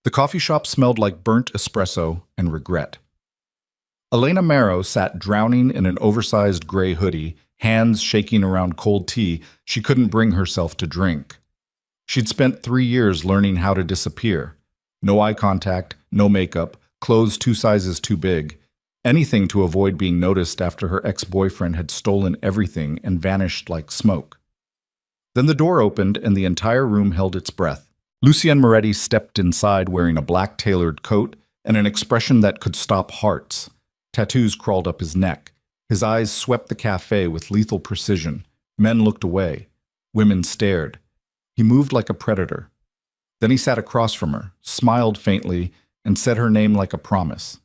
The coffee shop smelled like burnt espresso and regret. Elena Marrow sat drowning in an oversized gray hoodie, hands shaking around cold tea she couldn't bring herself to drink. She'd spent 3 years learning how to disappear. No eye contact, no makeup, clothes 2 sizes too big. Anything to avoid being noticed after her ex-boyfriend had stolen everything and vanished like smoke. Then the door opened and the entire room held its breath. Lucien Moretti stepped inside wearing a black tailored coat and an expression that could stop hearts. Tattoos crawled up his neck. His eyes swept the cafe with lethal precision. Men looked away. Women stared. He moved like a predator. Then he sat across from her, smiled faintly, and said her name like a promise.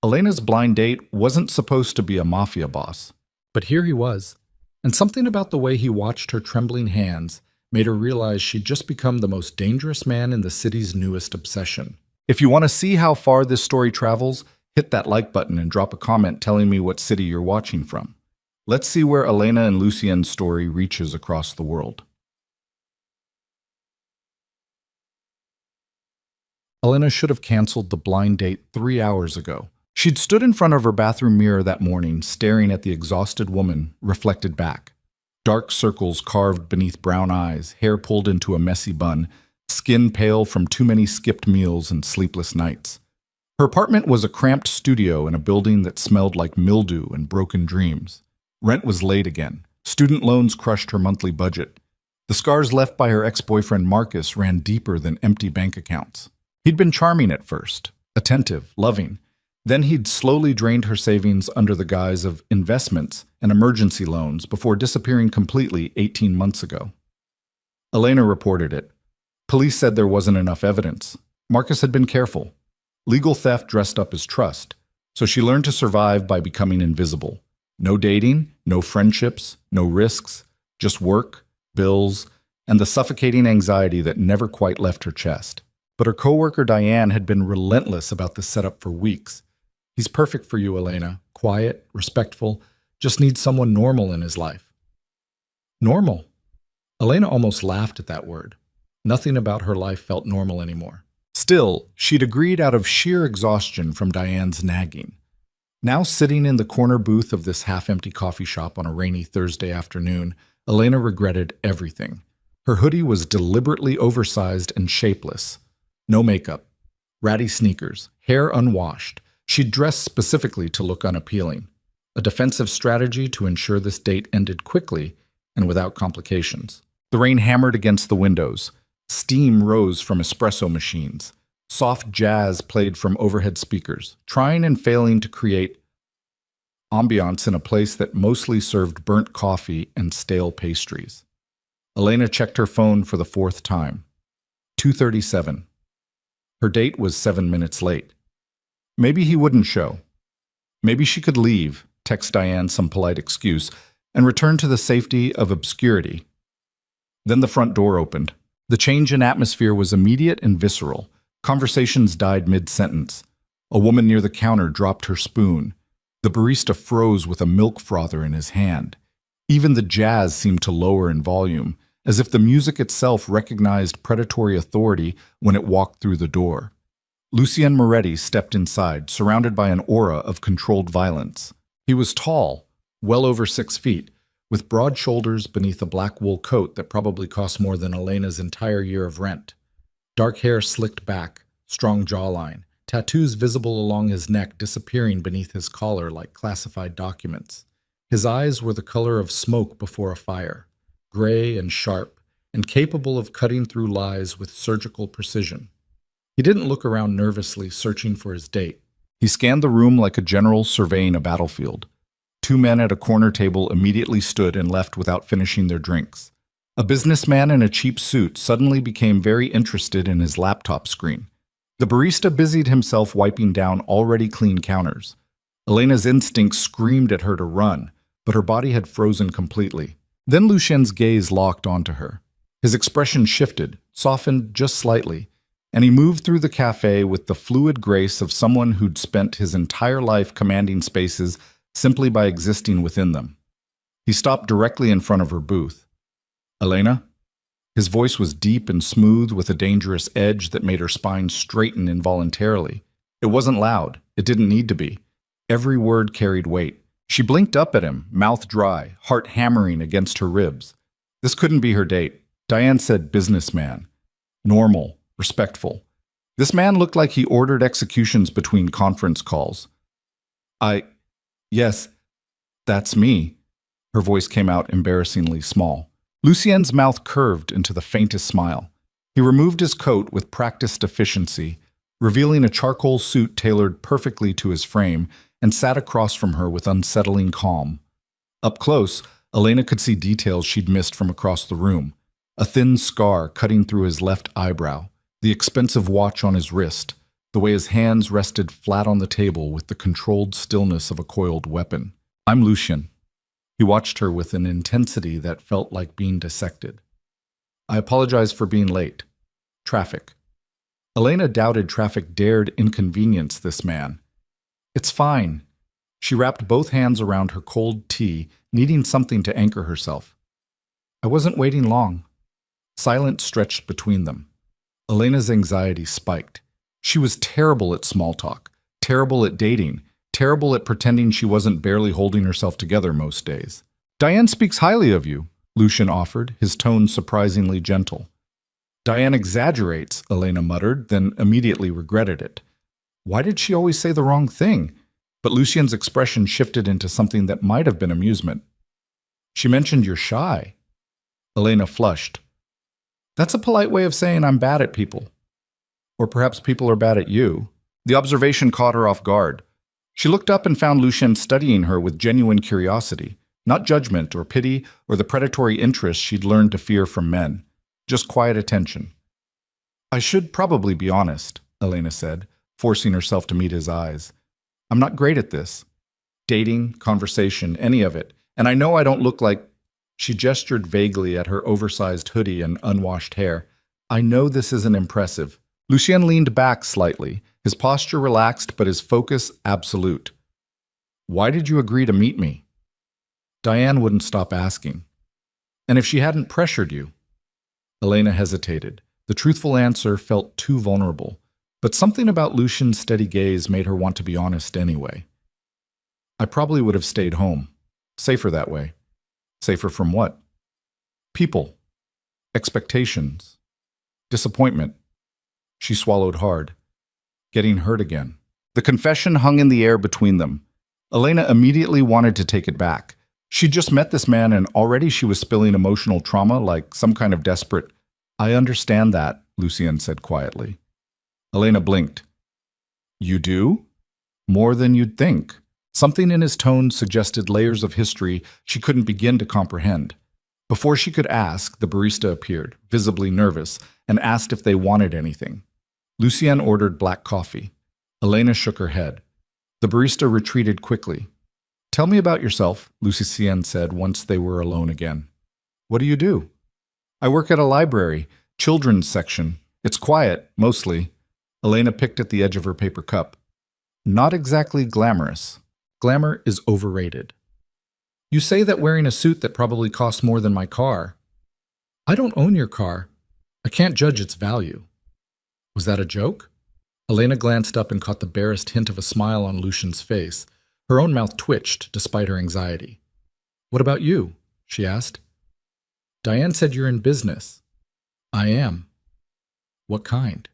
Elena's blind date wasn't supposed to be a mafia boss. But here he was, and something about the way he watched her trembling hands made her realize she'd just become the most dangerous man in the city's newest obsession. If you want to see how far this story travels, hit that like button and drop a comment telling me what city you're watching from. Let's see where Elena and Lucien's story reaches across the world. Elena should have canceled the blind date 3 hours ago. She'd stood in front of her bathroom mirror that morning, staring at the exhausted woman reflected back. Dark circles carved beneath brown eyes, hair pulled into a messy bun, skin pale from too many skipped meals and sleepless nights. Her apartment was a cramped studio in a building that smelled like mildew and broken dreams. Rent was late again. Student loans crushed her monthly budget. The scars left by her ex-boyfriend Marcus ran deeper than empty bank accounts. He'd been charming at first, attentive, loving. Then he'd slowly drained her savings under the guise of investments and emergency loans before disappearing completely 18 months ago. Elena reported it. Police said there wasn't enough evidence. Marcus had been careful. Legal theft dressed up as trust, so she learned to survive by becoming invisible. No dating, no friendships, no risks, just work, bills, and the suffocating anxiety that never quite left her chest. But her coworker Diane had been relentless about the setup for weeks. He's perfect for you, Elena. Quiet, respectful, just needs someone normal in his life. Normal? Elena almost laughed at that word. Nothing about her life felt normal anymore. Still, she'd agreed out of sheer exhaustion from Diane's nagging. Now sitting in the corner booth of this half-empty coffee shop on a rainy Thursday afternoon, Elena regretted everything. Her hoodie was deliberately oversized and shapeless. No makeup, ratty sneakers, hair unwashed. She'd dressed specifically to look unappealing. A defensive strategy to ensure this date ended quickly and without complications. The rain hammered against the windows. Steam rose from espresso machines. Soft jazz played from overhead speakers, trying and failing to create ambiance in a place that mostly served burnt coffee and stale pastries. Elena checked her phone for the 4th time. 2:37. Her date was 7 minutes late. Maybe he wouldn't show. Maybe she could leave, text Diane some polite excuse, and return to the safety of obscurity. Then the front door opened. The change in atmosphere was immediate and visceral. Conversations died mid-sentence. A woman near the counter dropped her spoon. The barista froze with a milk frother in his hand. Even the jazz seemed to lower in volume, as if the music itself recognized predatory authority when it walked through the door. Lucien Moretti stepped inside, surrounded by an aura of controlled violence. He was tall, well over 6 feet, with broad shoulders beneath a black wool coat that probably cost more than Elena's entire year of rent. Dark hair slicked back, strong jawline, tattoos visible along his neck disappearing beneath his collar like classified documents. His eyes were the color of smoke before a fire, gray and sharp, and capable of cutting through lies with surgical precision. He didn't look around nervously, searching for his date. He scanned the room like a general surveying a battlefield. 2 men at a corner table immediately stood and left without finishing their drinks. A businessman in a cheap suit suddenly became very interested in his laptop screen. The barista busied himself wiping down already clean counters. Elena's instincts screamed at her to run, but her body had frozen completely. Then Lucien's gaze locked onto her. His expression shifted, softened just slightly, and he moved through the cafe with the fluid grace of someone who'd spent his entire life commanding spaces simply by existing within them. He stopped directly in front of her booth. "Elena?" His voice was deep and smooth with a dangerous edge that made her spine straighten involuntarily. It wasn't loud. It didn't need to be. Every word carried weight. She blinked up at him, mouth dry, heart hammering against her ribs. This couldn't be her date. Diane said businessman. Normal, respectful. This man looked like he ordered executions between conference calls. Yes, that's me. Her voice came out embarrassingly small. Lucien's mouth curved into the faintest smile. He removed his coat with practiced efficiency, revealing a charcoal suit tailored perfectly to his frame, and sat across from her with unsettling calm. Up close, Elena could see details she'd missed from across the room. A thin scar cutting through his left eyebrow, the expensive watch on his wrist, the way his hands rested flat on the table with the controlled stillness of a coiled weapon. I'm Lucien. He watched her with an intensity that felt like being dissected. I apologize for being late. Traffic. Elena doubted traffic dared inconvenience this man. It's fine. She wrapped both hands around her cold tea, needing something to anchor herself. I wasn't waiting long. Silence stretched between them. Elena's anxiety spiked. She was terrible at small talk, terrible at dating, terrible at pretending she wasn't barely holding herself together most days. Diane speaks highly of you, Lucien offered, his tone surprisingly gentle. Diane exaggerates, Elena muttered, then immediately regretted it. Why did she always say the wrong thing? But Lucien's expression shifted into something that might have been amusement. She mentioned you're shy. Elena flushed. That's a polite way of saying I'm bad at people. Or perhaps people are bad at you. The observation caught her off guard. She looked up and found Lucien studying her with genuine curiosity, not judgment or pity or the predatory interest she'd learned to fear from men, just quiet attention. I should probably be honest, Elena said, forcing herself to meet his eyes. I'm not great at this. Dating, conversation, any of it. And I know I don't look like... She gestured vaguely at her oversized hoodie and unwashed hair. I know this isn't impressive. Lucien leaned back slightly, his posture relaxed but his focus absolute. Why did you agree to meet me? Diane wouldn't stop asking. And if she hadn't pressured you? Elena hesitated. The truthful answer felt too vulnerable. But something about Lucien's steady gaze made her want to be honest anyway. I probably would have stayed home. Safer that way. Safer from what? People. Expectations. Disappointment. She swallowed hard. Getting hurt again. The confession hung in the air between them. Elena immediately wanted to take it back. She'd just met this man and already she was spilling emotional trauma like some kind of desperate... I understand that, Lucien said quietly. Elena blinked. You do? More than you'd think. Something in his tone suggested layers of history she couldn't begin to comprehend. Before she could ask, the barista appeared, visibly nervous, and asked if they wanted anything. Lucien ordered black coffee. Elena shook her head. The barista retreated quickly. Tell me about yourself, Lucien said once they were alone again. What do you do? I work at a library, children's section. It's quiet, mostly. Elena picked at the edge of her paper cup. Not exactly glamorous. Glamour is overrated. You say that wearing a suit that probably costs more than my car. I don't own your car. I can't judge its value. Was that a joke? Elena glanced up and caught the barest hint of a smile on Lucien's face. Her own mouth twitched despite her anxiety. What about you? She asked. Diane said you're in business. I am. What kind?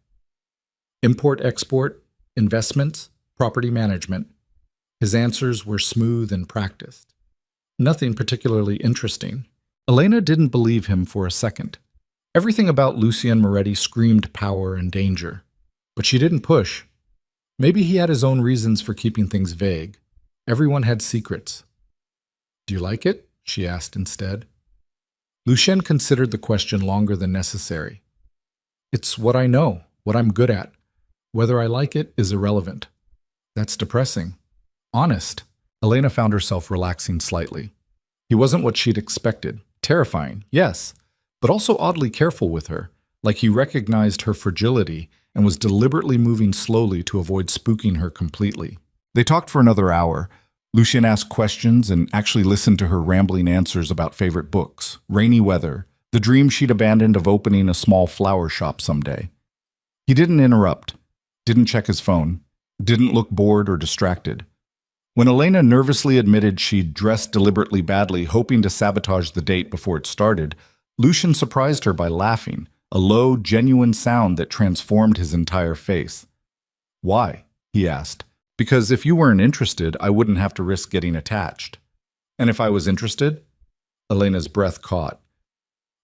Import-export, investments, property management. His answers were smooth and practiced. Nothing particularly interesting. Elena didn't believe him for a second. Everything about Lucien Moretti screamed power and danger. But she didn't push. Maybe he had his own reasons for keeping things vague. Everyone had secrets. Do you like it? She asked instead. Lucien considered the question longer than necessary. It's what I know, what I'm good at. Whether I like it is irrelevant. That's depressing. Honest. Elena found herself relaxing slightly. He wasn't what she'd expected. Terrifying, yes, but also oddly careful with her, like he recognized her fragility and was deliberately moving slowly to avoid spooking her completely. They talked for another hour. Lucien asked questions and actually listened to her rambling answers about favorite books, rainy weather, the dream she'd abandoned of opening a small flower shop someday. He didn't interrupt, didn't check his phone, didn't look bored or distracted. When Elena nervously admitted she'd dressed deliberately badly, hoping to sabotage the date before it started, Lucian surprised her by laughing, a low, genuine sound that transformed his entire face. "Why?" he asked. "Because if you weren't interested, I wouldn't have to risk getting attached. And if I was interested?" Elena's breath caught.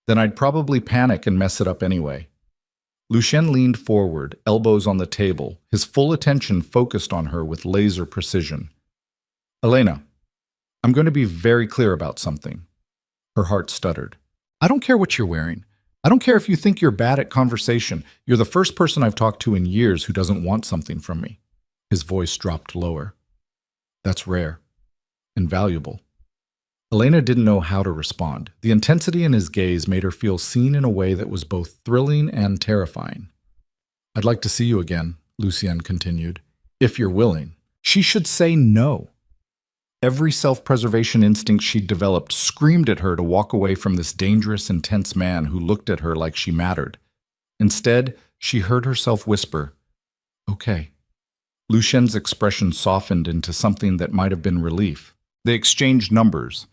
"Then I'd probably panic and mess it up anyway." Lucien leaned forward, elbows on the table, his full attention focused on her with laser precision. "Elena, I'm going to be very clear about something." Her heart stuttered. "I don't care what you're wearing. I don't care if you think you're bad at conversation. You're the first person I've talked to in years who doesn't want something from me." His voice dropped lower. "That's rare. Invaluable." Elena didn't know how to respond. The intensity in his gaze made her feel seen in a way that was both thrilling and terrifying. "I'd like to see you again," Lucien continued. "If you're willing." She should say no. Every self-preservation instinct she'd developed screamed at her to walk away from this dangerous, intense man who looked at her like she mattered. Instead, she heard herself whisper, "Okay." Lucien's expression softened into something that might have been relief. They exchanged numbers.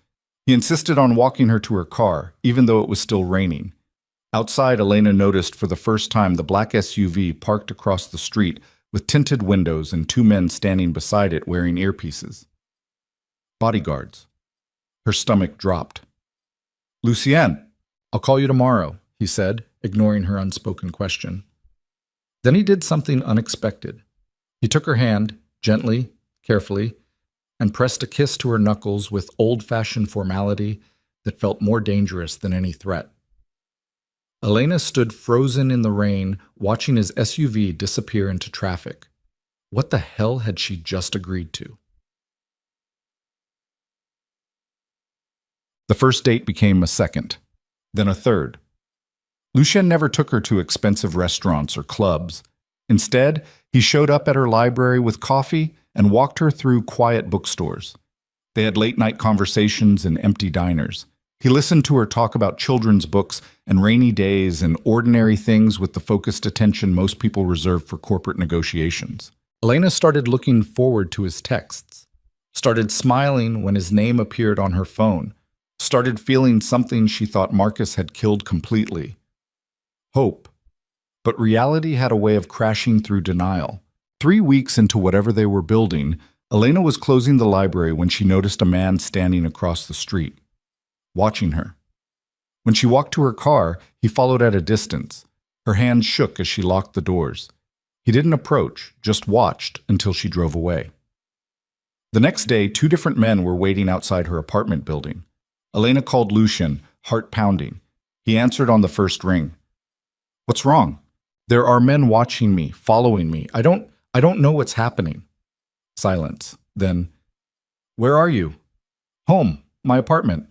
He insisted on walking her to her car, even though it was still raining. Outside, Elena noticed for the first time the black SUV parked across the street with tinted windows and two men standing beside it wearing earpieces. Bodyguards. Her stomach dropped. "Lucien, I'll call you tomorrow," he said, ignoring her unspoken question. Then he did something unexpected. He took her hand, gently, carefully, and pressed a kiss to her knuckles with old-fashioned formality that felt more dangerous than any threat. Elena stood frozen in the rain, watching his SUV disappear into traffic. What the hell had she just agreed to? The first date became a second, then a third. Lucien never took her to expensive restaurants or clubs. Instead, he showed up at her library with coffee and walked her through quiet bookstores. They had late-night conversations in empty diners. He listened to her talk about children's books and rainy days and ordinary things with the focused attention most people reserve for corporate negotiations. Elena started looking forward to his texts, started smiling when his name appeared on her phone, started feeling something she thought Marcus had killed completely. Hope. But reality had a way of crashing through denial. 3 weeks into whatever they were building, Elena was closing the library when she noticed a man standing across the street, watching her. When she walked to her car, he followed at a distance. Her hands shook as she locked the doors. He didn't approach, just watched until she drove away. The next day, 2 different men were waiting outside her apartment building. Elena called Lucien, heart pounding. He answered on the first ring. "What's wrong?" "There are men watching me, following me. I don't know what's happening." Silence. Then, "Where are you?" "Home. My apartment."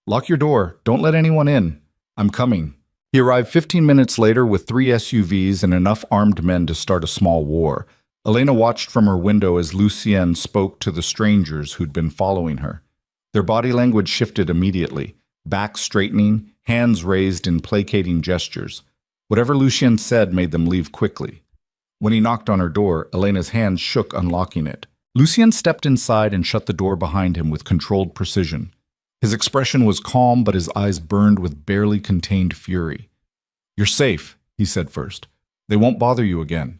"Lock your door. Don't let anyone in." "I'm coming." He arrived 15 minutes later with 3 SUVs and enough armed men to start a small war. Elena watched from her window as Lucien spoke to the strangers who'd been following her. Their body language shifted immediately, back straightening, hands raised in placating gestures. Whatever Lucien said made them leave quickly. When he knocked on her door, Elena's hands shook unlocking it. Lucien stepped inside and shut the door behind him with controlled precision. His expression was calm, but his eyes burned with barely contained fury. "You're safe," he said first. "They won't bother you again."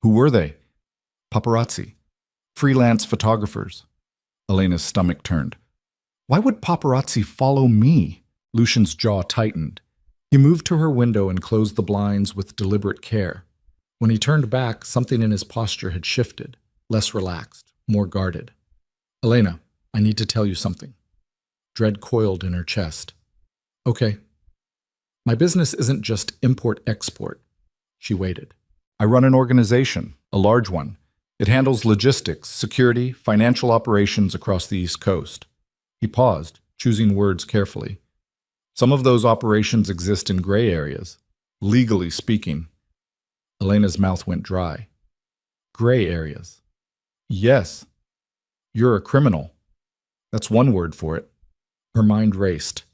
"Who were they?" "Paparazzi. Freelance photographers." Elena's stomach turned. "Why would paparazzi follow me?" Lucien's jaw tightened. He moved to her window and closed the blinds with deliberate care. When he turned back, something in his posture had shifted, less relaxed, more guarded. "Elena, I need to tell you something." Dread coiled in her chest. "Okay." "My business isn't just import-export." She waited. "I run an organization, a large one. It handles logistics, security, financial operations across the East Coast." He paused, choosing words carefully. "Some of those operations exist in gray areas, legally speaking." Elena's mouth went dry. "Gray areas?" "Yes. You're a criminal. That's one word for it." Her mind raced.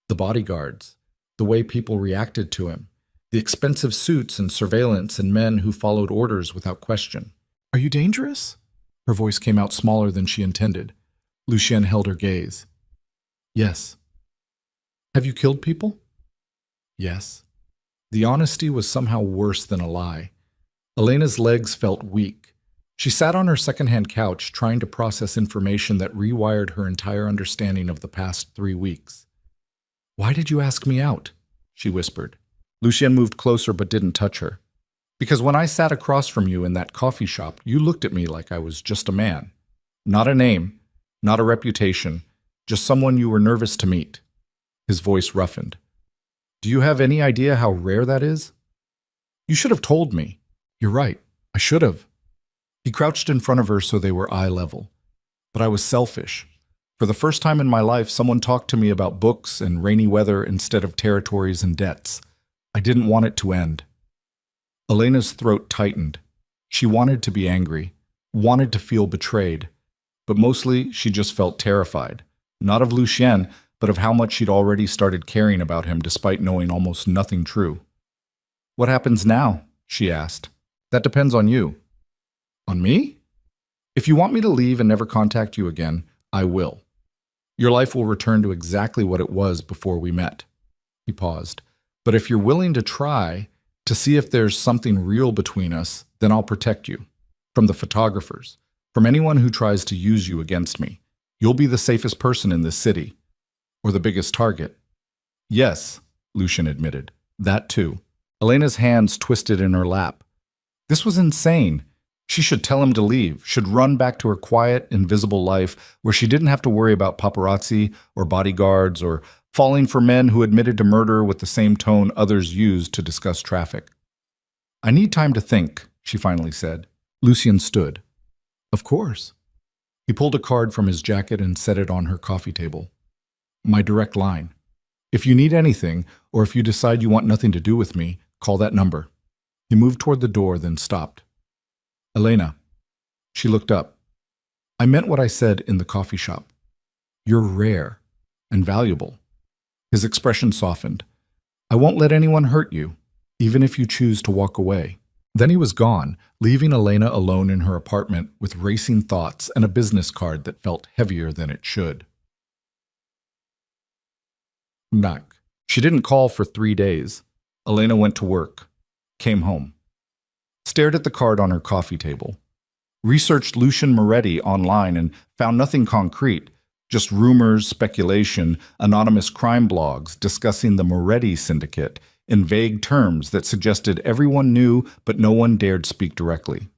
The bodyguards. the way people reacted to him, the expensive suits and surveillance and men who followed orders without question. Are you dangerous? Her voice came out smaller than she intended. Lucienne held her gaze. Yes. Have you killed people? Yes. The honesty was somehow worse than a lie. Elena's legs felt weak. She sat on her secondhand couch, trying to process information that rewired her entire understanding of the past 3 weeks. Why did you ask me out? She whispered. Lucienne moved closer but didn't touch her. Because when I sat across from you in that coffee shop, you looked at me like I was just a man. Not a name, not a reputation, just someone you were nervous to meet. His voice roughened. Do you have any idea how rare that is? You should have told me. You're right. I should have. He crouched in front of her so they were eye level. But I was selfish. For the first time in my life, someone talked to me about books and rainy weather instead of territories and debts. I didn't want it to end. Elena's throat tightened. She wanted to be angry, wanted to feel betrayed, but mostly she just felt terrified, not of Lucienne, but of how much she'd already started caring about him despite knowing almost nothing true. What happens now? She asked. That depends on you. On me? If you want me to leave and never contact you again, I will. Your life will return to exactly what it was before we met. He paused. But if you're willing to try, to see if there's something real between us, then I'll protect you. From the photographers, from anyone who tries to use you against me. You'll be the safest person in this city. Or the biggest target. Yes, Lucian admitted. That too. Elena's hands twisted in her lap. This was insane. She should tell him to leave, should run back to her quiet, invisible life where she didn't have to worry about paparazzi or bodyguards or falling for men who admitted to murder with the same tone others used to discuss traffic. I need time to think, she finally said. Lucian stood. Of course. He pulled a card from his jacket and set it on her coffee table. My direct line. If you need anything, or if you decide you want nothing to do with me, call that number. He moved toward the door, then stopped. Elena. She looked up. I meant what I said in the coffee shop. You're rare and valuable. His expression softened. I won't let anyone hurt you, even if you choose to walk away. Then he was gone, leaving Elena alone in her apartment with racing thoughts and a business card that felt heavier than it should. Knock. She didn't call for 3 days. Elena went to work, came home, stared at the card on her coffee table, researched Lucian Moretti online and found nothing concrete, just rumors, speculation, anonymous crime blogs discussing the Moretti syndicate in vague terms that suggested everyone knew but no one dared speak directly.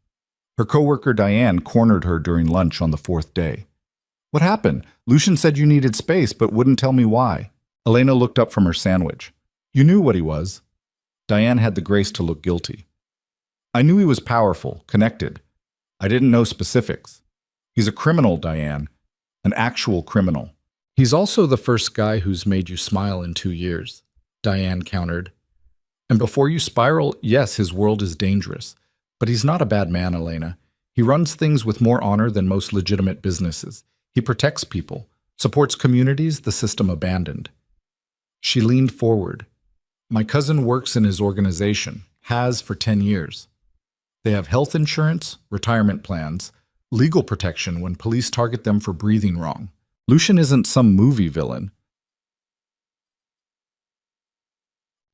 Her coworker Diane cornered her during lunch on the 4th day. What happened? Lucian said you needed space but wouldn't tell me why. Elena looked up from her sandwich. You knew what he was. Diane had the grace to look guilty. I knew he was powerful, connected. I didn't know specifics. He's a criminal, Diane. An actual criminal. He's also the first guy who's made you smile in 2 years, Diane countered. And before you spiral, yes, his world is dangerous. But he's not a bad man, Elena. He runs things with more honor than most legitimate businesses. He protects people, supports communities the system abandoned. She leaned forward. My cousin works in his organization, has for 10 years. They have health insurance, retirement plans, legal protection when police target them for breathing wrong. Lucian isn't some movie villain.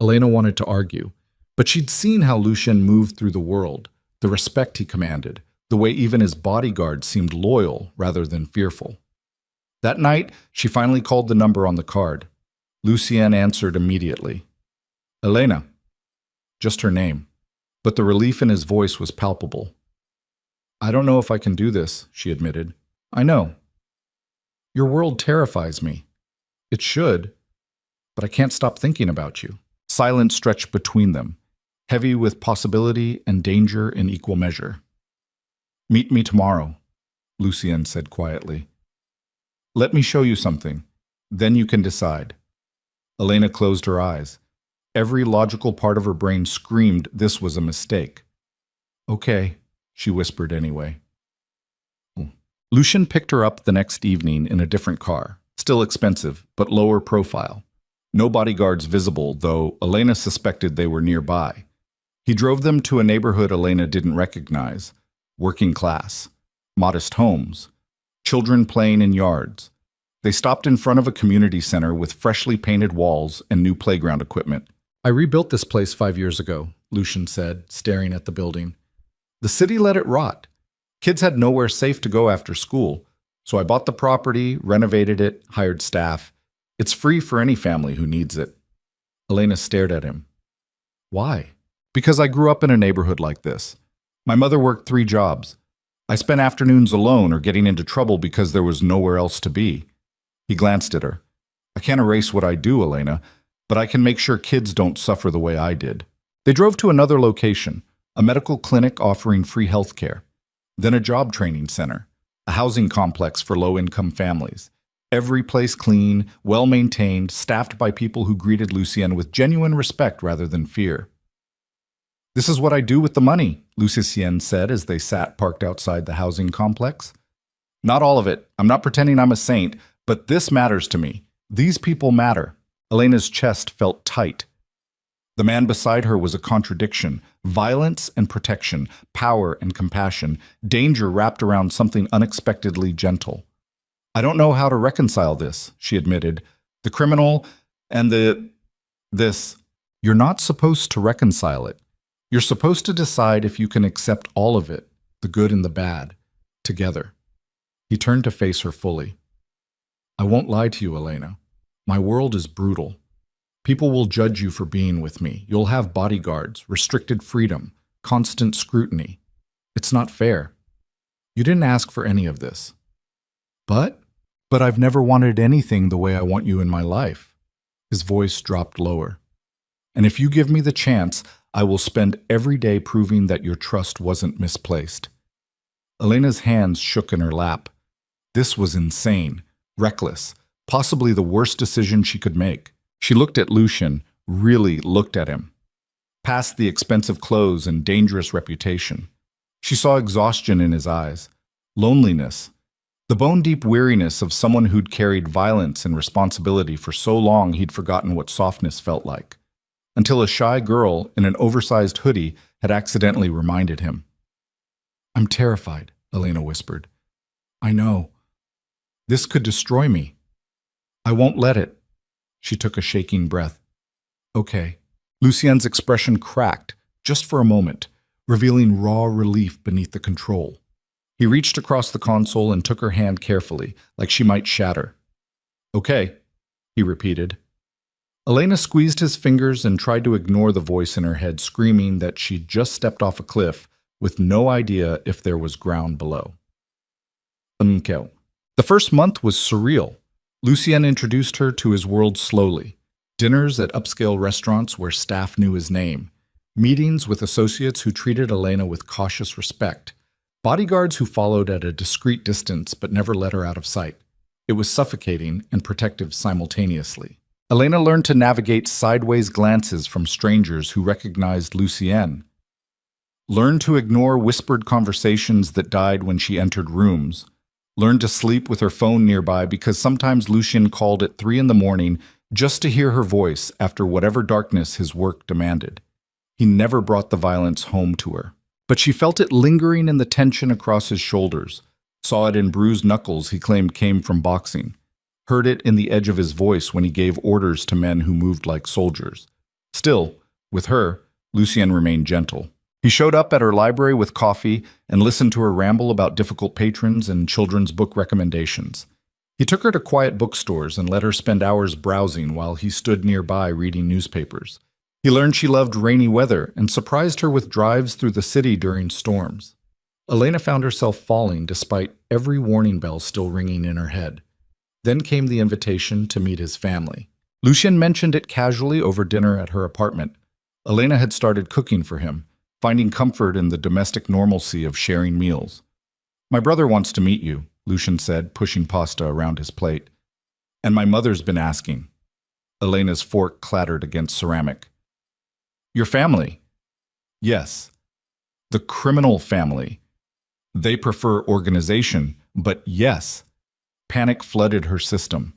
Elena wanted to argue, but she'd seen how Lucian moved through the world, the respect he commanded, the way even his bodyguards seemed loyal rather than fearful. That night, she finally called the number on the card. Lucienne answered immediately. Elena. Just her name. But the relief in his voice was palpable. I don't know if I can do this, she admitted. I know. Your world terrifies me. It should, but I can't stop thinking about you. Silence stretched between them, heavy with possibility and danger in equal measure. Meet me tomorrow, Lucienne said quietly. Let me show you something. Then you can decide. Elena closed her eyes. Every logical part of her brain screamed this was a mistake. Okay, she whispered anyway. Lucian picked her up the next evening in a different car, still expensive, but lower profile. No bodyguards visible, though Elena suspected they were nearby. He drove them to a neighborhood Elena didn't recognize. Working class. Modest homes. Children playing in yards. They stopped in front of a community center with freshly painted walls and new playground equipment. I rebuilt this place 5 years ago, Lucian said, staring at the building. The city let it rot. Kids had nowhere safe to go after school, so I bought the property, renovated it, hired staff. It's free for any family who needs it. Elena stared at him. Why? Because I grew up in a neighborhood like this. My mother worked 3 jobs. I spent afternoons alone or getting into trouble because there was nowhere else to be. He glanced at her. I can't erase what I do, Elena, but I can make sure kids don't suffer the way I did. They drove to another location, a medical clinic offering free health care, then a job training center, a housing complex for low-income families. Every place clean, well-maintained, staffed by people who greeted Lucien with genuine respect rather than fear. This is what I do with the money, Lucien said as they sat parked outside the housing complex. Not all of it. I'm not pretending I'm a saint, but this matters to me. These people matter. Elena's chest felt tight. The man beside her was a contradiction. Violence and protection, power and compassion, danger wrapped around something unexpectedly gentle. I don't know how to reconcile this, she admitted. The criminal and this. You're not supposed to reconcile it. You're supposed to decide if you can accept all of it, the good and the bad, together. He turned to face her fully. I won't lie to you, Elena. My world is brutal. People will judge you for being with me. You'll have bodyguards, restricted freedom, constant scrutiny. It's not fair. You didn't ask for any of this. But I've never wanted anything the way I want you in my life. His voice dropped lower. And if you give me the chance, I will spend every day proving that your trust wasn't misplaced. Elena's hands shook in her lap. This was insane, reckless, possibly the worst decision she could make. She looked at Lucian, really looked at him. Past the expensive clothes and dangerous reputation. She saw exhaustion in his eyes, loneliness, the bone-deep weariness of someone who'd carried violence and responsibility for so long he'd forgotten what softness felt like, until a shy girl in an oversized hoodie had accidentally reminded him. I'm terrified, Elena whispered. I know. This could destroy me. I won't let it. She took a shaking breath. Okay. Lucien's expression cracked, just for a moment, revealing raw relief beneath the control. He reached across the console and took her hand carefully, like she might shatter. Okay, he repeated. Elena squeezed his fingers and tried to ignore the voice in her head screaming that she'd just stepped off a cliff with no idea if there was ground below. The first month was surreal. Lucien introduced her to his world slowly. Dinners at upscale restaurants where staff knew his name. Meetings with associates who treated Elena with cautious respect. Bodyguards who followed at a discreet distance but never let her out of sight. It was suffocating and protective simultaneously. Elena learned to navigate sideways glances from strangers who recognized Lucien. Learned to ignore whispered conversations that died when she entered rooms. Learned to sleep with her phone nearby because sometimes Lucien called at 3 a.m. just to hear her voice after whatever darkness his work demanded. He never brought the violence home to her. But she felt it lingering in the tension across his shoulders, saw it in bruised knuckles he claimed came from boxing, heard it in the edge of his voice when he gave orders to men who moved like soldiers. Still, with her, Lucien remained gentle. He showed up at her library with coffee and listened to her ramble about difficult patrons and children's book recommendations. He took her to quiet bookstores and let her spend hours browsing while he stood nearby reading newspapers. He learned she loved rainy weather and surprised her with drives through the city during storms. Elena found herself falling despite every warning bell still ringing in her head. Then came the invitation to meet his family. Lucien mentioned it casually over dinner at her apartment. Elena had started cooking for him, finding comfort in the domestic normalcy of sharing meals. My brother wants to meet you, Lucien said, pushing pasta around his plate. And my mother's been asking. Elena's fork clattered against ceramic. Your family? Yes. The criminal family. They prefer organization, but yes. Panic flooded her system.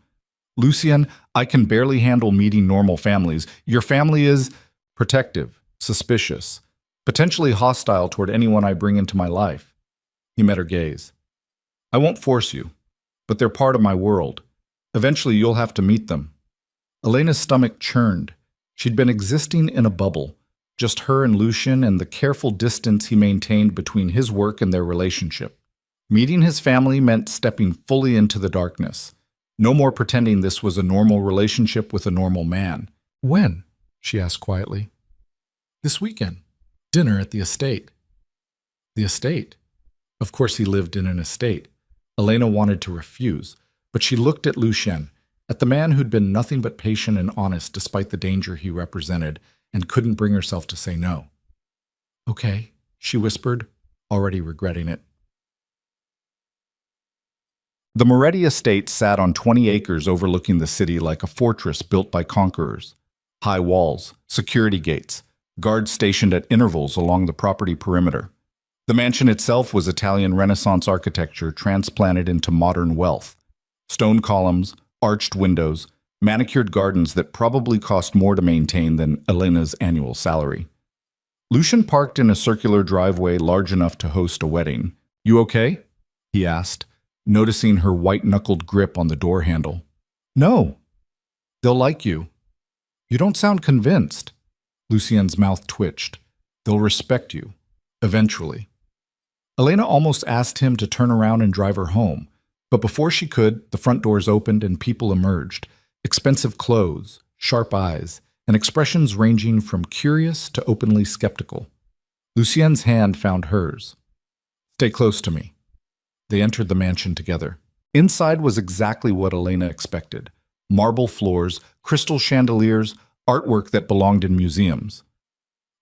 Lucien, I can barely handle meeting normal families. Your family is protective, suspicious, potentially hostile toward anyone I bring into my life. He met her gaze. I won't force you, but they're part of my world. Eventually you'll have to meet them. Elena's stomach churned. She'd been existing in a bubble, just her and Lucien and the careful distance he maintained between his work and their relationship. Meeting his family meant stepping fully into the darkness. No more pretending this was a normal relationship with a normal man. When? She asked quietly. This weekend. Dinner at the estate. The estate? Of course he lived in an estate. Elena wanted to refuse, but she looked at Lucien, at the man who'd been nothing but patient and honest despite the danger he represented, and couldn't bring herself to say no. Okay, she whispered, already regretting it. The Moretti estate sat on 20 acres overlooking the city like a fortress built by conquerors. High walls, security gates, guards stationed at intervals along the property perimeter. The mansion itself was Italian Renaissance architecture transplanted into modern wealth. Stone columns, arched windows, manicured gardens that probably cost more to maintain than Elena's annual salary. Lucien parked in a circular driveway large enough to host a wedding. You okay? He asked, noticing her white-knuckled grip on the door handle. No. They'll like you. You don't sound convinced. Lucien's mouth twitched. They'll respect you. Eventually. Elena almost asked him to turn around and drive her home, but before she could, the front doors opened and people emerged. Expensive clothes, sharp eyes, and expressions ranging from curious to openly skeptical. Lucien's hand found hers. Stay close to me. They entered the mansion together. Inside was exactly what Elena expected. Marble floors, crystal chandeliers, artwork that belonged in museums.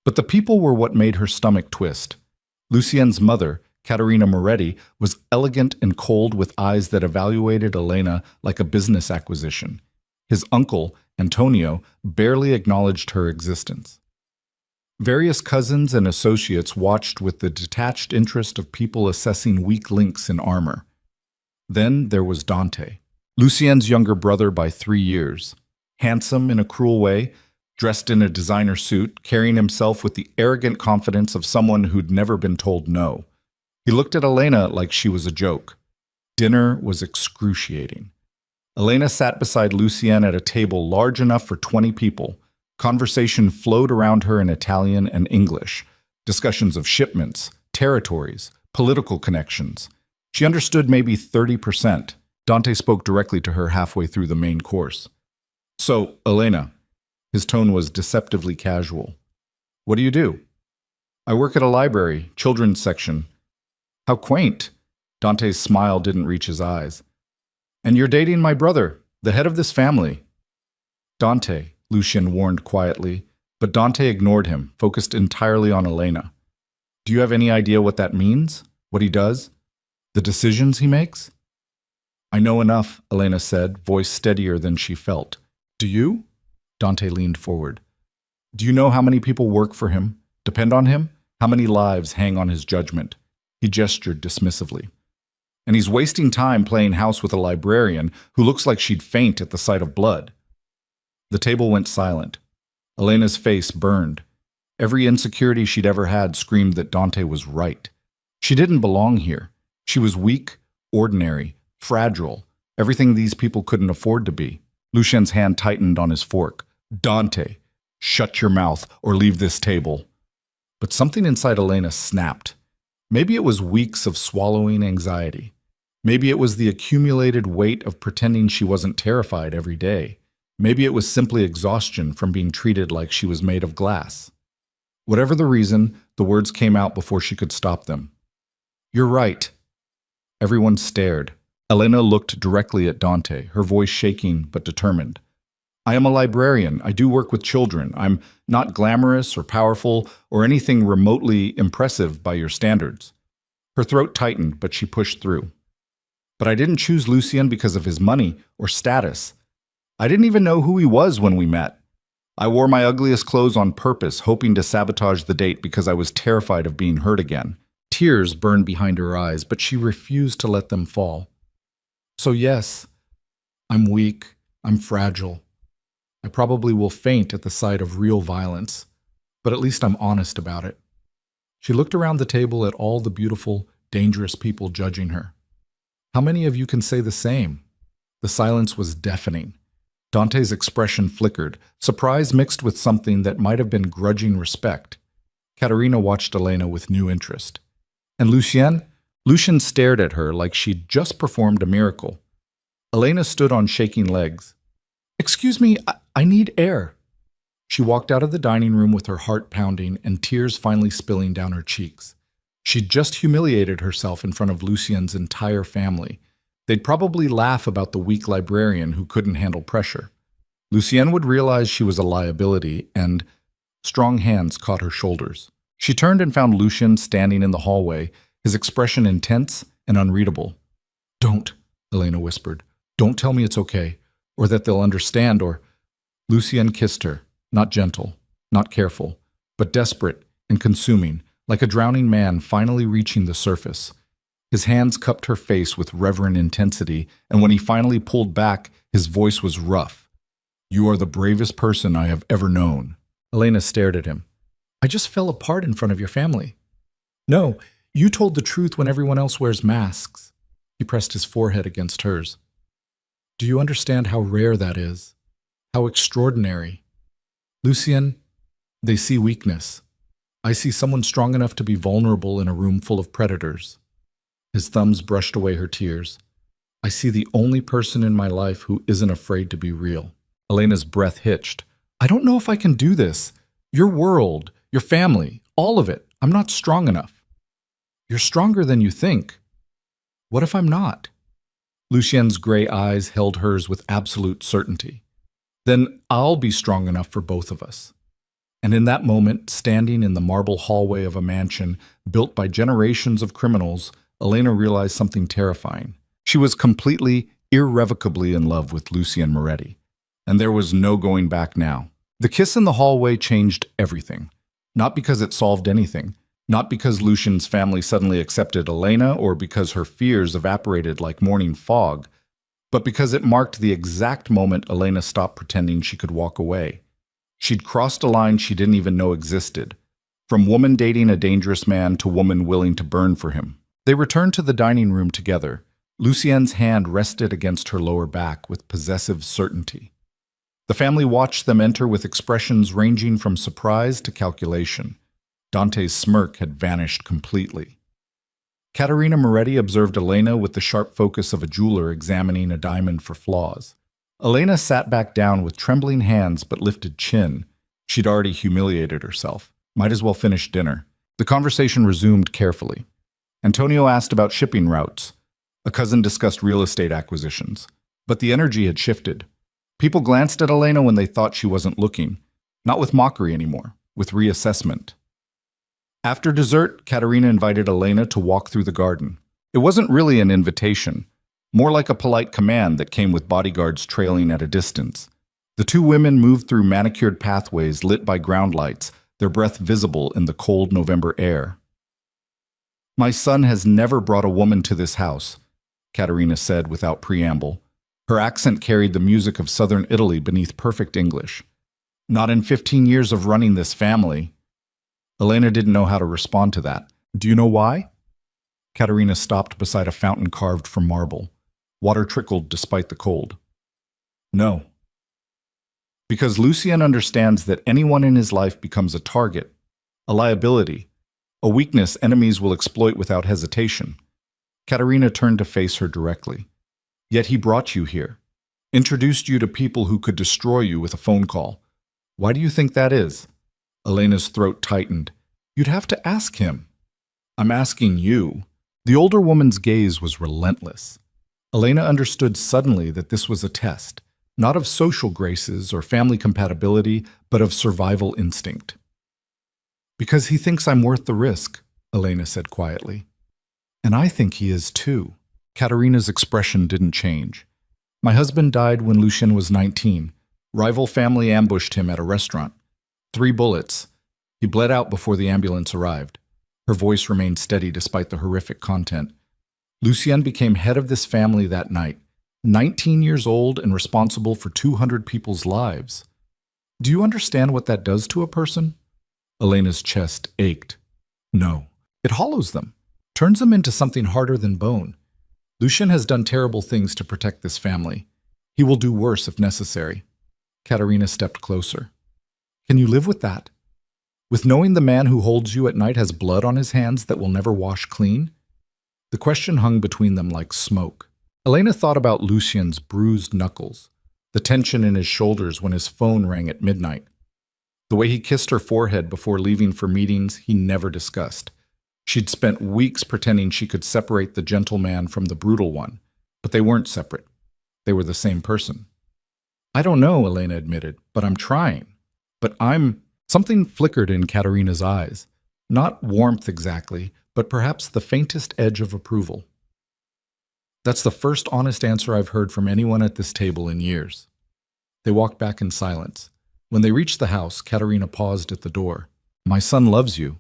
But the people were what made her stomach twist. Lucien's mother, Caterina Moretti, was elegant and cold with eyes that evaluated Elena like a business acquisition. His uncle, Antonio, barely acknowledged her existence. Various cousins and associates watched with the detached interest of people assessing weak links in armor. Then there was Dante, Lucien's younger brother by 3 years. Handsome in a cruel way, dressed in a designer suit, carrying himself with the arrogant confidence of someone who'd never been told no. He looked at Elena like she was a joke. Dinner was excruciating. Elena sat beside Lucien at a table large enough for 20 people. Conversation flowed around her in Italian and English. Discussions of shipments, territories, political connections. She understood maybe 30%. Dante spoke directly to her halfway through the main course. So, Elena, his tone was deceptively casual. What do you do? I work at a library, children's section. How quaint. Dante's smile didn't reach his eyes. And you're dating my brother, the head of this family. Dante, Lucien warned quietly, but Dante ignored him, focused entirely on Elena. Do you have any idea what that means? What he does? The decisions he makes? I know enough, Elena said, voice steadier than she felt. Do you? Dante leaned forward. Do you know how many people work for him, depend on him? How many lives hang on his judgment? He gestured dismissively. And he's wasting time playing house with a librarian who looks like she'd faint at the sight of blood. The table went silent. Elena's face burned. Every insecurity she'd ever had screamed that Dante was right. She didn't belong here. She was weak, ordinary, fragile, everything these people couldn't afford to be. Lucien's hand tightened on his fork. Dante, shut your mouth or leave this table. But something inside Elena snapped. Maybe it was weeks of swallowing anxiety. Maybe it was the accumulated weight of pretending she wasn't terrified every day. Maybe it was simply exhaustion from being treated like she was made of glass. Whatever the reason, the words came out before she could stop them. You're right. Everyone stared. Elena looked directly at Dante, her voice shaking but determined. I am a librarian. I do work with children. I'm not glamorous or powerful or anything remotely impressive by your standards. Her throat tightened, but she pushed through. But I didn't choose Lucien because of his money or status. I didn't even know who he was when we met. I wore my ugliest clothes on purpose, hoping to sabotage the date because I was terrified of being hurt again. Tears burned behind her eyes, but she refused to let them fall. So yes, I'm weak, I'm fragile. I probably will faint at the sight of real violence, but at least I'm honest about it. She looked around the table at all the beautiful, dangerous people judging her. How many of you can say the same? The silence was deafening. Dante's expression flickered, surprise mixed with something that might have been grudging respect. Katerina watched Elena with new interest. And Lucien? Lucien stared at her like she'd just performed a miracle. Elena stood on shaking legs. Excuse me, I need air. She walked out of the dining room with her heart pounding and tears finally spilling down her cheeks. She'd just humiliated herself in front of Lucien's entire family. They'd probably laugh about the weak librarian who couldn't handle pressure. Lucien would realize she was a liability, and strong hands caught her shoulders. She turned and found Lucien standing in the hallway, his expression intense and unreadable. Don't, Elena whispered. Don't tell me it's okay, or that they'll understand, or... Lucien kissed her, not gentle, not careful, but desperate and consuming, like a drowning man finally reaching the surface. His hands cupped her face with reverent intensity, and when he finally pulled back, his voice was rough. You are the bravest person I have ever known. Elena stared at him. I just fell apart in front of your family. No, you told the truth when everyone else wears masks. He pressed his forehead against hers. Do you understand how rare that is? How extraordinary? Lucien, they see weakness. I see someone strong enough to be vulnerable in a room full of predators. His thumbs brushed away her tears. I see the only person in my life who isn't afraid to be real. Elena's breath hitched. I don't know if I can do this. Your world, your family, all of it. I'm not strong enough. You're stronger than you think. What if I'm not? Lucien's gray eyes held hers with absolute certainty. Then I'll be strong enough for both of us. And in that moment, standing in the marble hallway of a mansion built by generations of criminals, Elena realized something terrifying. She was completely, irrevocably in love with Lucien Moretti, and there was no going back now. The kiss in the hallway changed everything. Not because it solved anything, not because Lucien's family suddenly accepted Elena or because her fears evaporated like morning fog, but because it marked the exact moment Elena stopped pretending she could walk away. She'd crossed a line she didn't even know existed, from woman dating a dangerous man to woman willing to burn for him. They returned to the dining room together. Lucien's hand rested against her lower back with possessive certainty. The family watched them enter with expressions ranging from surprise to calculation. Dante's smirk had vanished completely. Katerina Moretti observed Elena with the sharp focus of a jeweler examining a diamond for flaws. Elena sat back down with trembling hands but lifted chin. She'd already humiliated herself. Might as well finish dinner. The conversation resumed carefully. Antonio asked about shipping routes. A cousin discussed real estate acquisitions. But the energy had shifted. People glanced at Elena when they thought she wasn't looking. Not with mockery anymore, with reassessment. After dessert, Katerina invited Elena to walk through the garden. It wasn't really an invitation, more like a polite command that came with bodyguards trailing at a distance. The two women moved through manicured pathways lit by ground lights, their breath visible in the cold November air. My son has never brought a woman to this house, Katerina said without preamble. Her accent carried the music of southern Italy beneath perfect English. Not in 15 years of running this family. Elena didn't know how to respond to that. Do you know why? Katerina stopped beside a fountain carved from marble. Water trickled despite the cold. No. Because Lucien understands that anyone in his life becomes a target, a liability, a weakness enemies will exploit without hesitation. Katerina turned to face her directly. Yet he brought you here, introduced you to people who could destroy you with a phone call. Why do you think that is? Elena's throat tightened. You'd have to ask him. I'm asking you. The older woman's gaze was relentless. Elena understood suddenly that this was a test, not of social graces or family compatibility, but of survival instinct. Because he thinks I'm worth the risk, Elena said quietly. And I think he is too. Katerina's expression didn't change. My husband died when Lucien was 19. Rival family ambushed him at a restaurant. 3 bullets. He bled out before the ambulance arrived. Her voice remained steady despite the horrific content. Lucien became head of this family that night. 19 years old and responsible for 200 people's lives. Do you understand what that does to a person? Elena's chest ached. No. It hollows them, turns them into something harder than bone. Lucien has done terrible things to protect this family. He will do worse if necessary. Katerina stepped closer. Can you live with that? With knowing the man who holds you at night has blood on his hands that will never wash clean? The question hung between them like smoke. Elena thought about Lucien's bruised knuckles, the tension in his shoulders when his phone rang at midnight, the way he kissed her forehead before leaving for meetings he never discussed. She'd spent weeks pretending she could separate the gentle man from the brutal one, but they weren't separate. They were the same person. I don't know, Elena admitted, but I'm trying. Something flickered in Katerina's eyes. Not warmth exactly, but perhaps the faintest edge of approval. That's the first honest answer I've heard from anyone at this table in years. They walked back in silence. When they reached the house, Katerina paused at the door. My son loves you.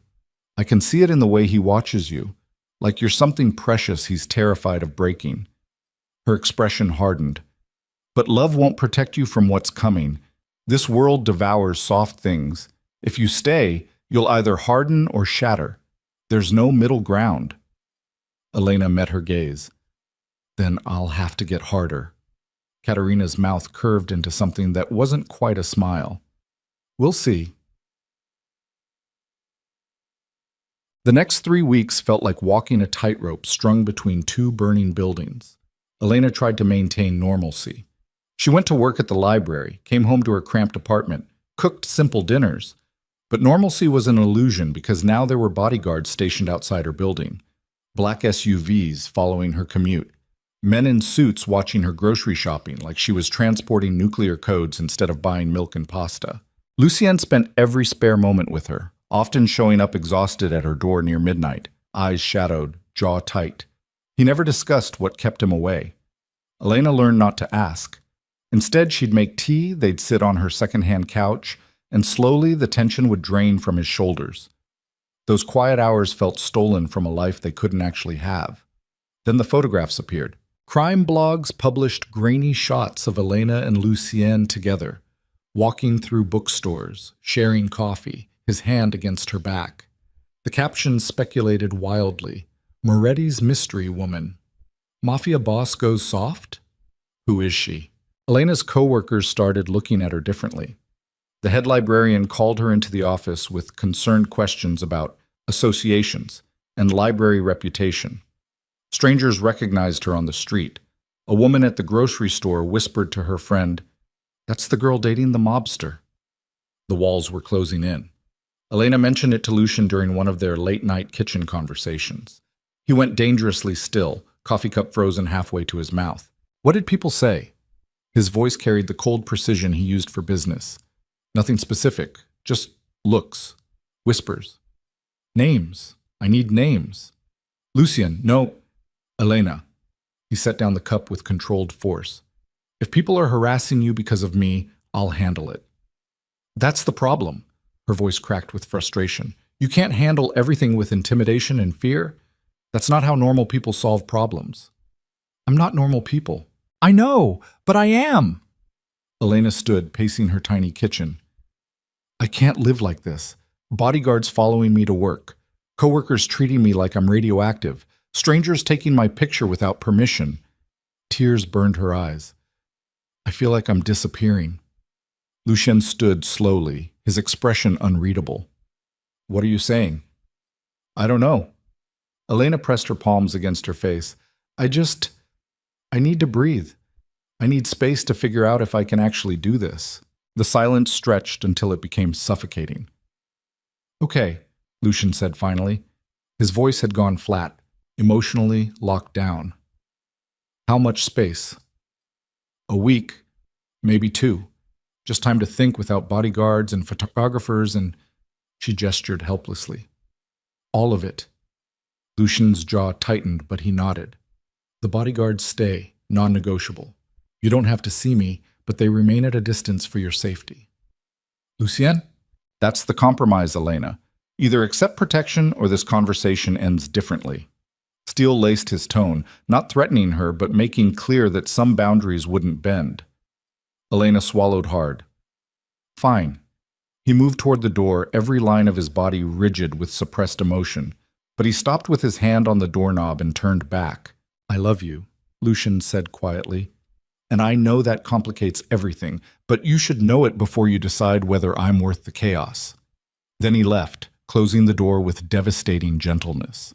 I can see it in the way he watches you, like you're something precious he's terrified of breaking. Her expression hardened. But love won't protect you from what's coming. This world devours soft things. If you stay, you'll either harden or shatter. There's no middle ground. Elena met her gaze. Then I'll have to get harder. Katerina's mouth curved into something that wasn't quite a smile. We'll see. The next 3 weeks felt like walking a tightrope strung between two burning buildings. Elena tried to maintain normalcy. She went to work at the library, came home to her cramped apartment, cooked simple dinners. But normalcy was an illusion because now there were bodyguards stationed outside her building, black SUVs following her commute, men in suits watching her grocery shopping like she was transporting nuclear codes instead of buying milk and pasta. Lucien spent every spare moment with her, often showing up exhausted at her door near midnight, eyes shadowed, jaw tight. He never discussed what kept him away. Elena learned not to ask. Instead, she'd make tea, they'd sit on her second-hand couch, and slowly the tension would drain from his shoulders. Those quiet hours felt stolen from a life they couldn't actually have. Then the photographs appeared. Crime blogs published grainy shots of Elena and Lucien together, walking through bookstores, sharing coffee, his hand against her back. The captions speculated wildly. Moretti's mystery woman. Mafia boss goes soft? Who is she? Elena's co-workers started looking at her differently. The head librarian called her into the office with concerned questions about associations and library reputation. Strangers recognized her on the street. A woman at the grocery store whispered to her friend, "That's the girl dating the mobster." The walls were closing in. Elena mentioned it to Lucien during one of their late-night kitchen conversations. He went dangerously still, coffee cup frozen halfway to his mouth. What did people say? His voice carried the cold precision he used for business. Nothing specific, just looks, whispers. Names. I need names. Lucien, no. Elena. He set down the cup with controlled force. If people are harassing you because of me, I'll handle it. That's the problem. Her voice cracked with frustration. You can't handle everything with intimidation and fear. That's not how normal people solve problems. I'm not normal people. I know, but I am. Elena stood, pacing her tiny kitchen. I can't live like this. Bodyguards following me to work. Coworkers treating me like I'm radioactive. Strangers taking my picture without permission. Tears burned her eyes. I feel like I'm disappearing. Lucien stood slowly, his expression unreadable. What are you saying? I don't know. Elena pressed her palms against her face. I need to breathe. I need space to figure out if I can actually do this. The silence stretched until it became suffocating. Okay, Lucien said finally. His voice had gone flat, emotionally locked down. How much space? A week, maybe 2. Just time to think without bodyguards and photographers and... She gestured helplessly. All of it. Lucien's jaw tightened, but he nodded. The bodyguards stay, non-negotiable. You don't have to see me, but they remain at a distance for your safety. Lucien? That's the compromise, Elena. Either accept protection or this conversation ends differently. Steel laced his tone, not threatening her, but making clear that some boundaries wouldn't bend. Elena swallowed hard. Fine. He moved toward the door, every line of his body rigid with suppressed emotion, but he stopped with his hand on the doorknob and turned back. I love you, Lucian said quietly. And I know that complicates everything, but you should know it before you decide whether I'm worth the chaos. Then he left, closing the door with devastating gentleness.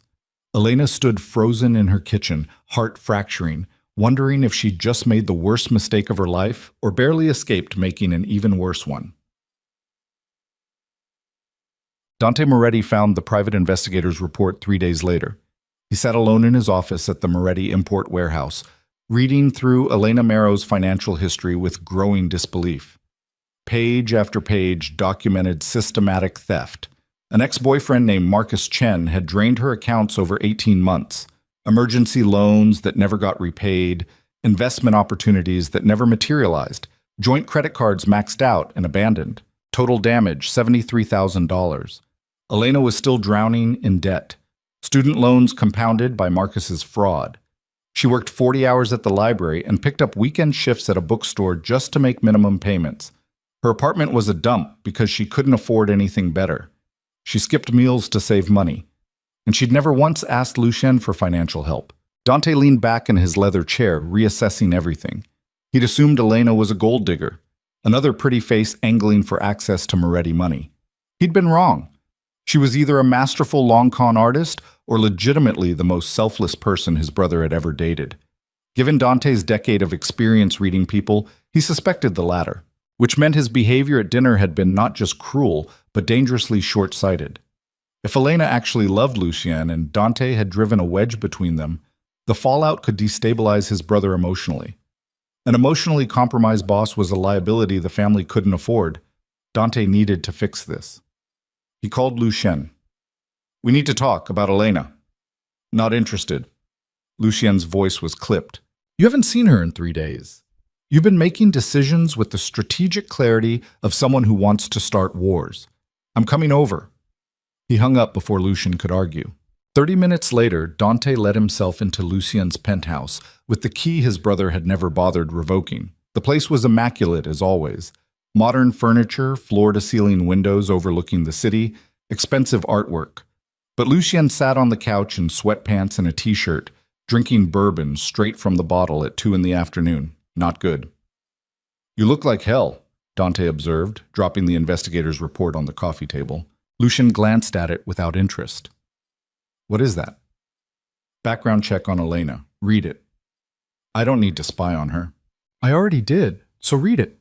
Elena stood frozen in her kitchen, heart fracturing, wondering if she'd just made the worst mistake of her life or barely escaped making an even worse one. Dante Moretti found the private investigator's report 3 days later. He sat alone in his office at the Moretti import warehouse, reading through Elena Mero's financial history with growing disbelief. Page after page documented systematic theft. An ex-boyfriend named Marcus Chen had drained her accounts over 18 months. Emergency loans that never got repaid, investment opportunities that never materialized, joint credit cards maxed out and abandoned. Total damage, $73,000. Elena was still drowning in debt. Student loans compounded by Marcus's fraud. She worked 40 hours at the library and picked up weekend shifts at a bookstore just to make minimum payments. Her apartment was a dump because she couldn't afford anything better. She skipped meals to save money. And she'd never once asked Lucien for financial help. Dante leaned back in his leather chair, reassessing everything. He'd assumed Elena was a gold digger, another pretty face angling for access to Moretti money. He'd been wrong. She was either a masterful long con artist or legitimately the most selfless person his brother had ever dated. Given Dante's decade of experience reading people, he suspected the latter, which meant his behavior at dinner had been not just cruel, but dangerously short-sighted. If Elena actually loved Lucien and Dante had driven a wedge between them, the fallout could destabilize his brother emotionally. An emotionally compromised boss was a liability the family couldn't afford. Dante needed to fix this. He called Lucien. We need to talk about Elena. Not interested. Lucien's voice was clipped. You haven't seen her in 3 days. You've been making decisions with the strategic clarity of someone who wants to start wars. I'm coming over. He hung up before Lucien could argue. 30 minutes later, Dante let himself into Lucien's penthouse with the key his brother had never bothered revoking. The place was immaculate as always. Modern furniture, floor-to-ceiling windows overlooking the city, expensive artwork. But Lucien sat on the couch in sweatpants and a t-shirt, drinking bourbon straight from the bottle at 2 in the afternoon. Not good. You look like hell, Dante observed, dropping the investigator's report on the coffee table. Lucien glanced at it without interest. What is that? Background check on Elena. Read it. I don't need to spy on her. I already did, so read it.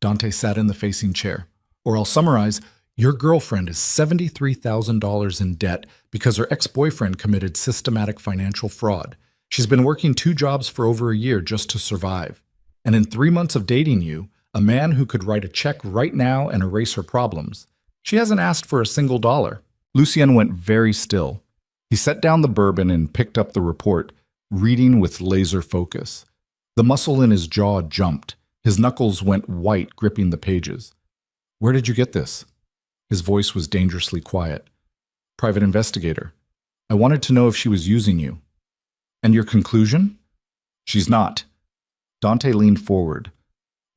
Dante sat in the facing chair. Or I'll summarize, your girlfriend is $73,000 in debt because her ex-boyfriend committed systematic financial fraud. She's been working 2 jobs for over a year just to survive. And in 3 months of dating you, a man who could write a check right now and erase her problems, she hasn't asked for a single dollar. Lucien went very still. He set down the bourbon and picked up the report, reading with laser focus. The muscle in his jaw jumped. His knuckles went white, gripping the pages. Where did you get this? His voice was dangerously quiet. Private investigator. I wanted to know if she was using you. And your conclusion? She's not. Dante leaned forward,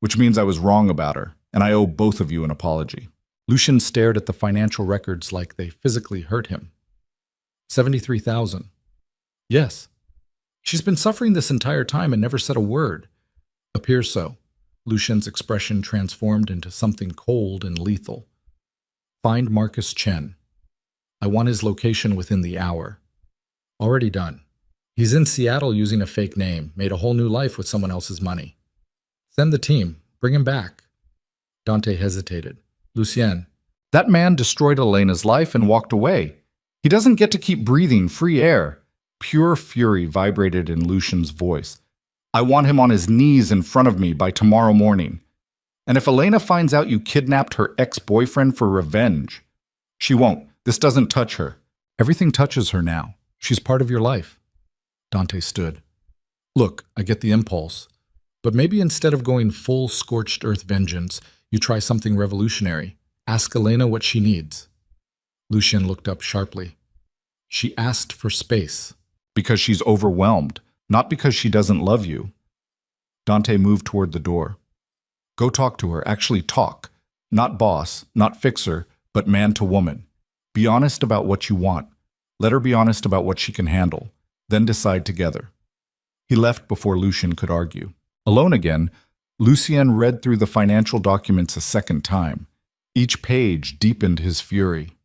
which means I was wrong about her, and I owe both of you an apology. Lucien stared at the financial records like they physically hurt him. 73,000. Yes. She's been suffering this entire time and never said a word. Appears so. Lucien's expression transformed into something cold and lethal. Find Marcus Chen. I want his location within the hour. Already done. He's in Seattle using a fake name, made a whole new life with someone else's money. Send the team. Bring him back. Dante hesitated. Lucien, that man destroyed Elena's life and walked away. He doesn't get to keep breathing free air. Pure fury vibrated in Lucien's voice. I want him on his knees in front of me by tomorrow morning. And if Elena finds out you kidnapped her ex-boyfriend for revenge, she won't. This doesn't touch her. Everything touches her now. She's part of your life. Dante stood. Look, I get the impulse. But maybe instead of going full scorched earth vengeance, you try something revolutionary. Ask Elena what she needs. Lucien looked up sharply. She asked for space. Because she's overwhelmed, not because she doesn't love you. Dante moved toward the door. Go talk to her, actually talk. Not boss, not fixer, but man to woman. Be honest about what you want. Let her be honest about what she can handle. Then decide together. He left before Lucien could argue. Alone again, Lucien read through the financial documents a second time. Each page deepened his fury.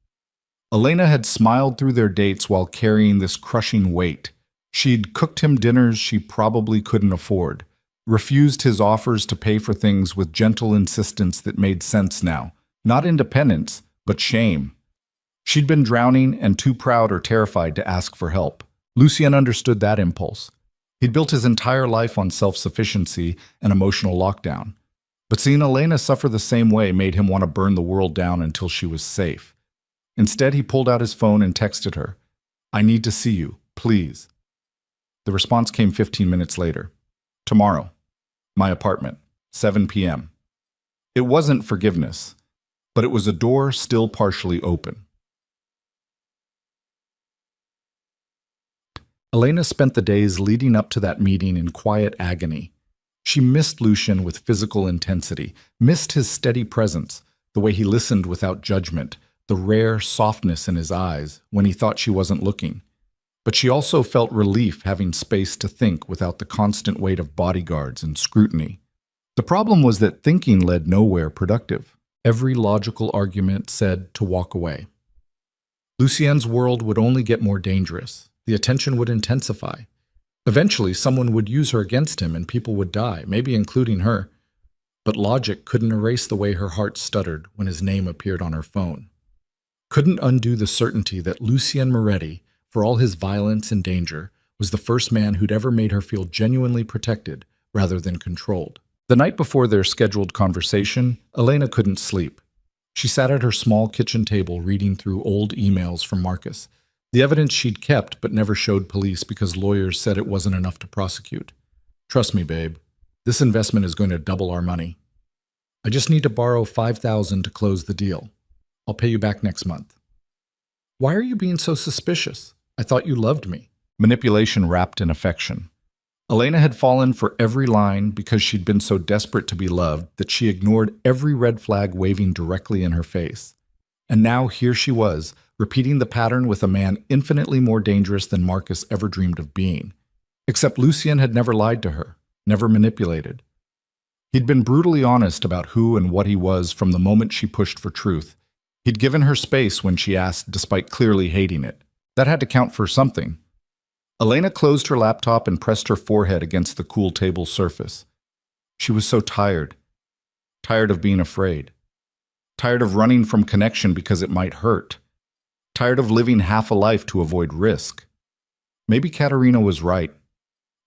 Elena had smiled through their dates while carrying this crushing weight. She'd cooked him dinners she probably couldn't afford, refused his offers to pay for things with gentle insistence that made sense now. Not independence, but shame. She'd been drowning and too proud or terrified to ask for help. Lucien understood that impulse. He'd built his entire life on self-sufficiency and emotional lockdown. But seeing Elena suffer the same way made him want to burn the world down until she was safe. Instead, he pulled out his phone and texted her, I need to see you, please. The response came 15 minutes later. Tomorrow. My apartment. 7 p.m. It wasn't forgiveness, but it was a door still partially open. Elena spent the days leading up to that meeting in quiet agony. She missed Lucien with physical intensity, missed his steady presence, the way he listened without judgment, the rare softness in his eyes when he thought she wasn't looking. But she also felt relief having space to think without the constant weight of bodyguards and scrutiny. The problem was that thinking led nowhere productive. Every logical argument said to walk away. Lucien's world would only get more dangerous. The attention would intensify. Eventually, someone would use her against him and people would die, maybe including her. But logic couldn't erase the way her heart stuttered when his name appeared on her phone. Couldn't undo the certainty that Lucien Moretti, for all his violence and danger, was the first man who'd ever made her feel genuinely protected rather than controlled. The night before their scheduled conversation, Elena couldn't sleep. She sat at her small kitchen table reading through old emails from Marcus, the evidence she'd kept but never showed police because lawyers said it wasn't enough to prosecute. Trust me, babe. This investment is going to double our money. I just need to borrow $5,000 to close the deal. I'll pay you back next month. Why are you being so suspicious? I thought you loved me. Manipulation wrapped in affection. Elena had fallen for every line because she'd been so desperate to be loved that she ignored every red flag waving directly in her face. And now here she was, repeating the pattern with a man infinitely more dangerous than Marcus ever dreamed of being. Except Lucien had never lied to her, never manipulated. He'd been brutally honest about who and what he was from the moment she pushed for truth. He'd given her space when she asked, despite clearly hating it. That had to count for something. Elena closed her laptop and pressed her forehead against the cool table surface. She was so tired. Tired of being afraid. Tired of running from connection because it might hurt. Tired of living half a life to avoid risk. Maybe Katerina was right.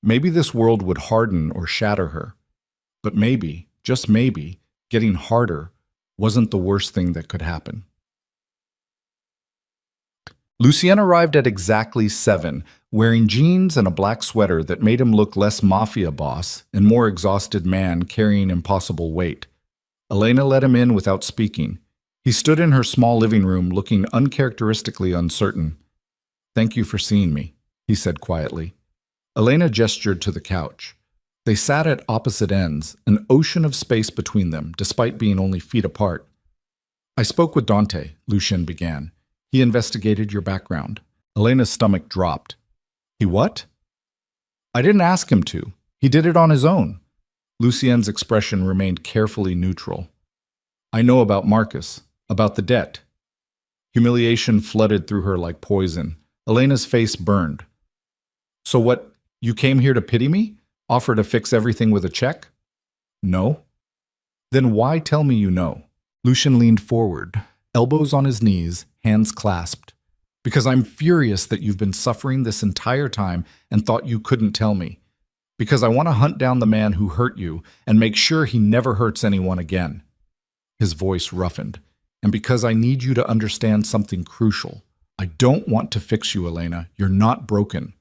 Maybe this world would harden or shatter her. But maybe, just maybe, getting harder wasn't the worst thing that could happen. Lucien arrived at exactly 7, wearing jeans and a black sweater that made him look less mafia boss and more exhausted man carrying impossible weight. Elena let him in without speaking. He stood in her small living room looking uncharacteristically uncertain. Thank you for seeing me, he said quietly. Elena gestured to the couch. They sat at opposite ends, an ocean of space between them, despite being only feet apart. I spoke with Dante, Lucien began. He investigated your background. Elena's stomach dropped. He what? I didn't ask him to. He did it on his own. Lucien's expression remained carefully neutral. I know about Marcus, about the debt. Humiliation flooded through her like poison. Elena's face burned. So what, you came here to pity me? Offer to fix everything with a check? No. Then why tell me you know? Lucien leaned forward, elbows on his knees, hands clasped. Because I'm furious that you've been suffering this entire time and thought you couldn't tell me. Because I want to hunt down the man who hurt you and make sure he never hurts anyone again. His voice roughened. And because I need you to understand something crucial. I don't want to fix you, Elena. You're not broken.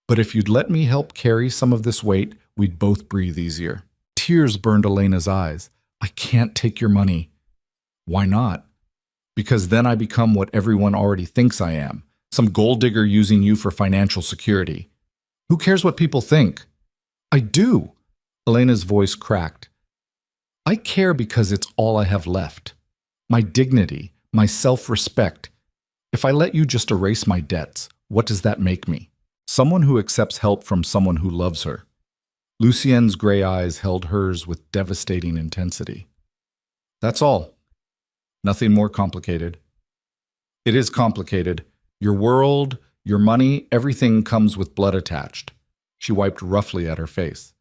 But if you'd let me help carry some of this weight, we'd both breathe easier. Tears burned Elena's eyes. I can't take your money. Why not? Because then I become what everyone already thinks I am. Some gold digger using you for financial security. Who cares what people think? I do. Elena's voice cracked. I care because it's all I have left. My dignity, my self-respect. If I let you just erase my debts, what does that make me? Someone who accepts help from someone who loves her. Lucienne's gray eyes held hers with devastating intensity. That's all. Nothing more complicated. It is complicated. Your world, your money, everything comes with blood attached. She wiped roughly at her face.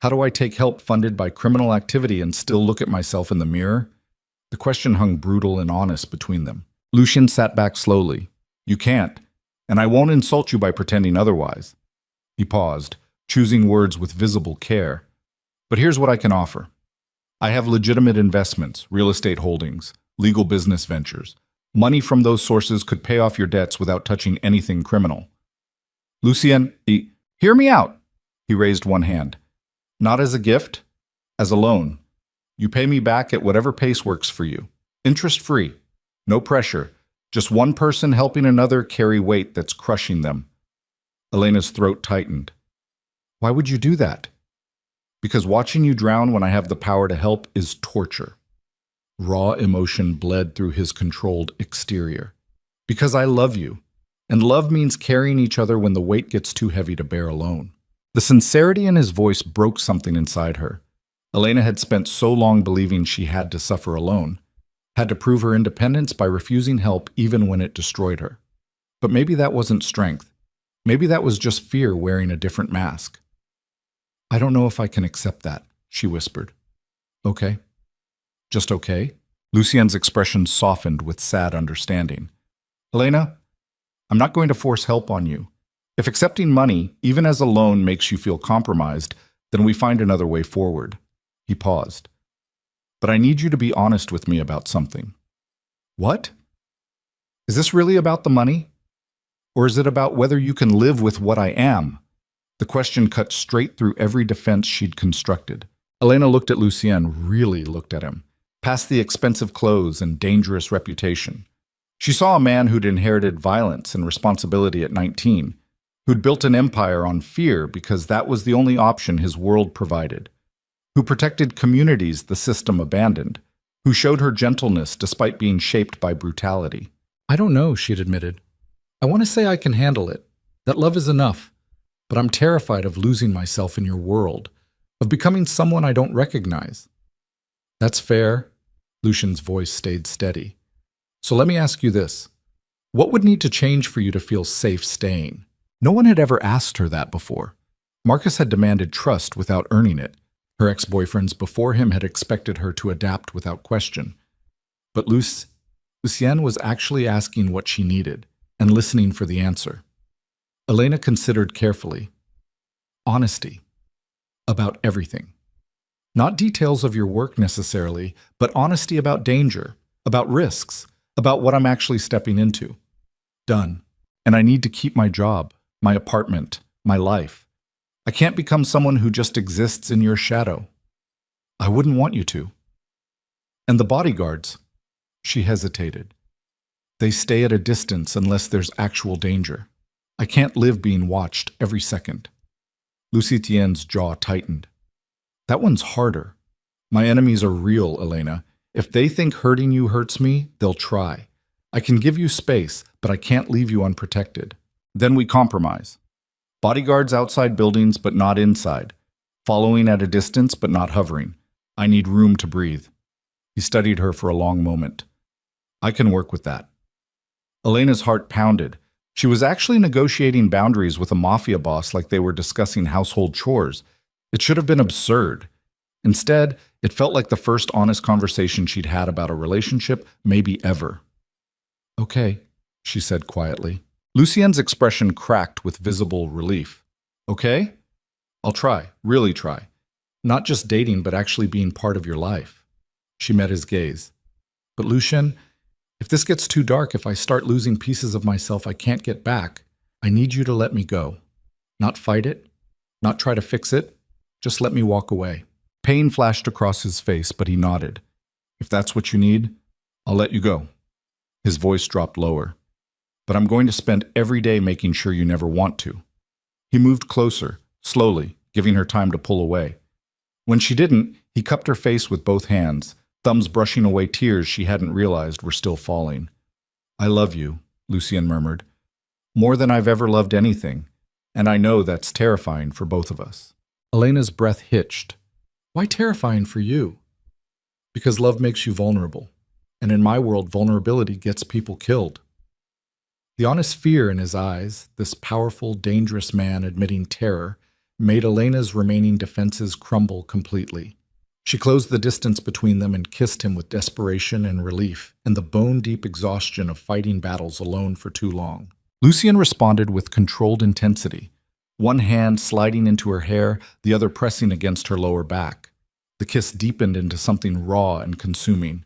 How do I take help funded by criminal activity and still look at myself in the mirror? The question hung brutal and honest between them. Lucien sat back slowly. You can't, and I won't insult you by pretending otherwise. He paused, choosing words with visible care. But here's what I can offer. I have legitimate investments, real estate holdings, legal business ventures. Money from those sources could pay off your debts without touching anything criminal. Lucien, hear me out. He raised one hand. Not as a gift, as a loan. You pay me back at whatever pace works for you. Interest-free. No pressure. Just one person helping another carry weight that's crushing them. Elena's throat tightened. Why would you do that? Because watching you drown when I have the power to help is torture. Raw emotion bled through his controlled exterior. Because I love you. And love means carrying each other when the weight gets too heavy to bear alone. The sincerity in his voice broke something inside her. Elena had spent so long believing she had to suffer alone, had to prove her independence by refusing help even when it destroyed her. But maybe that wasn't strength. Maybe that was just fear wearing a different mask. I don't know if I can accept that, she whispered. Okay. Just okay? Lucien's expression softened with sad understanding. Elena, I'm not going to force help on you. If accepting money, even as a loan, makes you feel compromised, then we find another way forward. He paused. But I need you to be honest with me about something. What? Is this really about the money? Or is it about whether you can live with what I am? The question cut straight through every defense she'd constructed. Elena looked at Lucien, really looked at him, past the expensive clothes and dangerous reputation. She saw a man who'd inherited violence and responsibility at 19, who'd built an empire on fear because that was the only option his world provided, who protected communities the system abandoned, who showed her gentleness despite being shaped by brutality. I don't know, she'd admitted. I want to say I can handle it, that love is enough, but I'm terrified of losing myself in your world, of becoming someone I don't recognize. That's fair. Lucien's voice stayed steady. So let me ask you this. What would need to change for you to feel safe staying? No one had ever asked her that before. Marcus had demanded trust without earning it. Her ex-boyfriends before him had expected her to adapt without question. But Lucienne was actually asking what she needed and listening for the answer. Elena considered carefully. Honesty. About everything. Not details of your work necessarily, but honesty about danger, about risks, about what I'm actually stepping into. Done. And I need to keep my job, my apartment, my life. I can't become someone who just exists in your shadow. I wouldn't want you to. And the bodyguards, she hesitated. They stay at a distance unless there's actual danger. I can't live being watched every second. Lucien's jaw tightened. That one's harder. My enemies are real, Elena. If they think hurting you hurts me, they'll try. I can give you space, but I can't leave you unprotected. Then we compromise. Bodyguards outside buildings, but not inside. Following at a distance, but not hovering. I need room to breathe. He studied her for a long moment. I can work with that. Elena's heart pounded. She was actually negotiating boundaries with a mafia boss like they were discussing household chores. It should have been absurd. Instead, it felt like the first honest conversation she'd had about a relationship, maybe ever. Okay, she said quietly. Lucien's expression cracked with visible relief. Okay? I'll try, really try. Not just dating, but actually being part of your life. She met his gaze. But Lucien, if this gets too dark, if I start losing pieces of myself I can't get back, I need you to let me go. Not fight it, not try to fix it, just let me walk away. Pain flashed across his face, but he nodded. If that's what you need, I'll let you go. His voice dropped lower. but I'm going to spend every day making sure you never want to." He moved closer, slowly, giving her time to pull away. When she didn't, he cupped her face with both hands, thumbs brushing away tears she hadn't realized were still falling. "I love you," Lucien murmured, "more than I've ever loved anything, and I know that's terrifying for both of us." Elena's breath hitched. "Why terrifying for you?" "Because love makes you vulnerable, and in my world, vulnerability gets people killed." The honest fear in his eyes, this powerful, dangerous man admitting terror, made Elena's remaining defenses crumble completely. She closed the distance between them and kissed him with desperation and relief, and the bone-deep exhaustion of fighting battles alone for too long. Lucien responded with controlled intensity, one hand sliding into her hair, the other pressing against her lower back. The kiss deepened into something raw and consuming.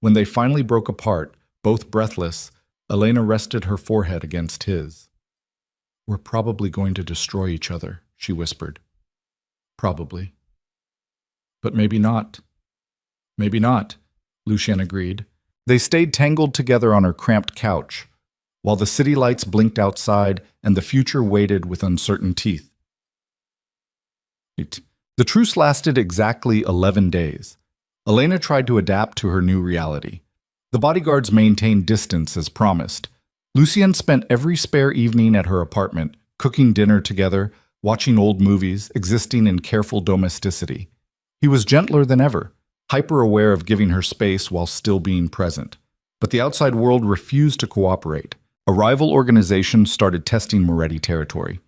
When they finally broke apart, both breathless, Elena rested her forehead against his. "We're probably going to destroy each other," she whispered. "Probably. But maybe not." "Maybe not," Lucien agreed. They stayed tangled together on her cramped couch, while the city lights blinked outside and the future waited with uncertain teeth. The truce lasted exactly 11 days. Elena tried to adapt to her new reality. The bodyguards maintained distance as promised. Lucien spent every spare evening at her apartment, cooking dinner together, watching old movies, existing in careful domesticity. He was gentler than ever, hyper-aware of giving her space while still being present. But the outside world refused to cooperate. A rival organization started testing Moretti territory.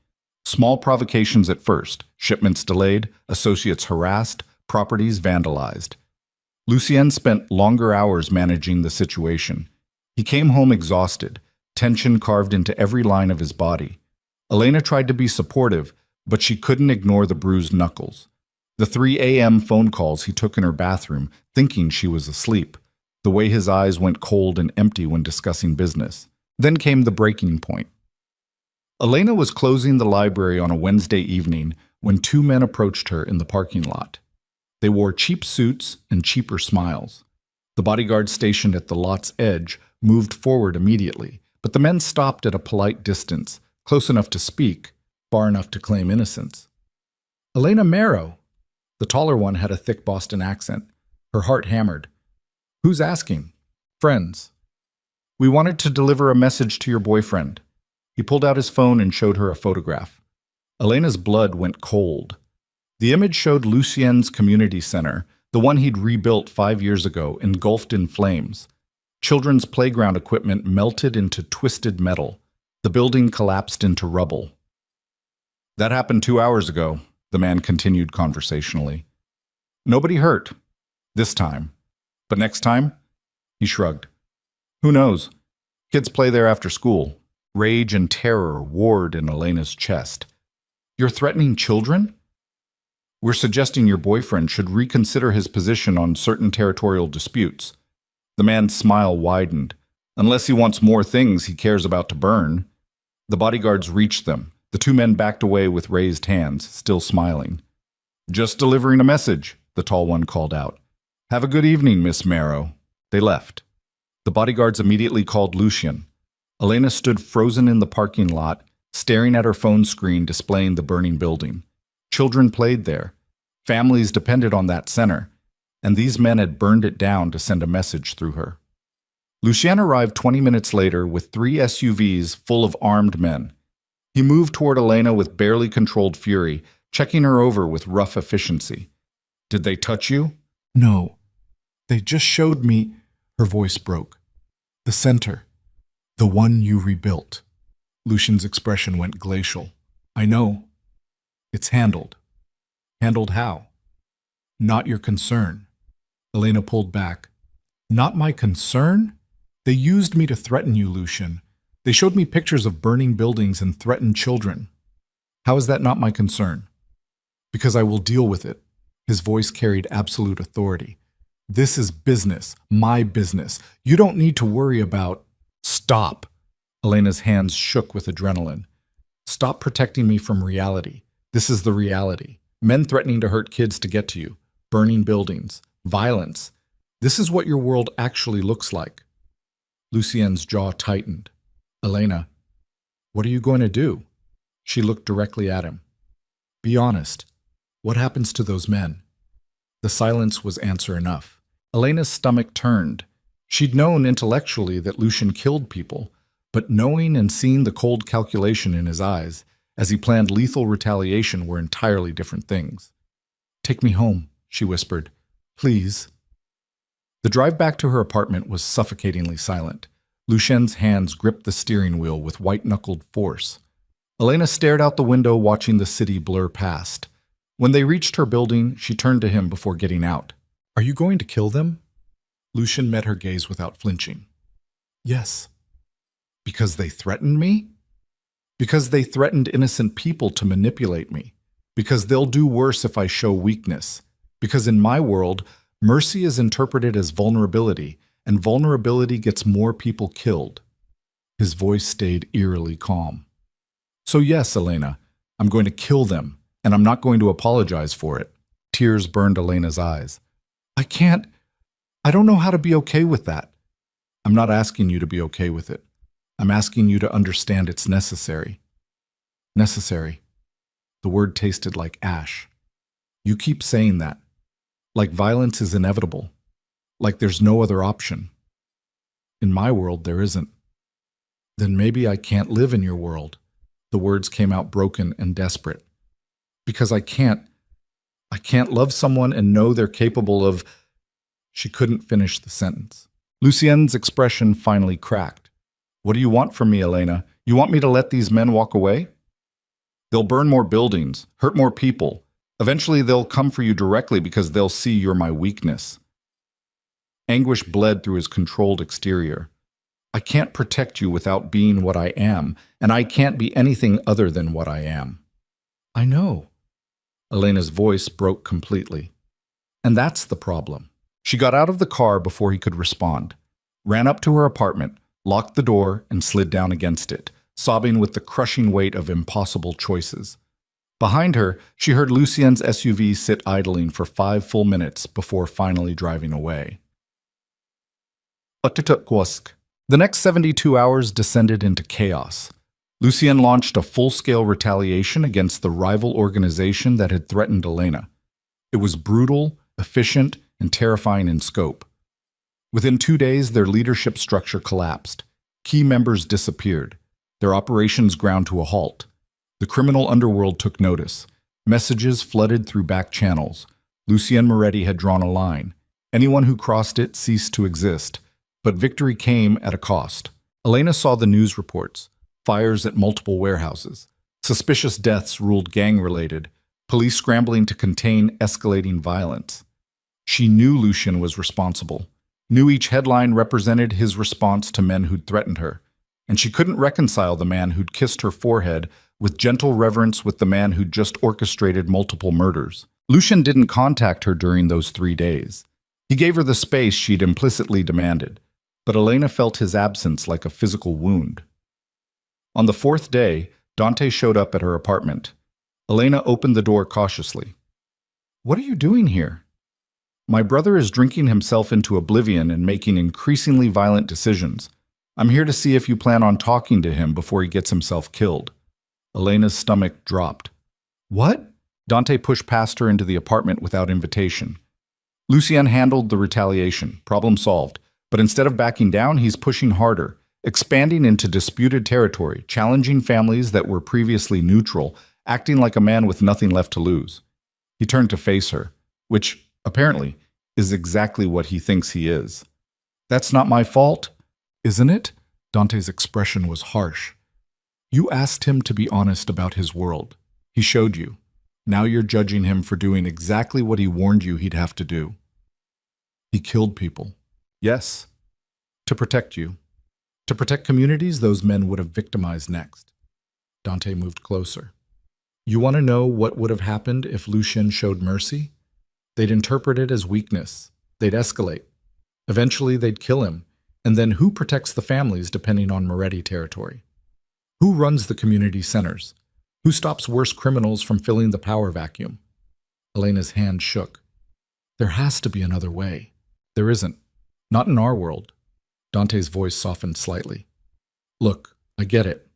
Small provocations at first, shipments delayed, associates harassed, properties vandalized. Lucien spent longer hours managing the situation. He came home exhausted, tension carved into every line of his body. Elena tried to be supportive, but she couldn't ignore the bruised knuckles. The 3 a.m. phone calls he took in her bathroom, thinking she was asleep. The way his eyes went cold and empty when discussing business. Then came the breaking point. Elena was closing the library on a Wednesday evening when 2 men approached her in the parking lot. They wore cheap suits and cheaper smiles. The bodyguard stationed at the lot's edge moved forward immediately, but the men stopped at a polite distance, close enough to speak, far enough to claim innocence. "Elena Marrow." The taller one had a thick Boston accent. Her heart hammered. "Who's asking?" "Friends. We wanted to deliver a message to your boyfriend." He pulled out his phone and showed her a photograph. Elena's blood went cold. The image showed Lucien's community center, the one he'd rebuilt 5 years ago, engulfed in flames. Children's playground equipment melted into twisted metal. The building collapsed into rubble. "That happened 2 hours ago," the man continued conversationally. "Nobody hurt. This time. But next time?" He shrugged. "Who knows? Kids play there after school." Rage and terror warred in Elena's chest. "You're threatening children?" "We're suggesting your boyfriend should reconsider his position on certain territorial disputes." The man's smile widened. "Unless he wants more things he cares about to burn." The bodyguards reached them. The 2 men backed away with raised hands, still smiling. "Just delivering a message," the tall one called out. "Have a good evening, Miss Marrow." They left. The bodyguards immediately called Lucien. Elena stood frozen in the parking lot, staring at her phone screen displaying the burning building. Children played there. Families depended on that center, and these men had burned it down to send a message through her. Lucien arrived 20 minutes later with 3 SUVs full of armed men. He moved toward Elena with barely controlled fury, checking her over with rough efficiency. "Did they touch you?" "No. They just showed me," her voice broke. "The center. The one you rebuilt." Lucien's expression went glacial. "I know. It's handled." "Handled how?" "Not your concern." Elena pulled back. "Not my concern? They used me to threaten you, Lucien. They showed me pictures of burning buildings and threatened children. How is that not my concern?" "Because I will deal with it." His voice carried absolute authority. "This is business, my business. You don't need to worry about—" "Stop!" Elena's hands shook with adrenaline. "Stop protecting me from reality. This is the reality. Men threatening to hurt kids to get to you. Burning buildings. Violence. This is what your world actually looks like." Lucien's jaw tightened. Elena, what are you going to do? She looked directly at him. Be honest. What happens to those men? The silence was answer enough. Elena's stomach turned. She'd known intellectually that Lucian killed people, but knowing and seeing the cold calculation in his eyes as he planned lethal retaliation were entirely different things. Take me home, she whispered. Please. The drive back to her apartment was suffocatingly silent. Lucien's hands gripped the steering wheel with white-knuckled force. Elena stared out the window watching the city blur past. When they reached her building, she turned to him before getting out. Are you going to kill them? Lucian met her gaze without flinching. Yes. Because they threatened me? Because they threatened innocent people to manipulate me. Because they'll do worse if I show weakness. Because in my world, mercy is interpreted as vulnerability, and vulnerability gets more people killed. His voice stayed eerily calm. So yes, Elena, I'm going to kill them, and I'm not going to apologize for it. Tears burned Elena's eyes. I don't know how to be okay with that. I'm not asking you to be okay with it. I'm asking you to understand it's necessary. Necessary. The word tasted like ash. You keep saying that. Like violence is inevitable. Like there's no other option. In my world, there isn't. Then maybe I can't live in your world. The words came out broken and desperate. Because I can't love someone and know they're capable of... She couldn't finish the sentence. Lucien's expression finally cracked. What do you want from me, Elena? You want me to let these men walk away? They'll burn more buildings, hurt more people. Eventually they'll come for you directly because they'll see you're my weakness. Anguish bled through his controlled exterior. I can't protect you without being what I am, and I can't be anything other than what I am. I know. Elena's voice broke completely. And that's the problem. She got out of the car before he could respond, ran up to her apartment, locked the door, and slid down against it, sobbing with the crushing weight of impossible choices. Behind her, she heard Lucien's SUV sit idling for 5 full minutes before finally driving away. The next 72 hours descended into chaos. Lucien launched a full-scale retaliation against the rival organization that had threatened Elena. It was brutal, efficient, and terrifying in scope. Within 2 days, their leadership structure collapsed. Key members disappeared. Their operations ground to a halt. The criminal underworld took notice. Messages flooded through back channels. Lucien Moretti had drawn a line. Anyone who crossed it ceased to exist. But victory came at a cost. Elena saw the news reports. Fires at multiple warehouses. Suspicious deaths ruled gang-related. Police scrambling to contain escalating violence. She knew Lucian was responsible. Knew each headline represented his response to men who'd threatened her. And she couldn't reconcile the man who'd kissed her forehead with gentle reverence with the man who'd just orchestrated multiple murders. Lucian didn't contact her during those 3 days. He gave her the space she'd implicitly demanded. But Elena felt his absence like a physical wound. On the 4th day, Dante showed up at her apartment. Elena opened the door cautiously. What are you doing here? My brother is drinking himself into oblivion and making increasingly violent decisions. I'm here to see if you plan on talking to him before he gets himself killed. Elena's stomach dropped. What? Dante pushed past her into the apartment without invitation. Lucien handled the retaliation, problem solved. But instead of backing down, he's pushing harder, expanding into disputed territory, challenging families that were previously neutral, acting like a man with nothing left to lose. He turned to face her, which, apparently, is exactly what he thinks he is. That's not my fault, isn't it? Dante's expression was harsh. You asked him to be honest about his world. He showed you. Now you're judging him for doing exactly what he warned you he'd have to do. He killed people. Yes, to protect you. To protect communities those men would have victimized next. Dante moved closer. You want to know what would have happened if Lucien showed mercy? They'd interpret it as weakness. They'd escalate. Eventually, they'd kill him. And then who protects the families depending on Moretti territory? Who runs the community centers? Who stops worse criminals from filling the power vacuum? Elena's hand shook. There has to be another way. There isn't. Not in our world. Dante's voice softened slightly. Look, I get it.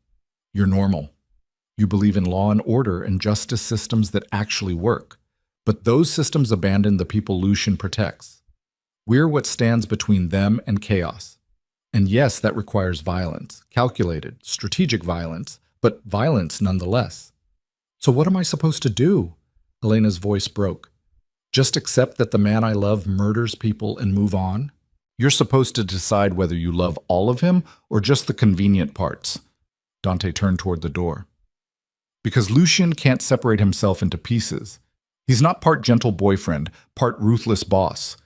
You're normal. You believe in law and order and justice systems that actually work. But those systems abandon the people Lucian protects. We're what stands between them and chaos. And yes, that requires violence, calculated, strategic violence, but violence nonetheless. So what am I supposed to do? Elena's voice broke. Just accept that the man I love murders people and move on? You're supposed to decide whether you love all of him or just the convenient parts. Dante turned toward the door. Because Lucian can't separate himself into pieces. He's not part gentle boyfriend, part ruthless boss.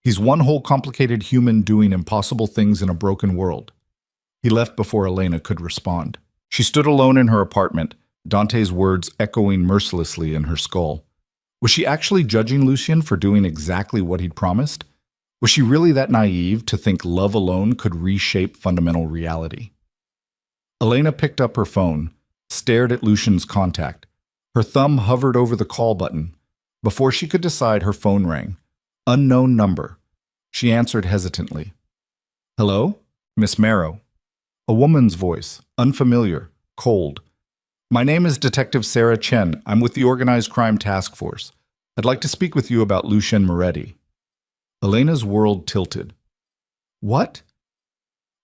He's one whole complicated human doing impossible things in a broken world. He left before Elena could respond. She stood alone in her apartment, Dante's words echoing mercilessly in her skull. Was she actually judging Lucian for doing exactly what he'd promised? Was she really that naive to think love alone could reshape fundamental reality? Elena picked up her phone, stared at Lucian's contact. Her thumb hovered over the call button. Before she could decide, her phone rang. Unknown number. She answered hesitantly. Hello? Miss Marrow. A woman's voice, unfamiliar, cold. My name is Detective Sarah Chen. I'm with the Organized Crime Task Force. I'd like to speak with you about Lucian Moretti. Elena's world tilted. What?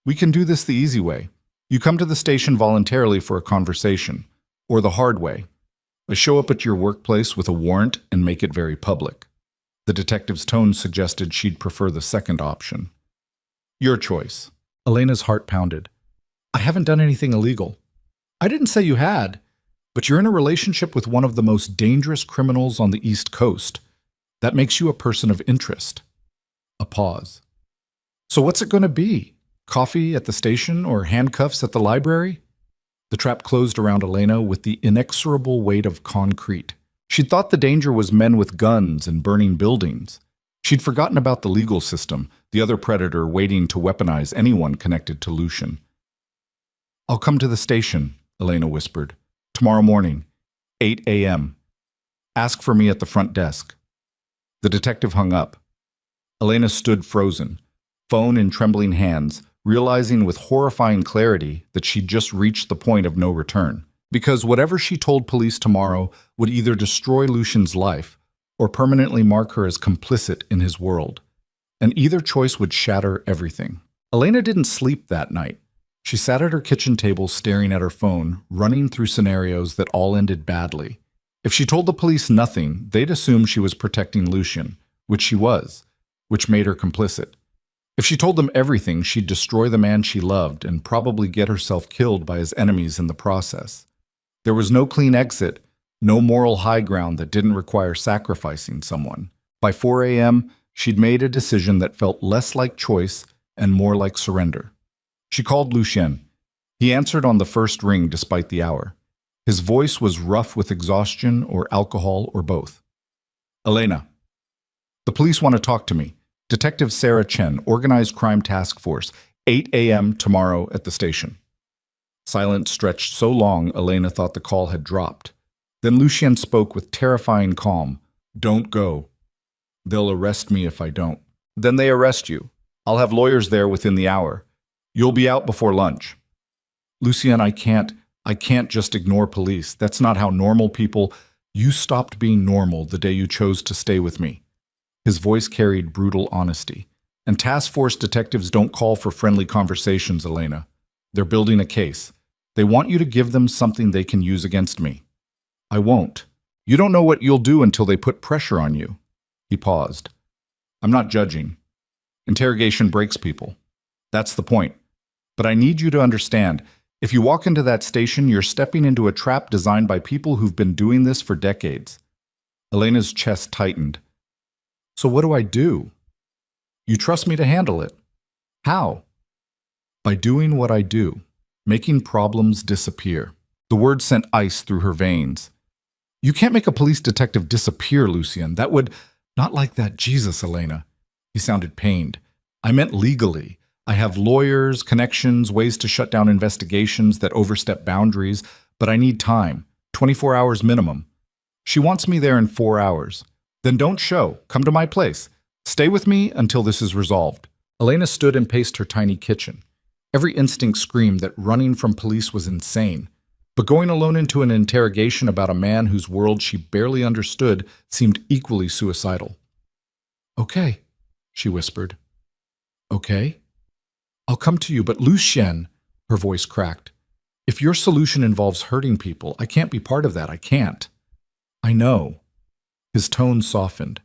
We can do this the easy way. You come to the station voluntarily for a conversation, or the hard way. I show up at your workplace with a warrant and make it very public. The detective's tone suggested she'd prefer the second option. Your choice. Elena's heart pounded. I haven't done anything illegal. I didn't say you had, but you're in a relationship with one of the most dangerous criminals on the East Coast. That makes you a person of interest. A pause. So what's it going to be? Coffee at the station or handcuffs at the library? The trap closed around Elena with the inexorable weight of concrete. She'd thought the danger was men with guns and burning buildings. She'd forgotten about the legal system, the other predator waiting to weaponize anyone connected to Lucian. I'll come to the station, Elena whispered. Tomorrow morning, 8 a.m. Ask for me at the front desk. The detective hung up. Elena stood frozen, phone in trembling hands, realizing with horrifying clarity that she'd just reached the point of no return. Because whatever she told police tomorrow would either destroy Lucian's life or permanently mark her as complicit in his world. And either choice would shatter everything. Elena didn't sleep that night. She sat at her kitchen table staring at her phone, running through scenarios that all ended badly. If she told the police nothing, they'd assume she was protecting Lucian, which she was, which made her complicit. If she told them everything, she'd destroy the man she loved and probably get herself killed by his enemies in the process. There was no clean exit, no moral high ground that didn't require sacrificing someone. By 4 a.m., she'd made a decision that felt less like choice and more like surrender. She called Lucian. He answered on the first ring despite the hour. His voice was rough with exhaustion or alcohol or both. Elena. The police want to talk to me. Detective Sarah Chen, Organized Crime Task Force, 8 a.m. tomorrow at the station. Silence stretched so long, Elena thought the call had dropped. Then Lucian spoke with terrifying calm. Don't go. They'll arrest me if I don't. Then they arrest you. I'll have lawyers there within the hour. You'll be out before lunch. Lucian, I can't just ignore police. That's not how normal people... You stopped being normal the day you chose to stay with me. His voice carried brutal honesty. And task force detectives don't call for friendly conversations, Elena. They're building a case. They want you to give them something they can use against me. I won't. You don't know what you'll do until they put pressure on you. He paused. I'm not judging. Interrogation breaks people. That's the point. But I need you to understand, if you walk into that station, you're stepping into a trap designed by people who've been doing this for decades. Elena's chest tightened. So what do I do? You trust me to handle it. How? By doing what I do, making problems disappear. The word sent ice through her veins. You can't make a police detective disappear, Lucian. That would... Not like that, Jesus, Elena. He sounded pained. I meant legally. I have lawyers, connections, ways to shut down investigations that overstep boundaries, but I need time. 24 hours minimum. She wants me there in 4 hours. Then don't show. Come to my place. Stay with me until this is resolved. Elena stood and paced her tiny kitchen. Every instinct screamed that running from police was insane. But going alone into an interrogation about a man whose world she barely understood seemed equally suicidal. "Okay," she whispered. "Okay? I'll come to you, but Lucien," her voice cracked. "If your solution involves hurting people, I can't be part of that. I can't." "I know." His tone softened.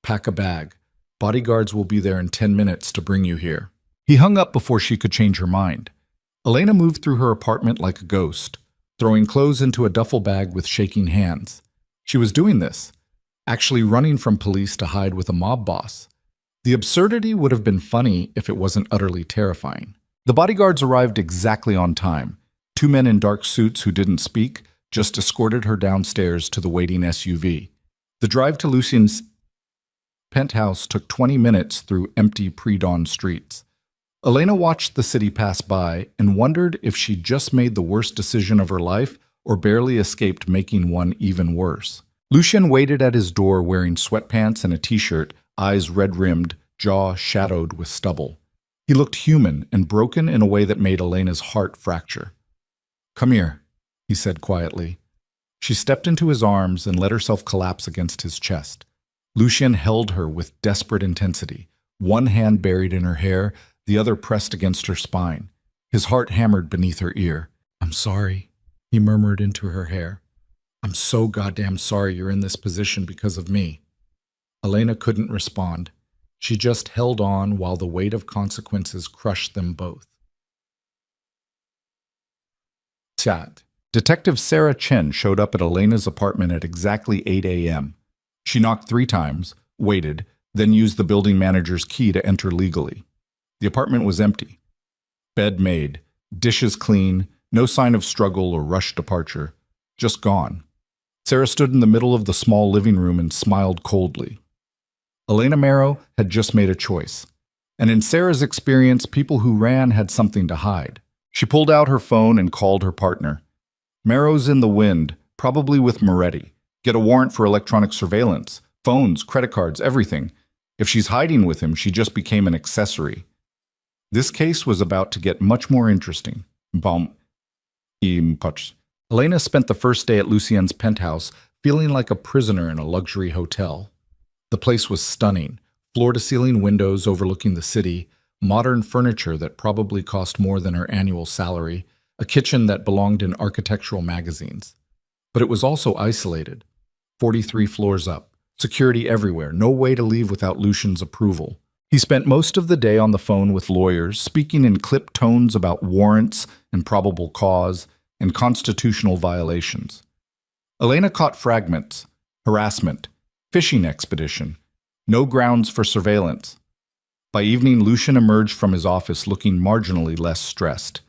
"Pack a bag. Bodyguards will be there in 10 minutes to bring you here." He hung up before she could change her mind. Elena moved through her apartment like a ghost, throwing clothes into a duffel bag with shaking hands. She was doing this, actually running from police to hide with a mob boss. The absurdity would have been funny if it wasn't utterly terrifying. The bodyguards arrived exactly on time. 2 men in dark suits who didn't speak just escorted her downstairs to the waiting SUV. The drive to Lucien's penthouse took 20 minutes through empty pre-dawn streets. Elena watched the city pass by and wondered if she'd just made the worst decision of her life or barely escaped making one even worse. Lucien waited at his door wearing sweatpants and a t-shirt, eyes red-rimmed, jaw shadowed with stubble. He looked human and broken in a way that made Elena's heart fracture. "Come here," he said quietly. She stepped into his arms and let herself collapse against his chest. Lucien held her with desperate intensity, one hand buried in her hair, the other pressed against her spine. His heart hammered beneath her ear. "I'm sorry," he murmured into her hair. "I'm so goddamn sorry you're in this position because of me." Elena couldn't respond. She just held on while the weight of consequences crushed them both. Chat. Detective Sarah Chen showed up at Elena's apartment at exactly 8 a.m. She knocked 3 times, waited, then used the building manager's key to enter legally. The apartment was empty. Bed made, dishes clean, no sign of struggle or rushed departure. Just gone. Sarah stood in the middle of the small living room and smiled coldly. Elena Marrow had just made a choice. And in Sarah's experience, people who ran had something to hide. She pulled out her phone and called her partner. "Marrow's in the wind, probably with Moretti. Get a warrant for electronic surveillance, phones, credit cards, everything. If she's hiding with him, she just became an accessory." This case was about to get much more interesting. Elena spent the first day at Lucien's penthouse feeling like a prisoner in a luxury hotel. The place was stunning, floor-to-ceiling windows overlooking the city, modern furniture that probably cost more than her annual salary, a kitchen that belonged in architectural magazines. But it was also isolated. 43 floors up, security everywhere, no way to leave without Lucien's approval. He spent most of the day on the phone with lawyers, speaking in clipped tones about warrants and probable cause and constitutional violations. Elena caught fragments: harassment, fishing expedition, no grounds for surveillance. By evening, Lucien emerged from his office looking marginally less stressed.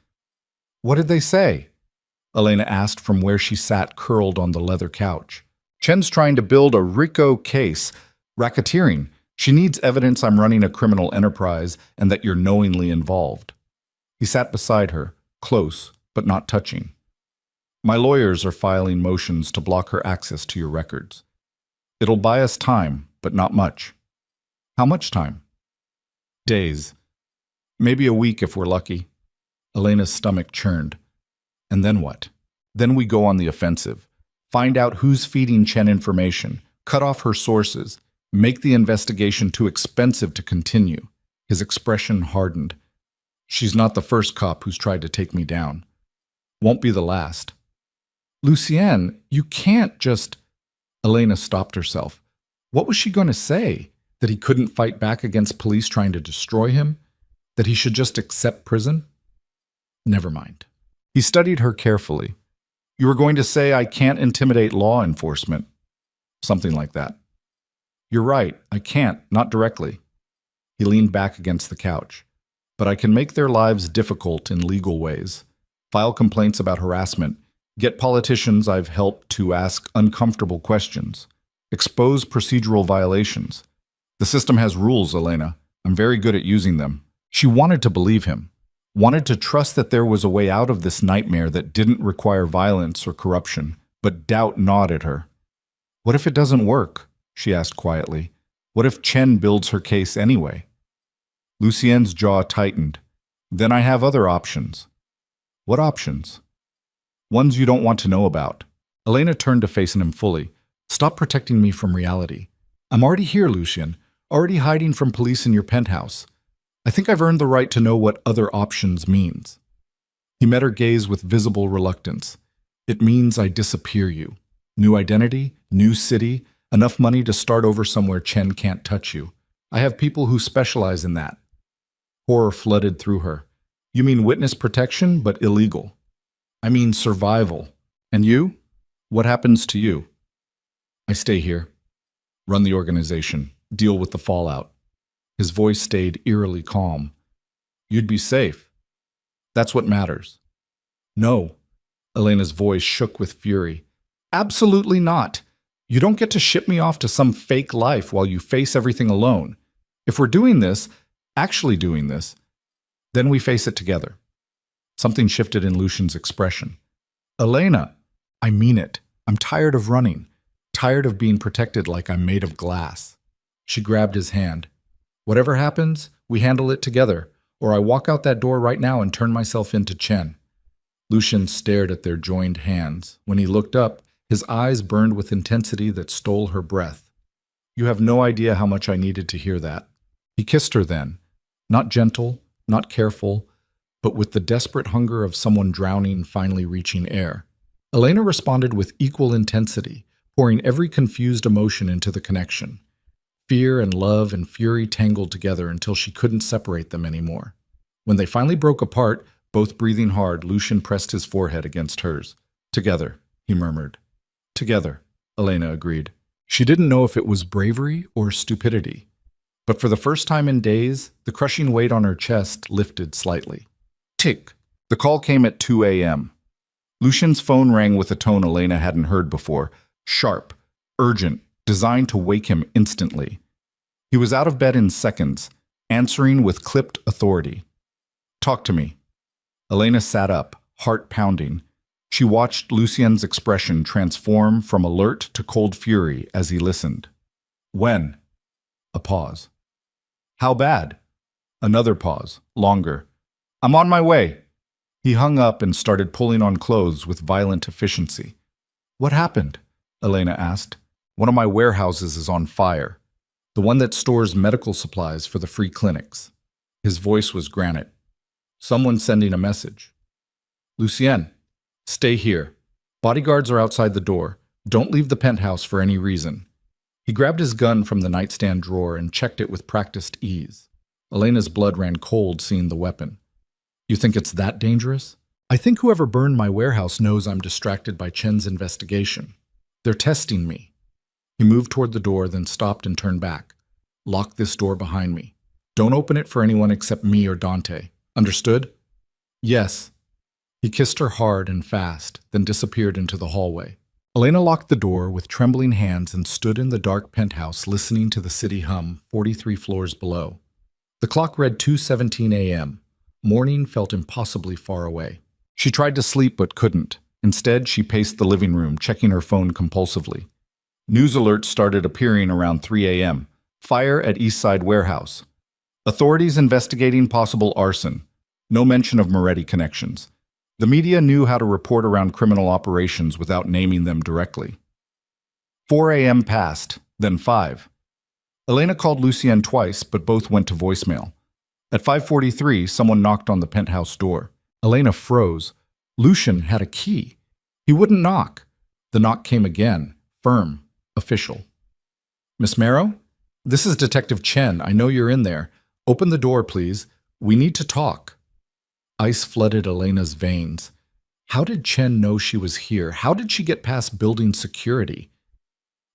"What did they say?" Elena asked from where she sat curled on the leather couch. "Chen's trying to build a RICO case. Racketeering. She needs evidence I'm running a criminal enterprise and that you're knowingly involved." He sat beside her, close, but not touching. "My lawyers are filing motions to block her access to your records. It'll buy us time, but not much." "How much time?" "Days. Maybe a week if we're lucky." Elena's stomach churned. "And then what?" "Then we go on the offensive. Find out who's feeding Chen information, cut off her sources, make the investigation too expensive to continue." His expression hardened. "She's not the first cop who's tried to take me down. Won't be the last." "Lucien, you can't just—" Elena stopped herself. What was she going to say? That he couldn't fight back against police trying to destroy him? That he should just accept prison? Never mind. He studied her carefully. "You were going to say I can't intimidate law enforcement." Something like that. "You're right, I can't, not directly." He leaned back against the couch. "But I can make their lives difficult in legal ways. File complaints about harassment. Get politicians I've helped to ask uncomfortable questions. Expose procedural violations. The system has rules, Elena. I'm very good at using them." She wanted to believe him. Wanted to trust that there was a way out of this nightmare that didn't require violence or corruption, but doubt gnawed at her. "What if it doesn't work?" she asked quietly. "What if Chen builds her case anyway?" Lucien's jaw tightened. Then I have other options. What options? Ones you don't want to know about. Elena turned to face him fully. Stop protecting me from reality. I'm already here, Lucian. Already hiding from police in your penthouse. I think I've earned the right to know what other options means. He met her gaze with visible reluctance. It means I disappear you. New identity, new city, enough money to start over somewhere Chen can't touch you. I have people who specialize in that. Horror flooded through her. You mean witness protection, but illegal. I mean survival. And you? What happens to you? I stay here. Run the organization. Deal with the fallout. His voice stayed eerily calm. You'd be safe. That's what matters. No. Elena's voice shook with fury. Absolutely not. You don't get to ship me off to some fake life while you face everything alone. If we're doing this, actually doing this, then we face it together. Something shifted in Lucian's expression. Elena, I mean it. I'm tired of running. Tired of being protected like I'm made of glass. She grabbed his hand. Whatever happens, we handle it together, or I walk out that door right now and turn myself into Chen. Lucian stared at their joined hands. When he looked up, his eyes burned with intensity that stole her breath. You have no idea how much I needed to hear that. He kissed her then, not gentle, not careful, but with the desperate hunger of someone drowning finally reaching air. Elena responded with equal intensity, pouring every confused emotion into the connection. Fear and love and fury tangled together until she couldn't separate them anymore. When they finally broke apart, both breathing hard, Lucian pressed his forehead against hers. Together, he murmured. Together, Elena agreed. She didn't know if it was bravery or stupidity. But for the first time in days, the crushing weight on her chest lifted slightly. Tick. The call came at 2 a.m. Lucian's phone rang with a tone Elena hadn't heard before. Sharp, urgent, designed to wake him instantly. He was out of bed in seconds, answering with clipped authority. Talk to me. Elena sat up, heart pounding. She watched Lucian's expression transform from alert to cold fury as he listened. When? A pause. How bad? Another pause, longer. I'm on my way. He hung up and started pulling on clothes with violent efficiency. What happened? Elena asked. One of my warehouses is on fire. The one that stores medical supplies for the free clinics. His voice was granite. Someone sending a message. Lucien, stay here. Bodyguards are outside the door. Don't leave the penthouse for any reason. He grabbed his gun from the nightstand drawer and checked it with practiced ease. Elena's blood ran cold seeing the weapon. You think it's that dangerous? I think whoever burned my warehouse knows I'm distracted by Chen's investigation. They're testing me. He moved toward the door, then stopped and turned back. Lock this door behind me. Don't open it for anyone except me or Dante. Understood? Yes. He kissed her hard and fast, then disappeared into the hallway. Elena locked the door with trembling hands and stood in the dark penthouse listening to the city hum 43 floors below. The clock read 2:17 a.m. Morning felt impossibly far away. She tried to sleep but couldn't. Instead, she paced the living room, checking her phone compulsively. News alerts started appearing around 3 a.m. Fire at East Side Warehouse. Authorities investigating possible arson. No mention of Moretti connections. The media knew how to report around criminal operations without naming them directly. 4 a.m. passed, then 5. Elena called Lucien twice, but both went to voicemail. At 5:43, someone knocked on the penthouse door. Elena froze. Lucian had a key. He wouldn't knock. The knock came again, firm, official. Miss Marrow? This is Detective Chen. I know you're in there. Open the door, please. We need to talk. Ice flooded Elena's veins. How did Chen know she was here? How did she get past building security?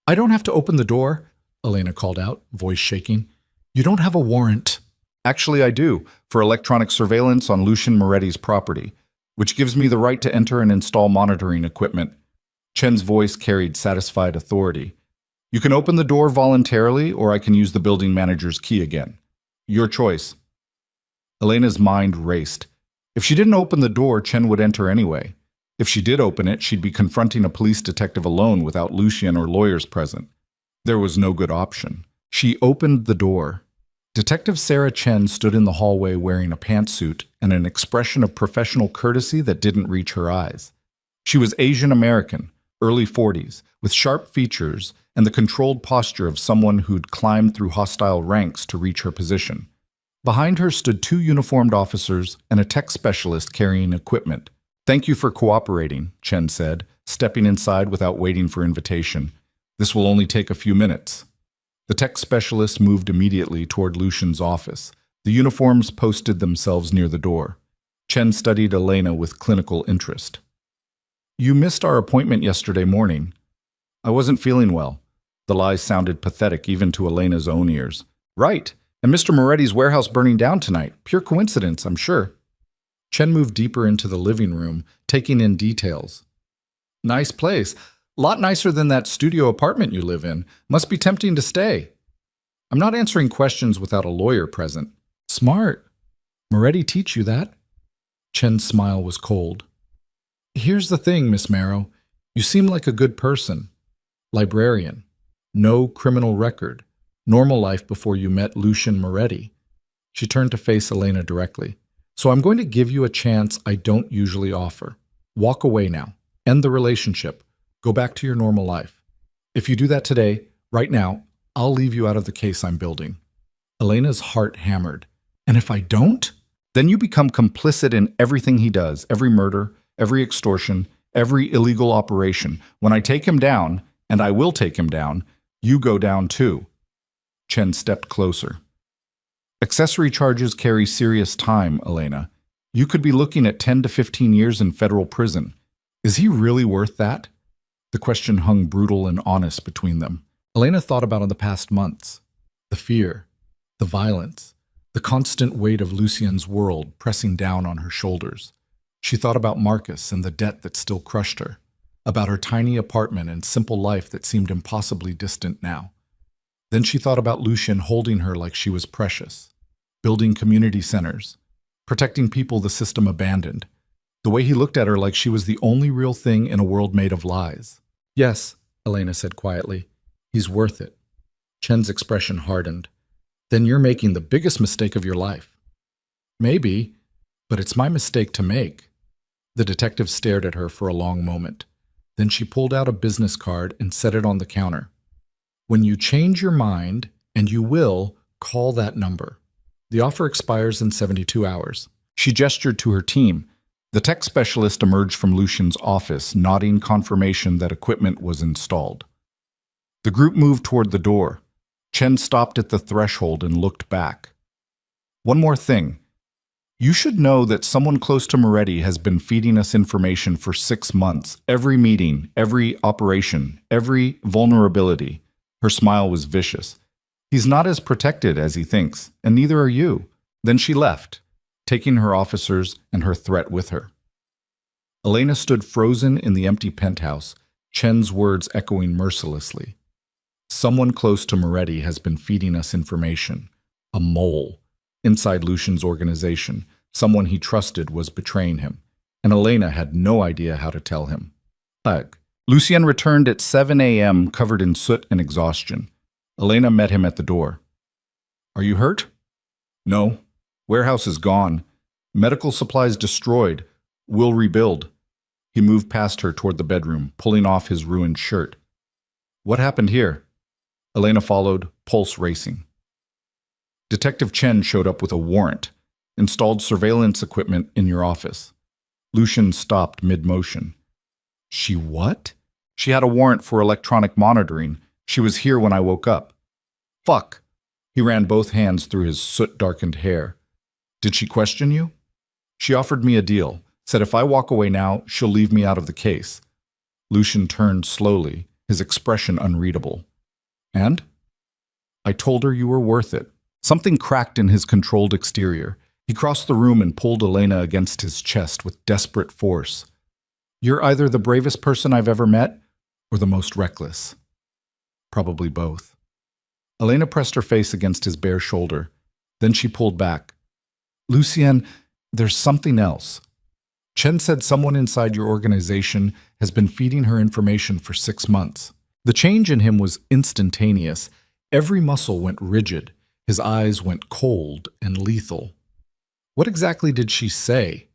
I don't have to open the door, Elena called out, voice shaking. You don't have a warrant. Actually, I do, for electronic surveillance on Lucian Moretti's property, which gives me the right to enter and install monitoring equipment. Chen's voice carried satisfied authority. You can open the door voluntarily, or I can use the building manager's key again. Your choice. Elena's mind raced. If she didn't open the door, Chen would enter anyway. If she did open it, she'd be confronting a police detective alone without Lucian or lawyers present. There was no good option. She opened the door. Detective Sarah Chen stood in the hallway wearing a pantsuit and an expression of professional courtesy that didn't reach her eyes. She was Asian American, early 40s, with sharp features and the controlled posture of someone who'd climbed through hostile ranks to reach her position. Behind her stood two uniformed officers and a tech specialist carrying equipment. "Thank you for cooperating," Chen said, stepping inside without waiting for invitation. "This will only take a few minutes." The tech specialist moved immediately toward Lucian's office. The uniforms posted themselves near the door. Chen studied Elena with clinical interest. "You missed our appointment yesterday morning." "I wasn't feeling well." The lies sounded pathetic even to Elena's own ears. "Right. And Mr. Moretti's warehouse burning down tonight. Pure coincidence, I'm sure." Chen moved deeper into the living room, taking in details. "Nice place. Lot nicer than that studio apartment you live in. Must be tempting to stay." "I'm not answering questions without a lawyer present." "Smart. Moretti teach you that?" Chen's smile was cold. "Here's the thing, Miss Marrow. You seem like a good person. Librarian. No criminal record. Normal life before you met Lucian Moretti." She turned to face Elena directly. "So I'm going to give you a chance I don't usually offer. Walk away now. End the relationship. Go back to your normal life. If you do that today, right now, I'll leave you out of the case I'm building." Elena's heart hammered. "And if I don't?" "Then you become complicit in everything he does, every murder, every extortion, every illegal operation. When I take him down, and I will take him down, you go down too." Chen stepped closer. "Accessory charges carry serious time, Elena. You could be looking at 10 to 15 years in federal prison. Is he really worth that?" The question hung brutal and honest between them. Elena thought about the past months. The fear, the violence, the constant weight of Lucien's world pressing down on her shoulders. She thought about Marcus and the debt that still crushed her, about her tiny apartment and simple life that seemed impossibly distant now. Then she thought about Lucian holding her like she was precious, building community centers, protecting people the system abandoned, the way he looked at her like she was the only real thing in a world made of lies. "Yes," Elena said quietly, "he's worth it." Chen's expression hardened. "Then you're making the biggest mistake of your life." "Maybe, but it's my mistake to make." The detective stared at her for a long moment. Then she pulled out a business card and set it on the counter. "When you change your mind, and you will, call that number. The offer expires in 72 hours. She gestured to her team. The tech specialist emerged from Lucian's office, nodding confirmation that equipment was installed. The group moved toward the door. Chen stopped at the threshold and looked back. "One more thing. You should know that someone close to Moretti has been feeding us information for 6 months. Every meeting, every operation, every vulnerability." Her smile was vicious. "He's not as protected as he thinks, and neither are you." Then she left, taking her officers and her threat with her. Elena stood frozen in the empty penthouse, Chen's words echoing mercilessly. Someone close to Moretti has been feeding us information. A mole. Inside Lucian's organization, someone he trusted was betraying him, and Elena had no idea how to tell him. Ugh. Lucien returned at 7 a.m. covered in soot and exhaustion. Elena met him at the door. "Are you hurt?" "No. Warehouse is gone. Medical supplies destroyed. We'll rebuild." He moved past her toward the bedroom, pulling off his ruined shirt. "What happened here?" Elena followed, pulse racing. "Detective Chen showed up with a warrant. Installed surveillance equipment in your office." Lucian stopped mid-motion. "She what?" "She had a warrant for electronic monitoring. She was here when I woke up." "Fuck." He ran both hands through his soot-darkened hair. "Did she question you?" "She offered me a deal. Said if I walk away now, she'll leave me out of the case." Lucian turned slowly, his expression unreadable. "And?" "I told her you were worth it." Something cracked in his controlled exterior. He crossed the room and pulled Elena against his chest with desperate force. "You're either the bravest person I've ever met, or the most reckless." "Probably both." Elena pressed her face against his bare shoulder. Then she pulled back. "Lucien, there's something else. Chen said someone inside your organization has been feeding her information for 6 months. The change in him was instantaneous. Every muscle went rigid. His eyes went cold and lethal. What exactly did she say?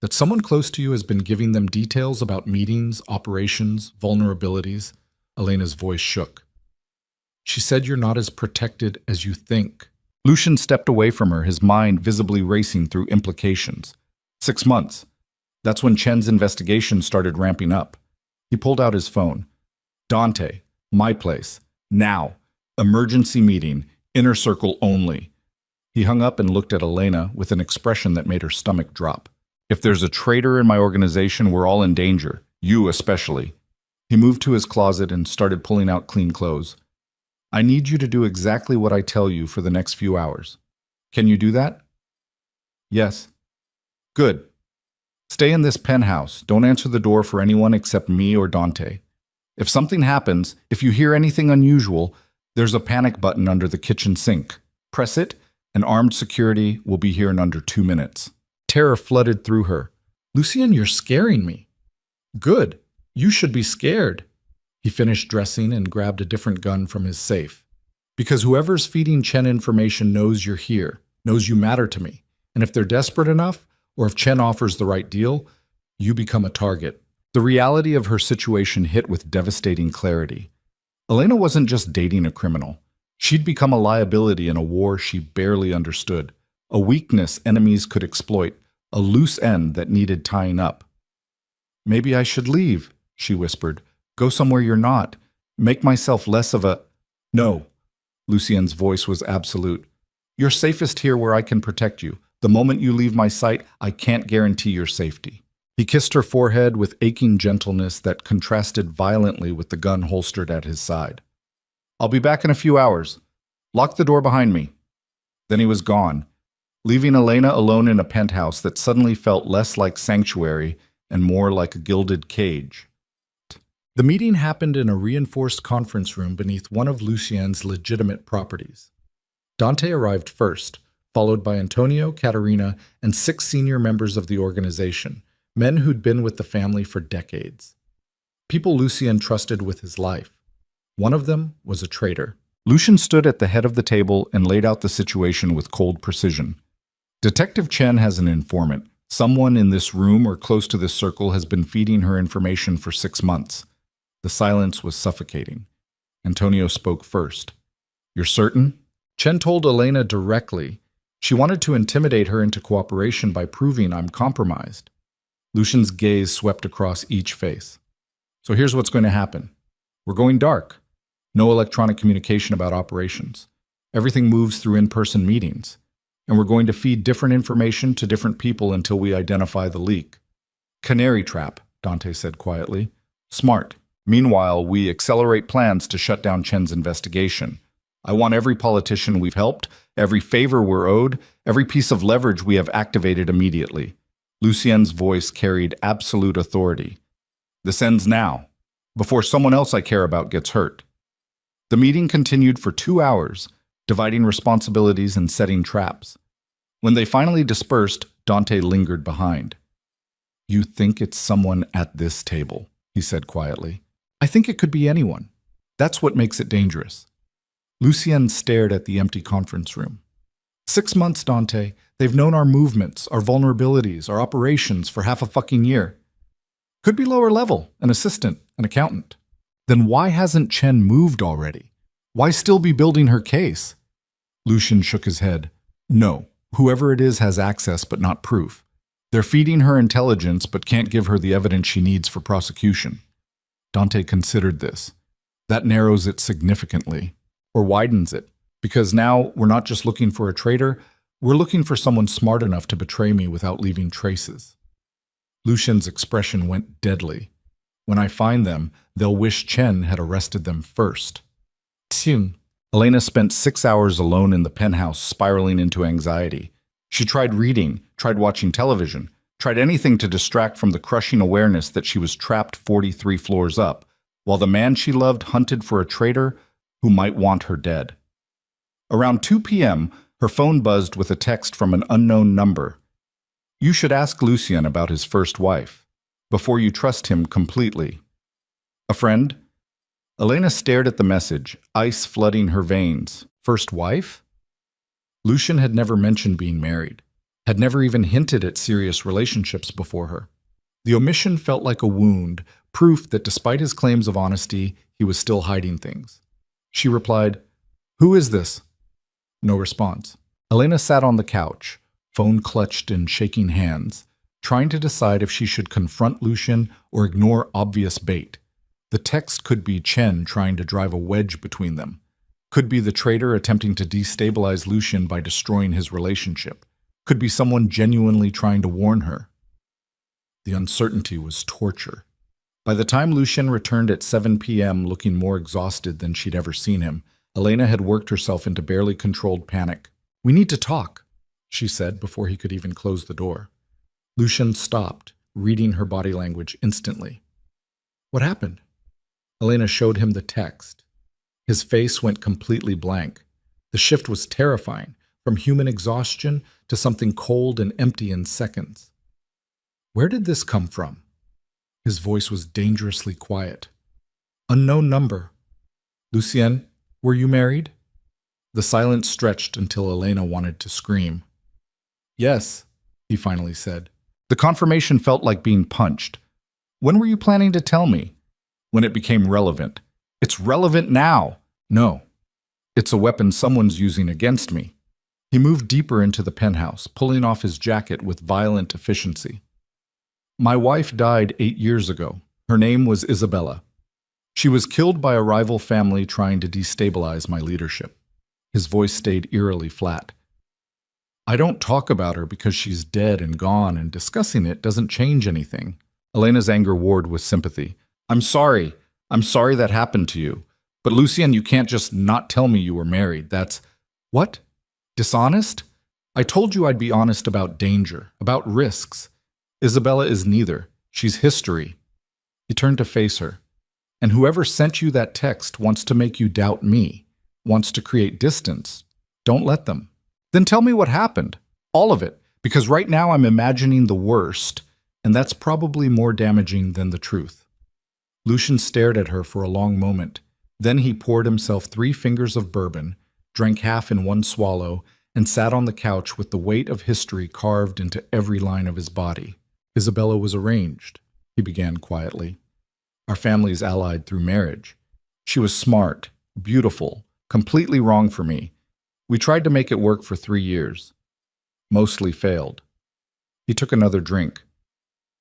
That someone close to you has been giving them details about meetings, operations, vulnerabilities? Elena's voice shook. She said you're not as protected as you think. Lucian stepped away from her, his mind visibly racing through implications. 6 months. That's when Chen's investigation started ramping up. He pulled out his phone. Dante, my place. Now. Emergency meeting. Inner circle only. He hung up and looked at Elena with an expression that made her stomach drop. If there's a traitor in my organization, we're all in danger. You especially. He moved to his closet and started pulling out clean clothes. I need you to do exactly what I tell you for the next few hours. Can you do that? Yes. Good. Stay in this penthouse. Don't answer the door for anyone except me or Dante. If something happens, if you hear anything unusual, there's a panic button under the kitchen sink. Press it, and armed security will be here in under 2 minutes. Terror flooded through her. Lucian, you're scaring me. Good. You should be scared. He finished dressing and grabbed a different gun from his safe. Because whoever's feeding Chen information knows you're here, knows you matter to me. And if they're desperate enough, or if Chen offers the right deal, you become a target. The reality of her situation hit with devastating clarity. Elena wasn't just dating a criminal. She'd become a liability in a war she barely understood, a weakness enemies could exploit, a loose end that needed tying up. Maybe I should leave, she whispered. Go somewhere you're not. Make myself less of a... No. Lucien's voice was absolute. You're safest here where I can protect you. The moment you leave my sight, I can't guarantee your safety. He kissed her forehead with aching gentleness that contrasted violently with the gun holstered at his side. I'll be back in a few hours. Lock the door behind me. Then he was gone, leaving Elena alone in a penthouse that suddenly felt less like sanctuary and more like a gilded cage. The meeting happened in a reinforced conference room beneath one of Lucien's legitimate properties. Dante arrived first, followed by Antonio, Caterina, and 6 senior members of the organization, men who'd been with the family for decades. People Lucien trusted with his life. One of them was a traitor. Lucian stood at the head of the table and laid out the situation with cold precision. Detective Chen has an informant. Someone in this room or close to this circle has been feeding her information for 6 months. The silence was suffocating. Antonio spoke first. You're certain? Chen told Elena directly. She wanted to intimidate her into cooperation by proving I'm compromised. Lucian's gaze swept across each face. So here's what's going to happen. We're going dark. No electronic communication about operations. Everything moves through in-person meetings. And we're going to feed different information to different people until we identify the leak. Canary trap, Dante said quietly. Smart. Meanwhile, we accelerate plans to shut down Chen's investigation. I want every politician we've helped, every favor we're owed, every piece of leverage we have activated immediately. Lucien's voice carried absolute authority. This ends now, before someone else I care about gets hurt. The meeting continued for 2 hours, dividing responsibilities and setting traps. When they finally dispersed, Dante lingered behind. You think it's someone at this table, he said quietly. I think it could be anyone. That's what makes it dangerous. Lucien stared at the empty conference room. 6 months, Dante. They've known our movements, our vulnerabilities, our operations for half a fucking year. Could be lower level, an assistant, an accountant. Then why hasn't Chen moved already? Why still be building her case? Lucian shook his head. No, whoever it is has access but not proof. They're feeding her intelligence but can't give her the evidence she needs for prosecution. Dante considered this. That narrows it significantly, or widens it, because now we're not just looking for a traitor, we're looking for someone smart enough to betray me without leaving traces. Lucian's expression went deadly. When I find them, they'll wish Chen had arrested them first. Tsun. Elena spent 6 hours alone in the penthouse, spiraling into anxiety. She tried reading, tried watching television, tried anything to distract from the crushing awareness that she was trapped 43 floors up, while the man she loved hunted for a traitor who might want her dead. Around 2 p.m., her phone buzzed with a text from an unknown number. You should ask Lucien about his first wife, before you trust him completely. A friend? Elena stared at the message, ice flooding her veins. First wife? Lucian had never mentioned being married, had never even hinted at serious relationships before her. The omission felt like a wound, proof that despite his claims of honesty, he was still hiding things. She replied, "Who is this?" No response. Elena sat on the couch, phone clutched in shaking hands, trying to decide if she should confront Lucian or ignore obvious bait. The text could be Chen trying to drive a wedge between them. Could be the traitor attempting to destabilize Lucian by destroying his relationship. Could be someone genuinely trying to warn her. The uncertainty was torture. By the time Lucian returned at 7 p.m. looking more exhausted than she'd ever seen him, Elena had worked herself into barely controlled panic. "We need to talk," she said before he could even close the door. Lucian stopped, reading her body language instantly. "What happened?" Elena showed him the text. His face went completely blank. The shift was terrifying, from human exhaustion to something cold and empty in seconds. "Where did this come from?" His voice was dangerously quiet. "Unknown number. Lucien, were you married?" The silence stretched until Elena wanted to scream. "Yes," he finally said. The confirmation felt like being punched. "When were you planning to tell me?" "When it became relevant." "It's relevant now." "No. It's a weapon someone's using against me." He moved deeper into the penthouse, pulling off his jacket with violent efficiency. "My wife died 8 years ago. Her name was Isabella. She was killed by a rival family trying to destabilize my leadership." His voice stayed eerily flat. "I don't talk about her because she's dead and gone, and discussing it doesn't change anything." Elena's anger warred with sympathy. I'm sorry that happened to you. But Lucien, you can't just not tell me you were married. That's..." "What? Dishonest? I told you I'd be honest about danger, about risks. Isabella is neither. She's history." He turned to face her. "And whoever sent you that text wants to make you doubt me, wants to create distance. Don't let them." "Then tell me what happened. All of it. Because right now I'm imagining the worst, and that's probably more damaging than the truth." Lucian stared at her for a long moment. Then he poured himself 3 fingers of bourbon, drank half in one swallow, and sat on the couch with the weight of history carved into every line of his body. "Isabella was arranged," he began quietly. "Our families allied through marriage. She was smart, beautiful, completely wrong for me. We tried to make it work for 3 years. Mostly failed." He took another drink.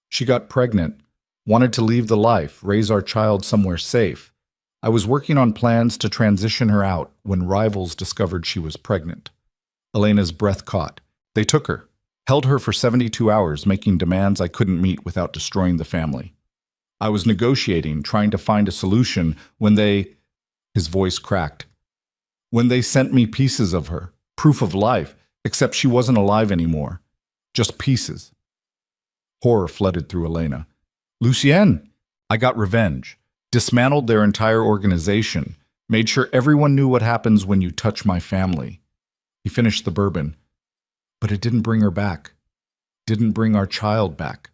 "She got pregnant, wanted to leave the life, raise our child somewhere safe. I was working on plans to transition her out when rivals discovered she was pregnant." Elena's breath caught. "They took her, held her for 72 hours, making demands I couldn't meet without destroying the family. I was negotiating, trying to find a solution when they..." His voice cracked. "When they sent me pieces of her, proof of life, except she wasn't alive anymore. Just pieces." Horror flooded through Elena. "Lucien!" "I got revenge. Dismantled their entire organization. Made sure everyone knew what happens when you touch my family." He finished the bourbon. "But it didn't bring her back. Didn't bring our child back.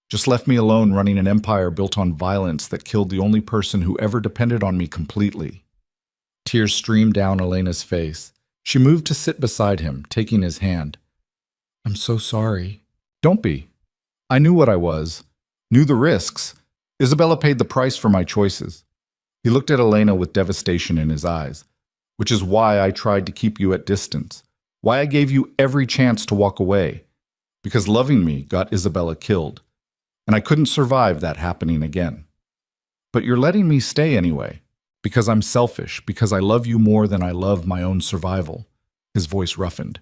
Just left me alone running an empire built on violence that killed the only person who ever depended on me completely." Tears streamed down Elena's face. She moved to sit beside him, taking his hand. "I'm so sorry." "Don't be. I knew what I was. Knew the risks. Isabella paid the price for my choices." He looked at Elena with devastation in his eyes. "Which is why I tried to keep you at distance. Why I gave you every chance to walk away. Because loving me got Isabella killed. And I couldn't survive that happening again. But you're letting me stay anyway. Because I'm selfish. Because I love you more than I love my own survival." His voice roughened.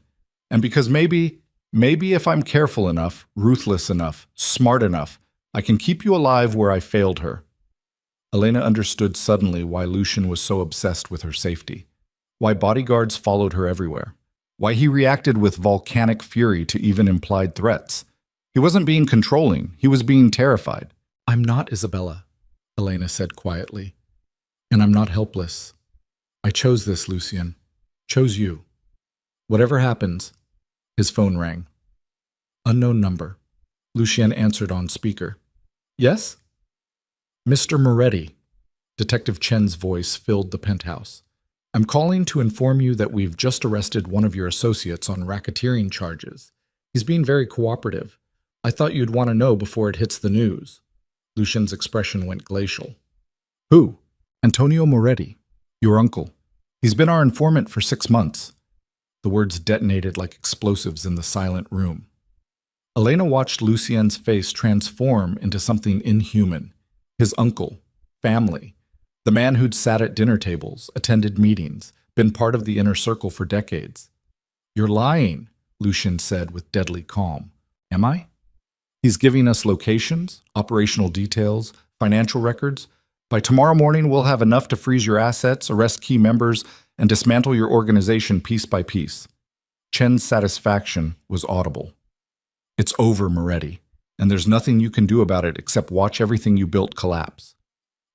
"And because maybe if I'm careful enough, ruthless enough, smart enough, I can keep you alive where I failed her." Elena understood suddenly why Lucian was so obsessed with her safety. Why bodyguards followed her everywhere. Why he reacted with volcanic fury to even implied threats. He wasn't being controlling, he was being terrified. "I'm not Isabella," Elena said quietly. "And I'm not helpless. I chose this, Lucien. Chose you. Whatever happens..." His phone rang. Unknown number. Lucien answered on speaker. "Yes?" "Mr. Moretti." Detective Chen's voice filled the penthouse. I'm calling to inform you that we've just arrested one of your associates on racketeering charges. He's being very cooperative. I thought you'd want to know before it hits the news." Lucian's expression went glacial. "Who?" "Antonio Moretti, your uncle. He's been our informant for 6 months." The words detonated like explosives in the silent room. Elena watched Lucien's face transform into something inhuman. His uncle, family, the man who'd sat at dinner tables, attended meetings, been part of the inner circle for decades. "You're lying," Lucian said with deadly calm. "Am I?" "He's giving us locations, operational details, financial records. By tomorrow morning, we'll have enough to freeze your assets, arrest key members, and dismantle your organization piece by piece." Chen's satisfaction was audible. "It's over, Moretti, and there's nothing you can do about it except watch everything you built collapse."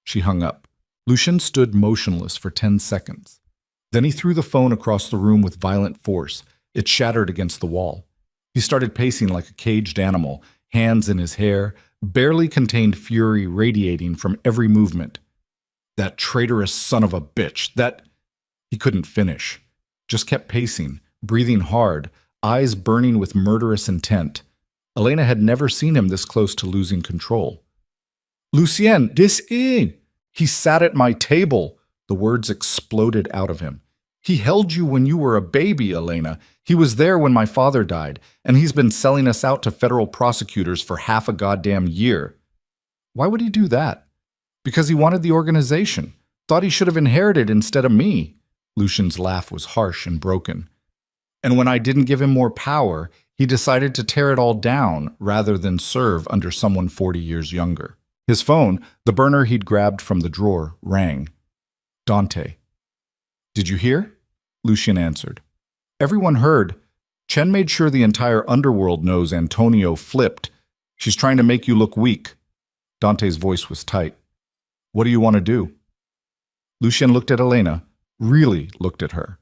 She hung up. Lucian stood motionless for 10 seconds. Then he threw the phone across the room with violent force. It shattered against the wall. He started pacing like a caged animal, hands in his hair, barely contained fury radiating from every movement. "That traitorous son of a bitch, that—" He couldn't finish. Just kept pacing, breathing hard, eyes burning with murderous intent. Elena had never seen him this close to losing control. "Lucien, this is—" "He sat at my table." The words exploded out of him. "He held you when you were a baby, Elena. He was there when my father died, and he's been selling us out to federal prosecutors for half a goddamn year." "Why would he do that?" "Because he wanted the organization. Thought he should have inherited instead of me." Lucian's laugh was harsh and broken. "And when I didn't give him more power, he decided to tear it all down rather than serve under someone 40 years younger." His phone, the burner he'd grabbed from the drawer, rang. "Dante." "Did you hear?" Lucian answered. "Everyone heard. Chen made sure the entire underworld knows Antonio flipped. She's trying to make you look weak." Dante's voice was tight. "What do you want to do?" Lucian looked at Elena, really looked at her,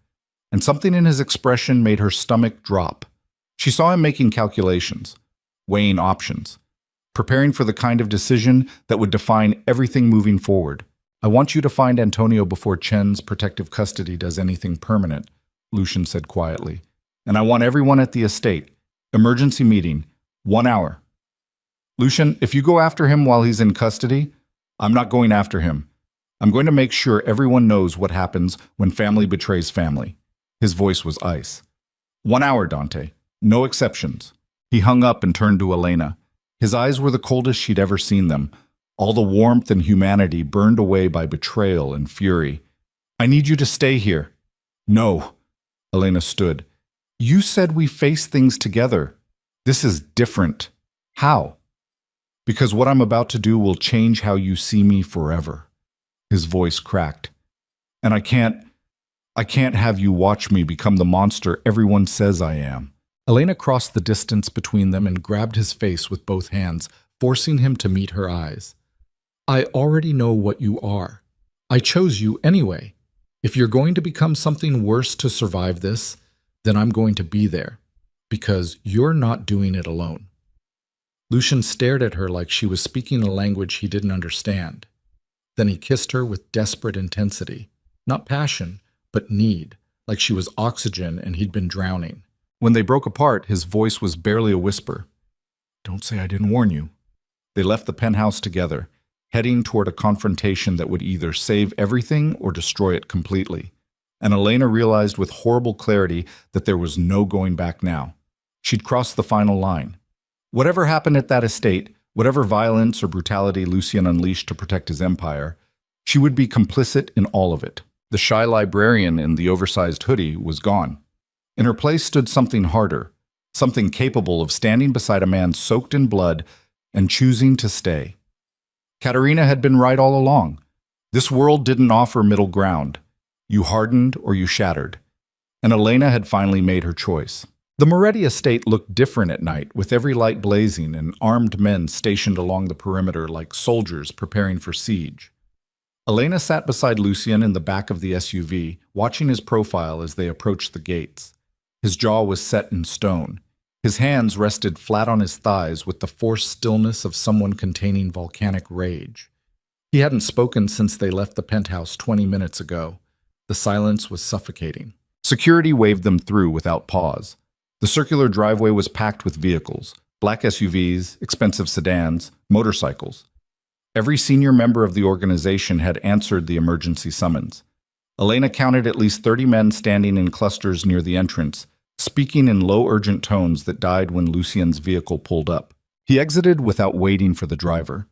and something in his expression made her stomach drop. She saw him making calculations, weighing options, preparing for the kind of decision that would define everything moving forward. "I want you to find Antonio before Chen's protective custody does anything permanent," Lucian said quietly. "And I want everyone at the estate. Emergency meeting, 1 hour." "Lucian, if you go after him while he's in custody, I'm not going after him. I'm going to make sure everyone knows what happens when family betrays family." His voice was ice. 1 hour, Dante. No exceptions." He hung up and turned to Elena. His eyes were the coldest she'd ever seen them. All the warmth and humanity burned away by betrayal and fury. "I need you to stay here." "No." Elena stood. "You said we face things together. This is different." "How?" "Because what I'm about to do will change how you see me forever." His voice cracked. "And I can't have you watch me become the monster everyone says I am." Elena crossed the distance between them and grabbed his face with both hands, forcing him to meet her eyes. "I already know what you are. I chose you anyway. If you're going to become something worse to survive this, then I'm going to be there, because you're not doing it alone." Lucian stared at her like she was speaking a language he didn't understand. Then he kissed her with desperate intensity, not passion, but need, like she was oxygen and he'd been drowning. When they broke apart, his voice was barely a whisper. "Don't say I didn't warn you." They left the penthouse together, heading toward a confrontation that would either save everything or destroy it completely. And Elena realized with horrible clarity that there was no going back now. She'd crossed the final line. Whatever happened at that estate, whatever violence or brutality Lucian unleashed to protect his empire, she would be complicit in all of it. The shy librarian in the oversized hoodie was gone. In her place stood something harder, something capable of standing beside a man soaked in blood and choosing to stay. Katerina had been right all along. This world didn't offer middle ground. You hardened or you shattered. And Elena had finally made her choice. The Moretti estate looked different at night, with every light blazing and armed men stationed along the perimeter like soldiers preparing for siege. Elena sat beside Lucian in the back of the SUV, watching his profile as they approached the gates. His jaw was set in stone. His hands rested flat on his thighs with the forced stillness of someone containing volcanic rage. He hadn't spoken since they left the penthouse 20 minutes ago. The silence was suffocating. Security waved them through without pause. The circular driveway was packed with vehicles, black SUVs, expensive sedans, motorcycles. Every senior member of the organization had answered the emergency summons. Elena counted at least 30 men standing in clusters near the entrance, speaking in low, urgent tones that died when Lucien's vehicle pulled up. He exited without waiting for the driver.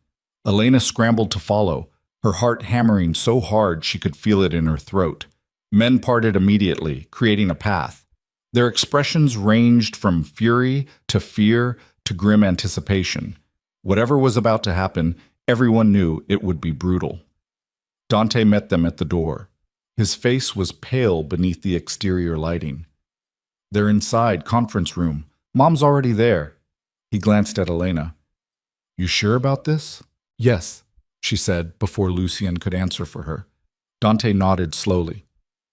Elena scrambled to follow, her heart hammering so hard she could feel it in her throat. Men parted immediately, creating a path. Their expressions ranged from fury to fear to grim anticipation. Whatever was about to happen, everyone knew it would be brutal. Dante met them at the door. His face was pale beneath the exterior lighting. "They're inside, conference room. Mom's already there." He glanced at Elena. "You sure about this?" "Yes," she said before Lucien could answer for her. Dante nodded slowly.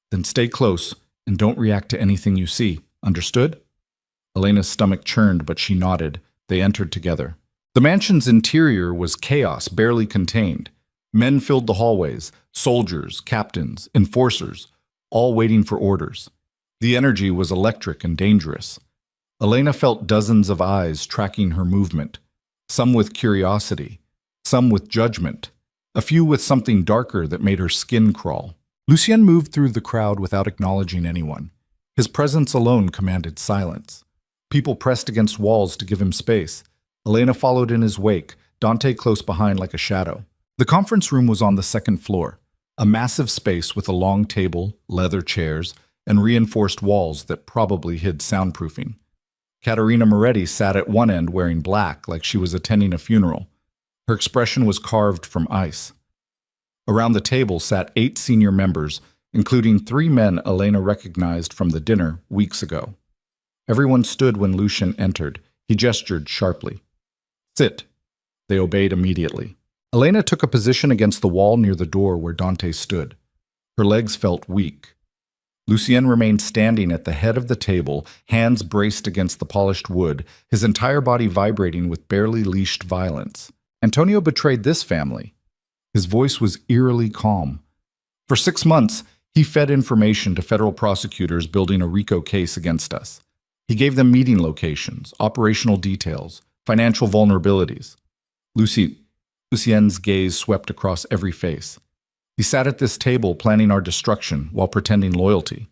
"Then stay close and don't react to anything you see. Understood?" Elena's stomach churned, but she nodded. They entered together. The mansion's interior was chaos, barely contained. Men filled the hallways, soldiers, captains, enforcers, all waiting for orders. The energy was electric and dangerous. Elena felt dozens of eyes tracking her movement, some with curiosity, some with judgment, a few with something darker that made her skin crawl. Lucien moved through the crowd without acknowledging anyone. His presence alone commanded silence. People pressed against walls to give him space. Elena followed in his wake, Dante close behind like a shadow. The conference room was on the second floor, a massive space with a long table, leather chairs, and reinforced walls that probably hid soundproofing. Caterina Moretti sat at one end wearing black like she was attending a funeral. Her expression was carved from ice. Around the table sat 8 senior members, including 3 men Elena recognized from the dinner weeks ago. Everyone stood when Lucien entered. He gestured sharply. "Sit." They obeyed immediately. Elena took a position against the wall near the door where Dante stood. Her legs felt weak. Lucien remained standing at the head of the table, hands braced against the polished wood, his entire body vibrating with barely leashed violence. Antonio betrayed this family. His voice was eerily calm. For 6 months, he fed information to federal prosecutors building a RICO case against us. He gave them meeting locations, operational details, financial vulnerabilities. Lucien's gaze swept across every face. He sat at this table planning our destruction while pretending loyalty.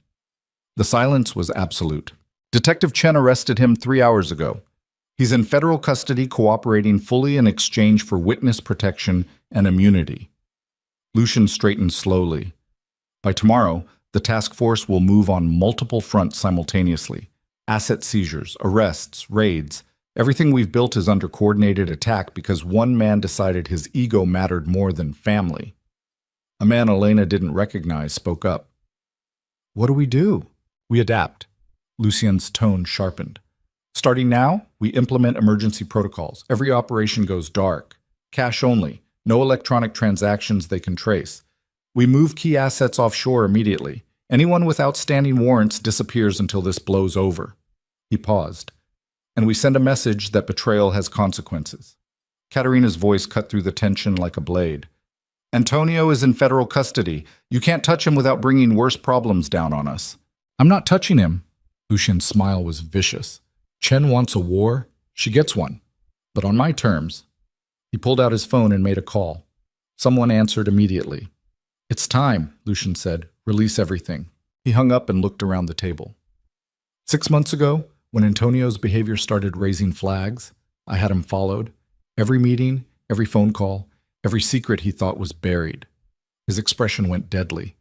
The silence was absolute. Detective Chen arrested him 3 hours ago. He's in federal custody, cooperating fully in exchange for witness protection and immunity. Lucien straightened slowly. By tomorrow, the task force will move on multiple fronts simultaneously. Asset seizures, arrests, raids. Everything we've built is under coordinated attack because one man decided his ego mattered more than family. A man Elena didn't recognize spoke up. "What do we do?" "We adapt." Lucien's tone sharpened. "Starting now, we implement emergency protocols. Every operation goes dark. Cash only. No electronic transactions they can trace. We move key assets offshore immediately. Anyone with outstanding warrants disappears until this blows over." He paused. "And we send a message that betrayal has consequences." Caterina's voice cut through the tension like a blade. "Antonio is in federal custody. You can't touch him without bringing worse problems down on us." "I'm not touching him." Lucien's smile was vicious. "Chen wants a war. She gets one. But on my terms." He pulled out his phone and made a call. Someone answered immediately. "It's time," Lucien said. "Release everything." He hung up and looked around the table. 6 months ago, when Antonio's behavior started raising flags, I had him followed. Every meeting, every phone call, every secret he thought was buried. His expression went deadly.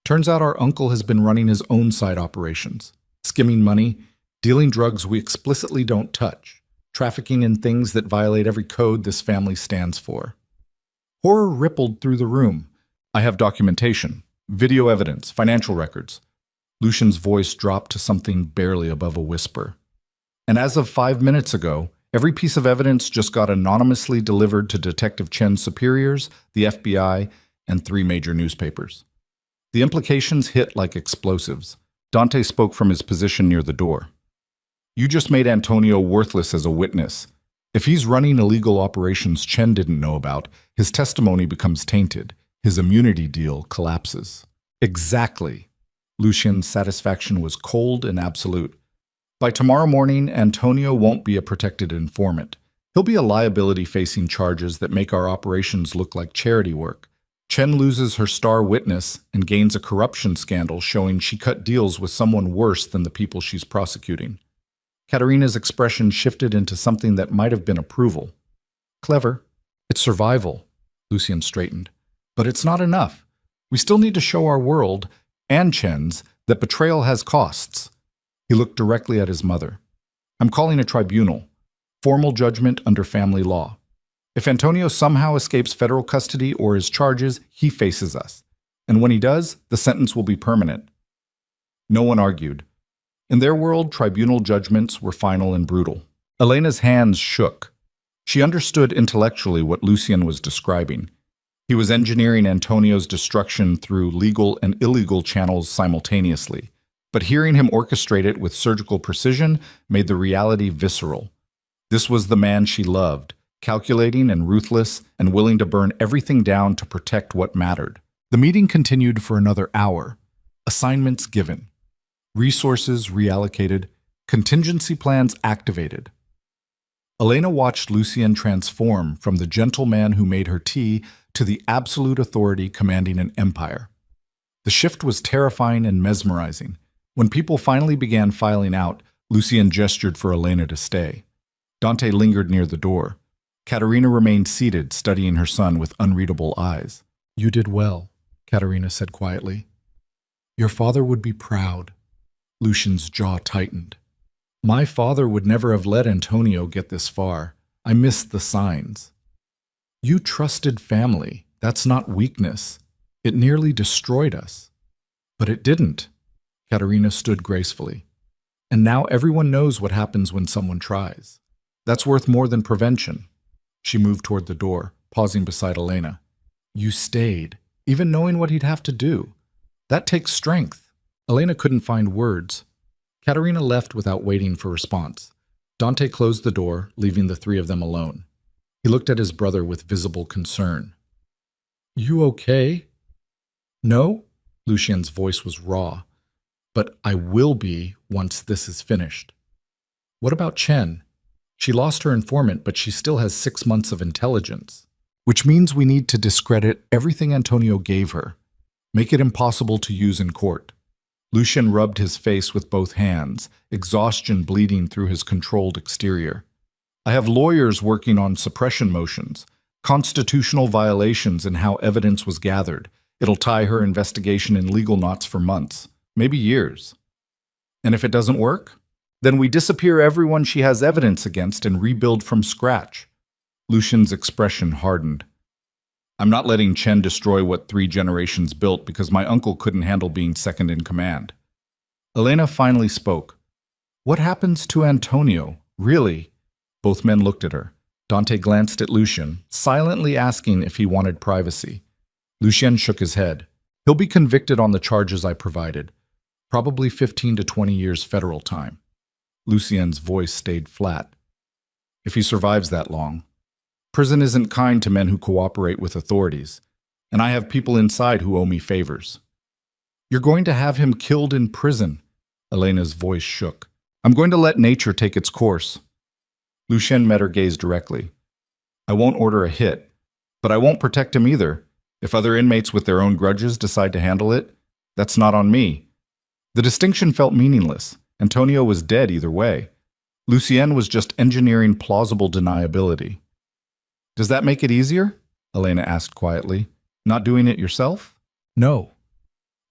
Turns out our uncle has been running his own side operations, skimming money, dealing drugs we explicitly don't touch, trafficking in things that violate every code this family stands for. Horror rippled through the room. "I have documentation, video evidence, financial records." Lucien's voice dropped to something barely above a whisper. "And as of 5 minutes ago, every piece of evidence just got anonymously delivered to Detective Chen's superiors, the FBI, and 3 major newspapers." The implications hit like explosives. Dante spoke from his position near the door. "You just made Antonio worthless as a witness. If he's running illegal operations Chen didn't know about, his testimony becomes tainted. His immunity deal collapses." Exactly. Lucian's satisfaction was cold and absolute. By tomorrow morning, Antonio won't be a protected informant. He'll be a liability facing charges that make our operations look like charity work. Chen loses her star witness and gains a corruption scandal showing she cut deals with someone worse than the people she's prosecuting. Katerina's expression shifted into something that might have been approval. Clever. It's survival, Lucian straightened. But it's not enough. We still need to show our world, and Chen's, that betrayal has costs. He looked directly at his mother. I'm calling a tribunal. Formal judgment under family law. If Antonio somehow escapes federal custody or his charges, he faces us. And when he does, the sentence will be permanent. No one argued. In their world, tribunal judgments were final and brutal. Elena's hands shook. She understood intellectually what Lucian was describing. He was engineering Antonio's destruction through legal and illegal channels simultaneously. But hearing him orchestrate it with surgical precision made the reality visceral. This was the man she loved, calculating and ruthless and willing to burn everything down to protect what mattered. The meeting continued for another hour. Assignments given. Resources reallocated. Contingency plans activated. Elena watched Lucian transform from the gentleman who made her tea to the absolute authority commanding an empire. The shift was terrifying and mesmerizing. When people finally began filing out, Lucian gestured for Elena to stay. Dante lingered near the door. Katerina remained seated, studying her son with unreadable eyes. You did well, Katerina said quietly. Your father would be proud. Lucian's jaw tightened. My father would never have let Antonio get this far. I missed the signs. You trusted family. That's not weakness. It nearly destroyed us. But it didn't. Katerina stood gracefully. And now everyone knows what happens when someone tries. That's worth more than prevention. She moved toward the door, pausing beside Elena. You stayed, even knowing what he'd have to do. That takes strength. Elena couldn't find words. Katerina left without waiting for response. Dante closed the door, leaving the three of them alone. He looked at his brother with visible concern. You okay? No? Lucian's voice was raw. But I will be once this is finished. What about Chen? She lost her informant, but she still has 6 months of intelligence. Which means we need to discredit everything Antonio gave her. Make it impossible to use in court. Lucian rubbed his face with both hands, exhaustion bleeding through his controlled exterior. I have lawyers working on suppression motions, constitutional violations in how evidence was gathered. It'll tie her investigation in legal knots for months, maybe years. And if it doesn't work, then we disappear everyone she has evidence against and rebuild from scratch. Lucian's expression hardened. I'm not letting Chen destroy what 3 generations built because my uncle couldn't handle being second in command. Elena finally spoke. What happens to Antonio? Really? Both men looked at her. Dante glanced at Lucian, silently asking if he wanted privacy. Lucian shook his head. He'll be convicted on the charges I provided. Probably 15 to 20 years federal time. Lucian's voice stayed flat. If he survives that long. Prison isn't kind to men who cooperate with authorities, and I have people inside who owe me favors. You're going to have him killed in prison. Elena's voice shook. I'm going to let nature take its course. Lucian met her gaze directly. I won't order a hit, but I won't protect him either. If other inmates with their own grudges decide to handle it, that's not on me. The distinction felt meaningless. Antonio was dead either way. Lucien was just engineering plausible deniability. Does that make it easier? Elena asked quietly. Not doing it yourself? No.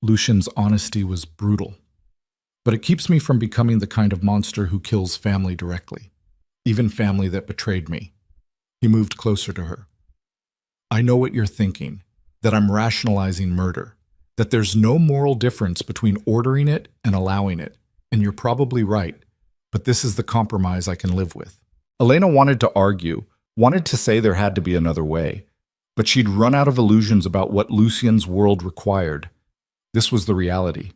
Lucian's honesty was brutal. But it keeps me from becoming the kind of monster who kills family directly. Even family that betrayed me. He moved closer to her. I know what you're thinking, that I'm rationalizing murder, that there's no moral difference between ordering it and allowing it, and you're probably right, but this is the compromise I can live with. Elena wanted to argue, wanted to say there had to be another way, but she'd run out of illusions about what Lucian's world required. This was the reality,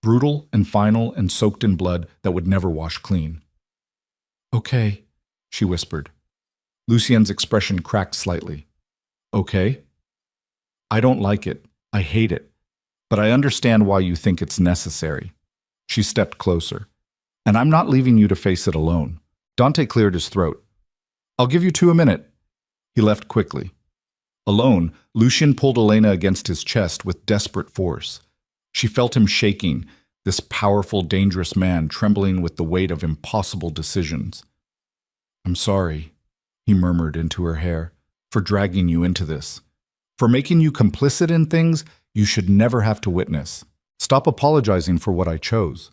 brutal and final and soaked in blood that would never wash clean. Okay, she whispered. Lucian's expression cracked slightly. Okay? I don't like it. I hate it. but I understand why you think it's necessary. She stepped closer. And I'm not leaving you to face it alone. Dante cleared his throat. I'll give you 2 a minute. He left quickly. Alone, Lucien pulled Elena against his chest with desperate force. She felt him shaking, this powerful, dangerous man trembling with the weight of impossible decisions. I'm sorry, he murmured into her hair, for dragging you into this. For making you complicit in things you should never have to witness. Stop apologizing for what I chose.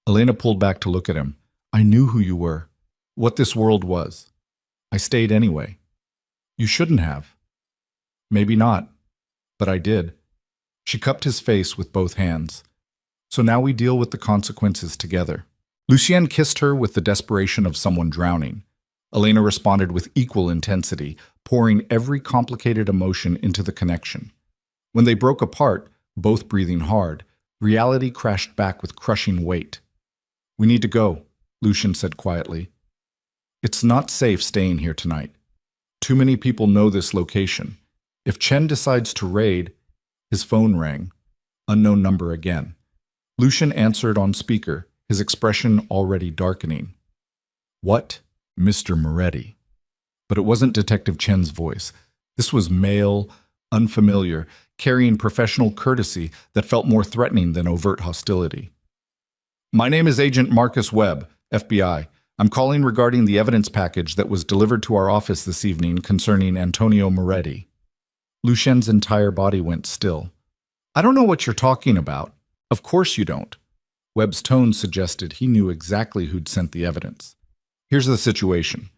Elena pulled back to look at him. I knew who you were, what this world was. I stayed anyway. You shouldn't have. Maybe not, but I did. She cupped his face with both hands. So now we deal with the consequences together. Lucien kissed her with the desperation of someone drowning. Elena responded with equal intensity, pouring every complicated emotion into the connection. When they broke apart, both breathing hard, reality crashed back with crushing weight. We need to go, Lucien said quietly. It's not safe staying here tonight. Too many people know this location. If Chen decides to raid, his phone rang. Unknown number again. Lucien answered on speaker, his expression already darkening. What? Mr. Moretti. But it wasn't Detective Chen's voice. This was male, unfamiliar, carrying professional courtesy that felt more threatening than overt hostility. My name is Agent Marcus Webb, FBI. I'm calling regarding the evidence package that was delivered to our office this evening concerning Antonio Moretti. Lucien's entire body went still. I don't know what you're talking about. Of course you don't. Webb's tone suggested he knew exactly who'd sent the evidence. Here's the situation.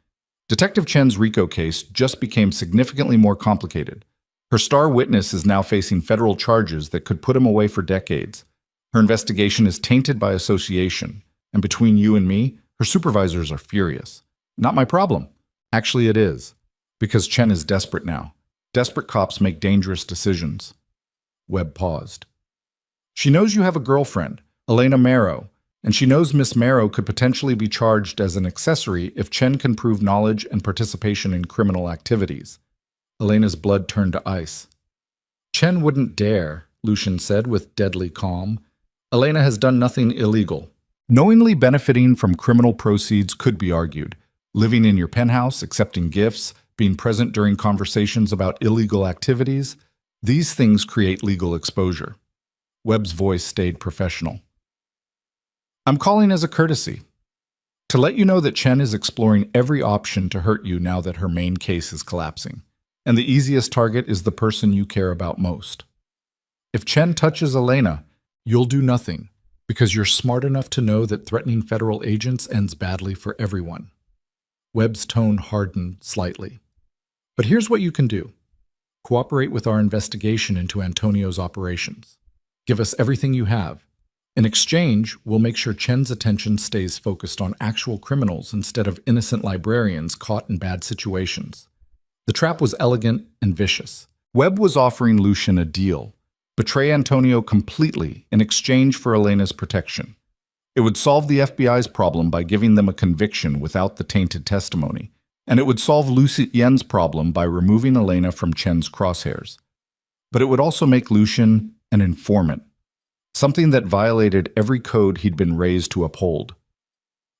Detective Chen's RICO case just became significantly more complicated. Her star witness is now facing federal charges that could put him away for decades. Her investigation is tainted by association, and between you and me, her supervisors are furious. Not my problem. Actually, it is. Because Chen is desperate now. Desperate cops make dangerous decisions. Webb paused. She knows you have a girlfriend, Elena Marrow, and she knows Miss Marrow could potentially be charged as an accessory if Chen can prove knowledge and participation in criminal activities. Elena's blood turned to ice. Chen wouldn't dare, Lucien said with deadly calm. Elena has done nothing illegal. Knowingly benefiting from criminal proceeds could be argued. Living in your penthouse, accepting gifts, being present during conversations about illegal activities, these things create legal exposure. Webb's voice stayed professional. I'm calling as a courtesy. To let you know that Chen is exploring every option to hurt you now that her main case is collapsing. And the easiest target is the person you care about most. If Chen touches Elena, you'll do nothing, because you're smart enough to know that threatening federal agents ends badly for everyone. Webb's tone hardened slightly. But here's what you can do. Cooperate with our investigation into Antonio's operations. Give us everything you have. In exchange, we'll make sure Chen's attention stays focused on actual criminals instead of innocent librarians caught in bad situations. The trap was elegant and vicious. Webb was offering Lucien a deal. Betray Antonio completely in exchange for Elena's protection. It would solve the FBI's problem by giving them a conviction without the tainted testimony, and it would solve Lucien's problem by removing Elena from Chen's crosshairs. But it would also make Lucien an informant, something that violated every code he'd been raised to uphold.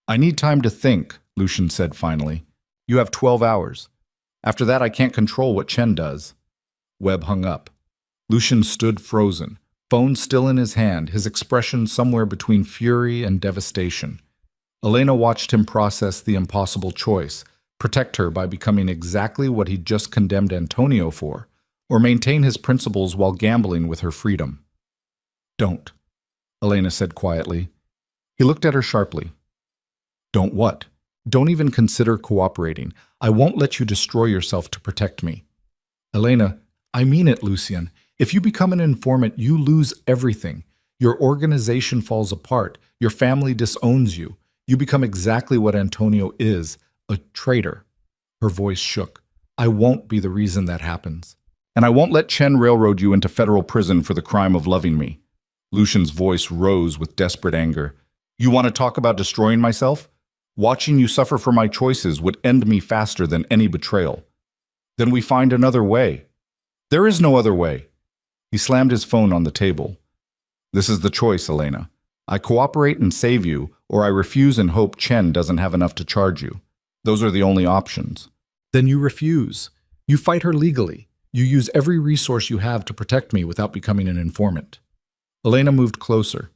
I need time to think, Lucien said finally. You have 12 hours. After that, I can't control what Chen does. Webb hung up. Lucien stood frozen, phone still in his hand, his expression somewhere between fury and devastation. Elena watched him process the impossible choice, protect her by becoming exactly what he'd just condemned Antonio for, or maintain his principles while gambling with her freedom. Don't, Elena said quietly. He looked at her sharply. Don't what? Don't even consider cooperating. I won't let you destroy yourself to protect me. Elena, I mean it, Lucien. If you become an informant, you lose everything. Your organization falls apart. Your family disowns you. You become exactly what Antonio is, a traitor. Her voice shook. I won't be the reason that happens. And I won't let Chen railroad you into federal prison for the crime of loving me. Lucien's voice rose with desperate anger. You want to talk about destroying myself? Watching you suffer for my choices would end me faster than any betrayal. Then we find another way. There is no other way. He slammed his phone on the table. This is the choice, Elena. I cooperate and save you, or I refuse and hope Chen doesn't have enough to charge you. Those are the only options. Then you refuse. You fight her legally. You use every resource you have to protect me without becoming an informant. Elena moved closer.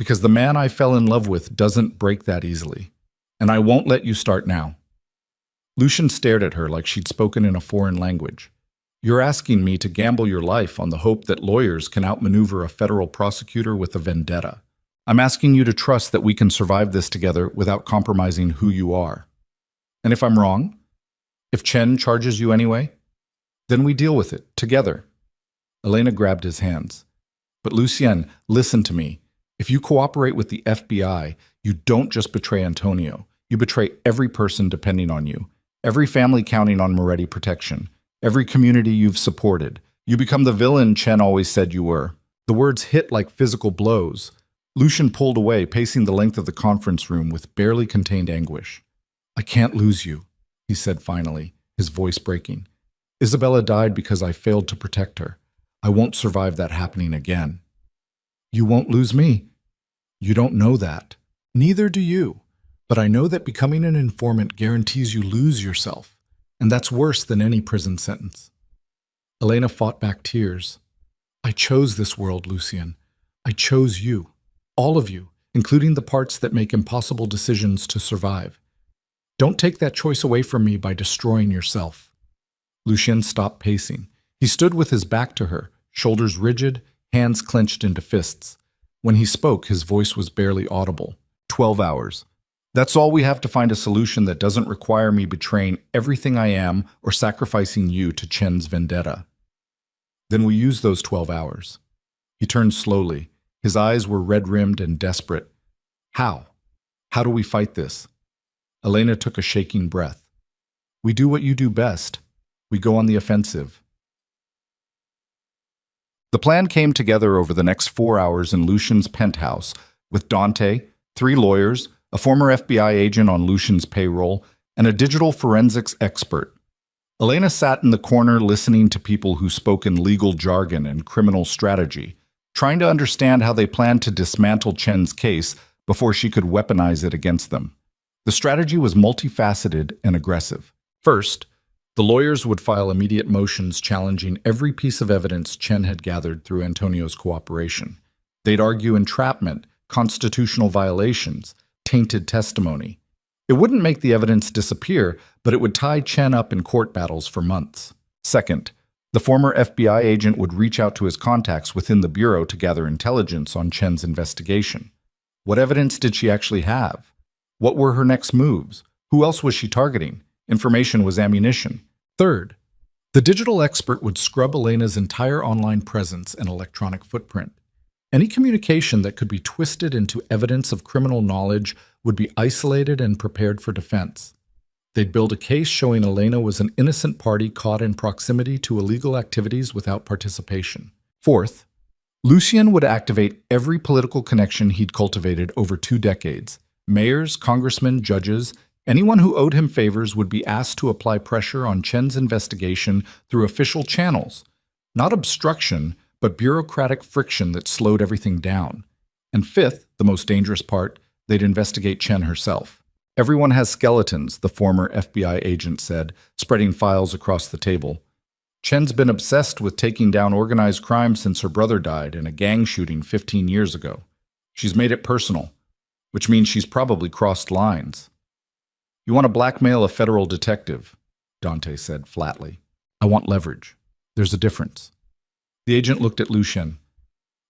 Because the man I fell in love with doesn't break that easily. And I won't let you start now. Lucian stared at her like she'd spoken in a foreign language. You're asking me to gamble your life on the hope that lawyers can outmaneuver a federal prosecutor with a vendetta. I'm asking you to trust that we can survive this together without compromising who you are. And if I'm wrong, if Chen charges you anyway, then we deal with it together. Elena grabbed his hands. But Lucien, listen to me. If you cooperate with the FBI, you don't just betray Antonio. You betray every person depending on you, every family counting on Moretti protection, every community you've supported. You become the villain Chen always said you were. The words hit like physical blows. Lucian pulled away, pacing the length of the conference room with barely contained anguish. I can't lose you, he said finally, his voice breaking. Isabella died because I failed to protect her. I won't survive that happening again. You won't lose me. You don't know that. Neither do you. But I know that becoming an informant guarantees you lose yourself, and that's worse than any prison sentence. Elena fought back tears. I chose this world, Lucien. I chose you. All of you, including the parts that make impossible decisions to survive. Don't take that choice away from me by destroying yourself. Lucien stopped pacing. He stood with his back to her, shoulders rigid, hands clenched into fists. When he spoke, his voice was barely audible. 12 hours. That's all we have to find a solution that doesn't require me betraying everything I am or sacrificing you to Chen's vendetta. Then we use those 12 hours. He turned slowly. His eyes were red-rimmed and desperate. How? How do we fight this? Elena took a shaking breath. We do what you do best. We go on the offensive. The plan came together over the next 4 hours in Lucian's penthouse, with Dante, 3 lawyers, a former FBI agent on Lucian's payroll, and a digital forensics expert. Elena sat in the corner listening to people who spoke in legal jargon and criminal strategy, trying to understand how they planned to dismantle Chen's case before she could weaponize it against them. The strategy was multifaceted and aggressive. First, the lawyers would file immediate motions challenging every piece of evidence Chen had gathered through Antonio's cooperation. They'd argue entrapment, constitutional violations, tainted testimony. It wouldn't make the evidence disappear, but it would tie Chen up in court battles for months. Second, the former FBI agent would reach out to his contacts within the Bureau to gather intelligence on Chen's investigation. What evidence did she actually have? What were her next moves? Who else was she targeting? Information was ammunition. Third, the digital expert would scrub Elena's entire online presence and electronic footprint. Any communication that could be twisted into evidence of criminal knowledge would be isolated and prepared for defense. They'd build a case showing Elena was an innocent party caught in proximity to illegal activities without participation. Fourth, Lucien would activate every political connection he'd cultivated over 2 decades. Mayors, congressmen, judges, anyone who owed him favors would be asked to apply pressure on Chen's investigation through official channels. Not obstruction, but bureaucratic friction that slowed everything down. And fifth, the most dangerous part, they'd investigate Chen herself. Everyone has skeletons, the former FBI agent said, spreading files across the table. Chen's been obsessed with taking down organized crime since her brother died in a gang shooting 15 years ago. She's made it personal, which means she's probably crossed lines. You want to blackmail a federal detective, Dante said flatly. I want leverage. There's a difference. The agent looked at Lucien.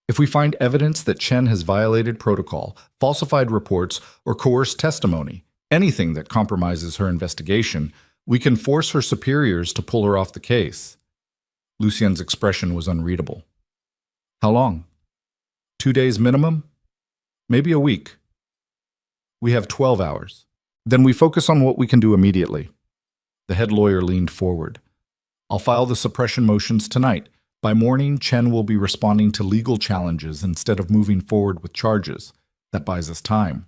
If we find evidence that Chen has violated protocol, falsified reports, or coerced testimony, anything that compromises her investigation, we can force her superiors to pull her off the case. Lucien's expression was unreadable. How long? 2 days minimum? Maybe a week. We have 12 hours. Then we focus on what we can do immediately. The head lawyer leaned forward. I'll file the suppression motions tonight. By morning, Chen will be responding to legal challenges instead of moving forward with charges. That buys us time.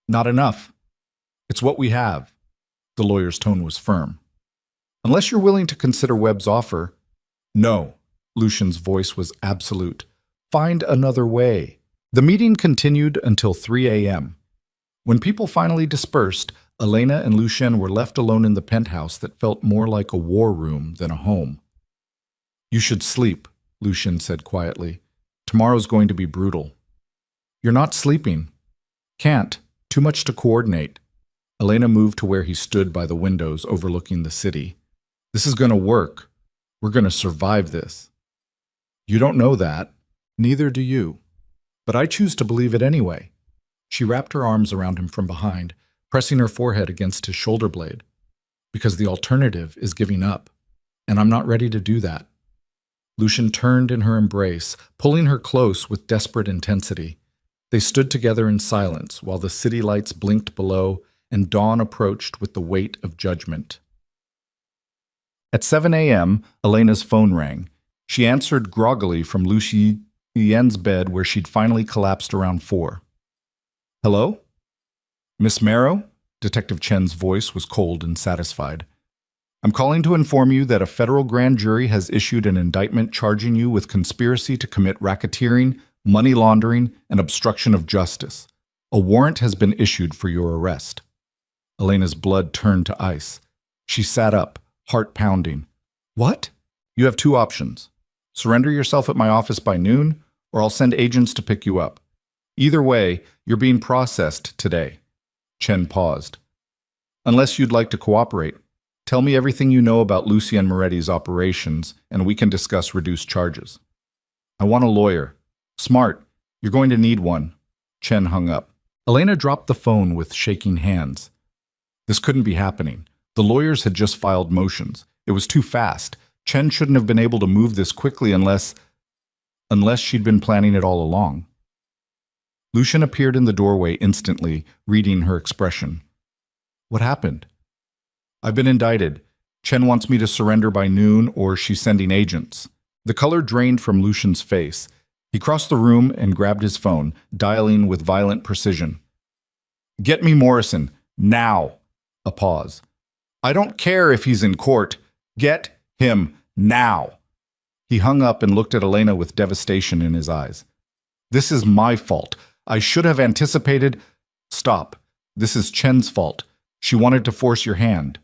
Not enough. It's what we have. The lawyer's tone was firm. Unless you're willing to consider Webb's offer. No. Lucian's voice was absolute. Find another way. The meeting continued until 3 a.m. When people finally dispersed, Elena and Lucien were left alone in the penthouse that felt more like a war room than a home. You should sleep, Lucien said quietly. Tomorrow's going to be brutal. You're not sleeping. Can't. Too much to coordinate. Elena moved to where he stood by the windows overlooking the city. This is going to work. We're going to survive this. You don't know that. Neither do you. But I choose to believe it anyway. She wrapped her arms around him from behind, pressing her forehead against his shoulder blade. Because the alternative is giving up, and I'm not ready to do that. Lucien turned in her embrace, pulling her close with desperate intensity. They stood together in silence while the city lights blinked below and dawn approached with the weight of judgment. At 7 a.m., Elena's phone rang. She answered groggily from Lucien's bed where she'd finally collapsed around 4. Hello? Miss Marrow? Detective Chen's voice was cold and satisfied. I'm calling to inform you that a federal grand jury has issued an indictment charging you with conspiracy to commit racketeering, money laundering, and obstruction of justice. A warrant has been issued for your arrest. Elena's blood turned to ice. She sat up, heart pounding. What? You have 2 options. Surrender yourself at my office by noon, or I'll send agents to pick you up. Either way, you're being processed today. Chen paused. Unless you'd like to cooperate, tell me everything you know about Lucien Moretti's operations, and we can discuss reduced charges. I want a lawyer. Smart. You're going to need one. Chen hung up. Elena dropped the phone with shaking hands. This couldn't be happening. The lawyers had just filed motions. It was too fast. Chen shouldn't have been able to move this quickly unless she'd been planning it all along. Lucien appeared in the doorway instantly, reading her expression. What happened? I've been indicted. Chen wants me to surrender by noon, or she's sending agents. The color drained from Lucien's face. He crossed the room and grabbed his phone, dialing with violent precision. Get me Morrison, now. A pause. I don't care if he's in court. Get him now. He hung up and looked at Elena with devastation in his eyes. This is my fault. I should have anticipated. Stop. This is Chen's fault. She wanted to force your hand.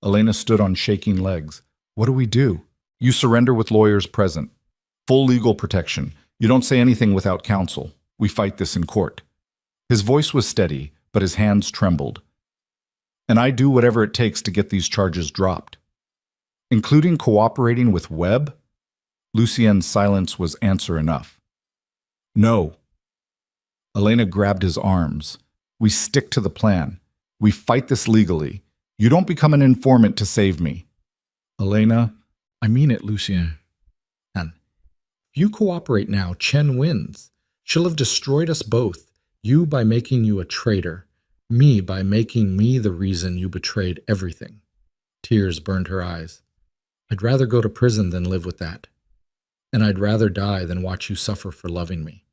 Elena stood on shaking legs. What do we do? You surrender with lawyers present. Full legal protection. You don't say anything without counsel. We fight this in court. His voice was steady, but his hands trembled. And I do whatever it takes to get these charges dropped. Including cooperating with Webb? Lucien's silence was answer enough. No. Elena grabbed his arms. We stick to the plan. We fight this legally. You don't become an informant to save me. Elena, I mean it, Lucien. And if you cooperate now, Chen wins. She'll have destroyed us both. You by making you a traitor. Me by making me the reason you betrayed everything. Tears burned her eyes. I'd rather go to prison than live with that. And I'd rather die than watch you suffer for loving me.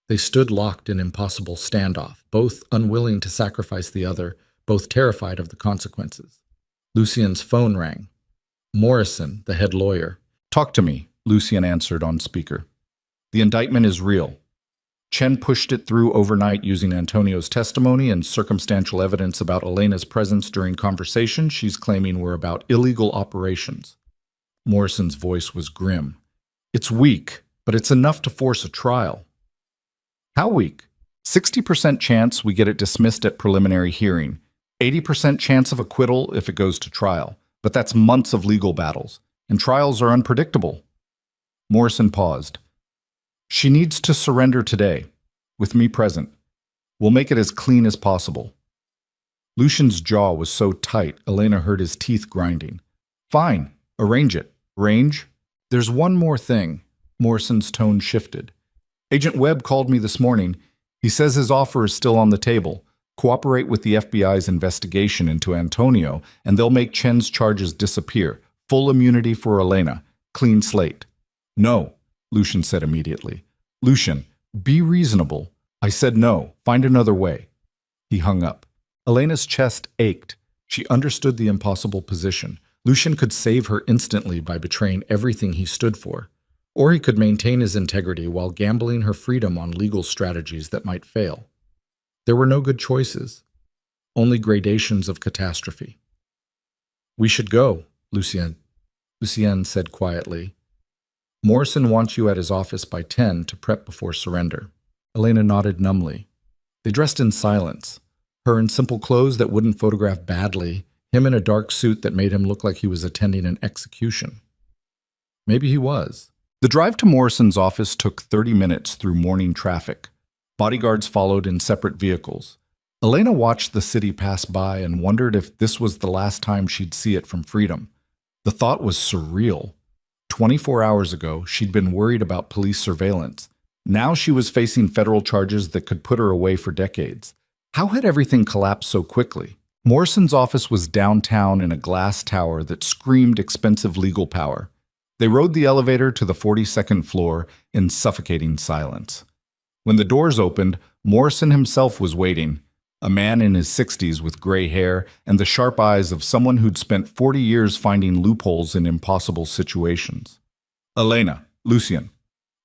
They stood locked in impossible standoff, both unwilling to sacrifice the other, both terrified of the consequences. Lucien's phone rang. Morrison, the head lawyer. Talk to me, Lucien answered on speaker. The indictment is real. Chen pushed it through overnight using Antonio's testimony and circumstantial evidence about Elena's presence during conversations she's claiming were about illegal operations. Morrison's voice was grim. It's weak, but it's enough to force a trial. How weak? 60% chance we get it dismissed at preliminary hearing. 80% chance of acquittal if it goes to trial. But that's months of legal battles, and trials are unpredictable. Morrison paused. She needs to surrender today, with me present. We'll make it as clean as possible. Lucien's jaw was so tight, Elena heard his teeth grinding. Fine, arrange it. Arrange? There's one more thing. Morrison's tone shifted. Agent Webb called me this morning. He says his offer is still on the table. Cooperate with the FBI's investigation into Antonio, and they'll make Chen's charges disappear. Full immunity for Elena. Clean slate. No, Lucien said immediately. Lucien, be reasonable. I said no. Find another way. He hung up. Elena's chest ached. She understood the impossible position. Lucien could save her instantly by betraying everything he stood for. Or he could maintain his integrity while gambling her freedom on legal strategies that might fail. There were no good choices, only gradations of catastrophe. "We should go," Lucien said quietly. "Morrison wants you at his office by 10 to prep before surrender." Elena nodded numbly. They dressed in silence, her in simple clothes that wouldn't photograph badly, him in a dark suit that made him look like he was attending an execution. Maybe he was. The drive to Morrison's office took 30 minutes through morning traffic. Bodyguards followed in separate vehicles. Elena watched the city pass by and wondered if this was the last time she'd see it from freedom. The thought was surreal. 24 hours ago, she'd been worried about police surveillance. Now she was facing federal charges that could put her away for decades. How had everything collapsed so quickly? Morrison's office was downtown in a glass tower that screamed expensive legal power. They rode the elevator to the 42nd floor in suffocating silence. When the doors opened, Morrison himself was waiting, a man in his 60s with gray hair and the sharp eyes of someone who'd spent 40 years finding loopholes in impossible situations. "Elena, Lucien."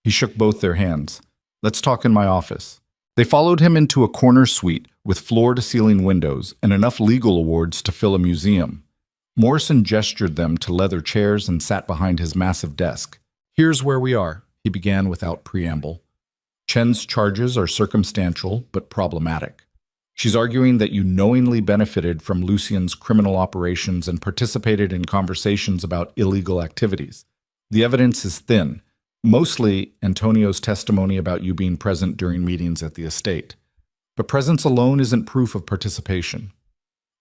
He shook both their hands. "Let's talk in my office." They followed him into a corner suite with floor-to-ceiling windows and enough legal awards to fill a museum. Morrison gestured them to leather chairs and sat behind his massive desk. "Here's where we are," he began without preamble. "Chen's charges are circumstantial but problematic. She's arguing that you knowingly benefited from Lucien's criminal operations and participated in conversations about illegal activities. The evidence is thin, mostly Antonio's testimony about you being present during meetings at the estate. But presence alone isn't proof of participation."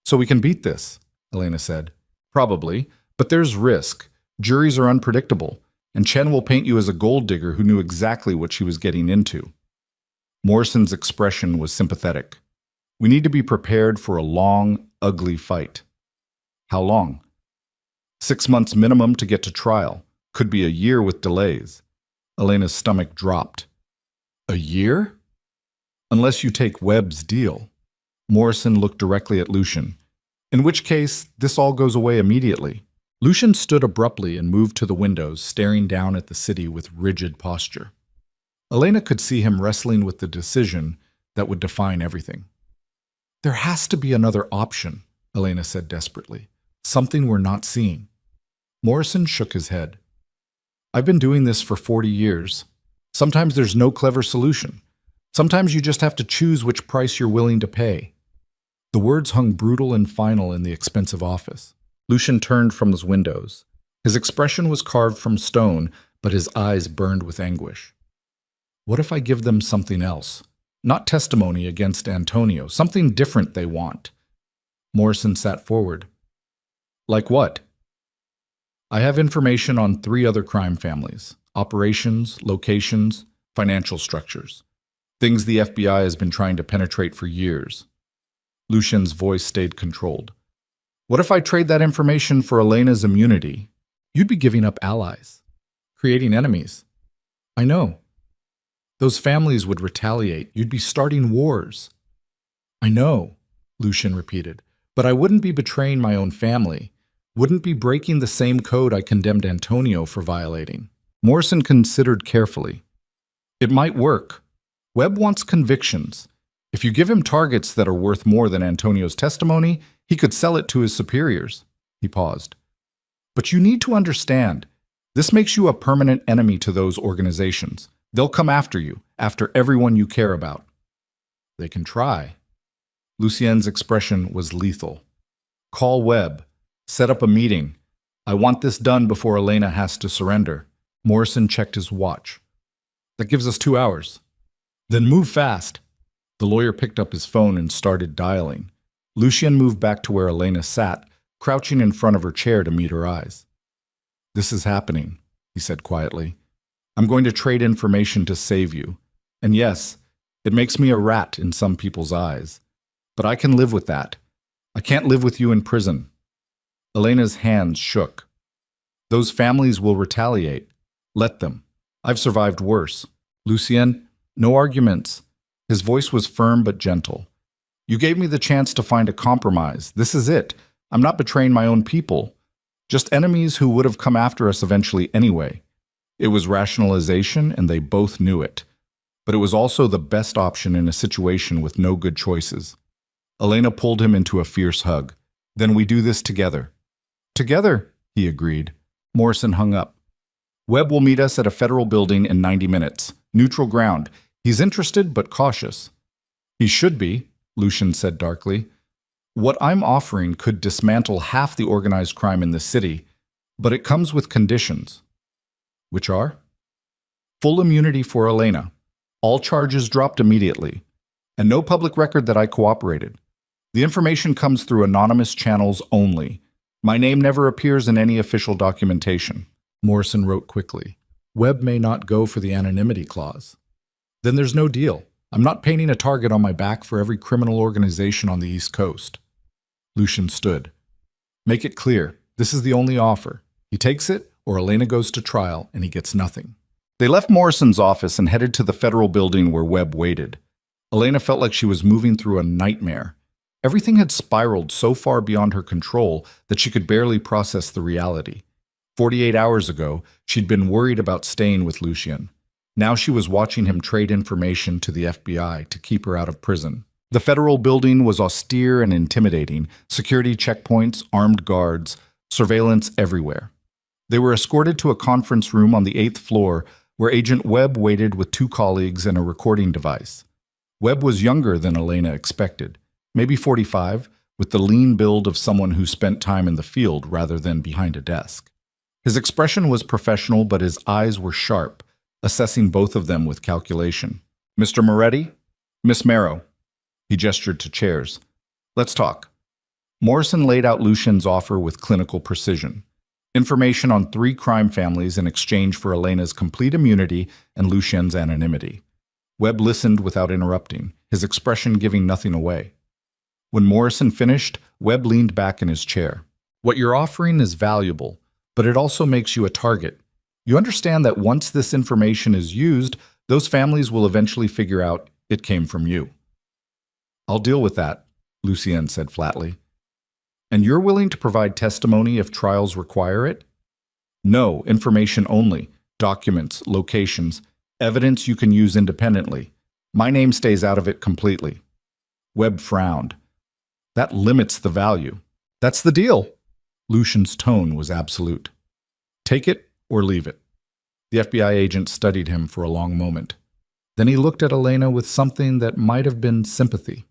"So we can beat this," Elena said. "Probably, but there's risk. Juries are unpredictable, and Chen will paint you as a gold digger who knew exactly what she was getting into." Morrison's expression was sympathetic. "We need to be prepared for a long, ugly fight." "How long?" 6 months minimum to get to trial. Could be a year with delays." Elena's stomach dropped. "A year?" "Unless you take Webb's deal." Morrison looked directly at Lucien. "In which case, this all goes away immediately." Lucien stood abruptly and moved to the windows, staring down at the city with rigid posture. Elena could see him wrestling with the decision that would define everything. "There has to be another option," Elena said desperately. "Something we're not seeing." Morrison shook his head. "I've been doing this for 40 years. Sometimes there's no clever solution. Sometimes you just have to choose which price you're willing to pay." The words hung brutal and final in the expensive office. Lucien turned from his windows. His expression was carved from stone, but his eyes burned with anguish. "What if I give them something else? Not testimony against Antonio, something different they want." Morrison sat forward. "Like what?" "I have information on 3 other crime families: operations, locations, financial structures. Things the FBI has been trying to penetrate for years." Lucien's voice stayed controlled. "What if I trade that information for Elena's immunity?" "You'd be giving up allies, creating enemies." "I know. Those families would retaliate. You'd be starting wars." "I know," Lucien repeated. "But I wouldn't be betraying my own family. Wouldn't be breaking the same code I condemned Antonio for violating." Morrison considered carefully. "It might work. Webb wants convictions. If you give him targets that are worth more than Antonio's testimony, he could sell it to his superiors." He paused. "But you need to understand, this makes you a permanent enemy to those organizations. They'll come after you, after everyone you care about." "They can try." Lucien's expression was lethal. "Call Webb. Set up a meeting. I want this done before Elena has to surrender." Morrison checked his watch. "That gives us 2 hours." "Then move fast." The lawyer picked up his phone and started dialing. Lucien moved back to where Elena sat, crouching in front of her chair to meet her eyes. "This is happening," he said quietly. "I'm going to trade information to save you. And yes, it makes me a rat in some people's eyes. But I can live with that. I can't live with you in prison." Elena's hands shook. "Those families will retaliate. Let them. I've survived worse." "Lucien, no arguments." His voice was firm but gentle. "You gave me the chance to find a compromise. This is it. I'm not betraying my own people. Just enemies who would have come after us eventually anyway. It was rationalization, and they both knew it. But it was also the best option in a situation with no good choices. Elena pulled him into a fierce hug. "Then we do this together." "Together," he agreed. Morrison hung up. "Webb will meet us at a federal building in 90 minutes. Neutral ground. He's interested but cautious." "He should be," Lucian said darkly. "What I'm offering could dismantle half the organized crime in the city, but it comes with conditions." "Which are?" "Full immunity for Elena. All charges dropped immediately. And no public record that I cooperated. The information comes through anonymous channels only. My name never appears in any official documentation." Morrison wrote quickly. "Webb may not go for the anonymity clause." "Then there's no deal. I'm not painting a target on my back for every criminal organization on the East Coast." Lucian stood. "Make it clear. This is the only offer. He takes it, or Elena goes to trial, and he gets nothing." They left Morrison's office and headed to the federal building where Webb waited. Elena felt like she was moving through a nightmare. Everything had spiraled so far beyond her control that she could barely process the reality. 48 hours ago, she'd been worried about staying with Lucian. Now she was watching him trade information to the FBI to keep her out of prison. The federal building was austere and intimidating, security checkpoints, armed guards, surveillance everywhere. They were escorted to a conference room on the 8th floor where Agent Webb waited with 2 colleagues and a recording device. Webb was younger than Elena expected, maybe 45, with the lean build of someone who spent time in the field rather than behind a desk. His expression was professional, but his eyes were sharp, assessing both of them with calculation. "Mr. Moretti? Miss Marrow." He gestured to chairs. "Let's talk." Morrison laid out Lucian's offer with clinical precision. Information on 3 crime families in exchange for Elena's complete immunity and Lucian's anonymity. Webb listened without interrupting, his expression giving nothing away. When Morrison finished, Webb leaned back in his chair. "What you're offering is valuable, but it also makes you a target. You understand that once this information is used, those families will eventually figure out it came from you." "I'll deal with that," Lucien said flatly. "And you're willing to provide testimony if trials require it?" "No, information only. Documents, locations, evidence you can use independently. My name stays out of it completely." Webb frowned. "That limits the value." "That's the deal." Lucian's tone was absolute. "Take it or leave it." The FBI agent studied him for a long moment. Then he looked at Elena with something that might have been sympathy.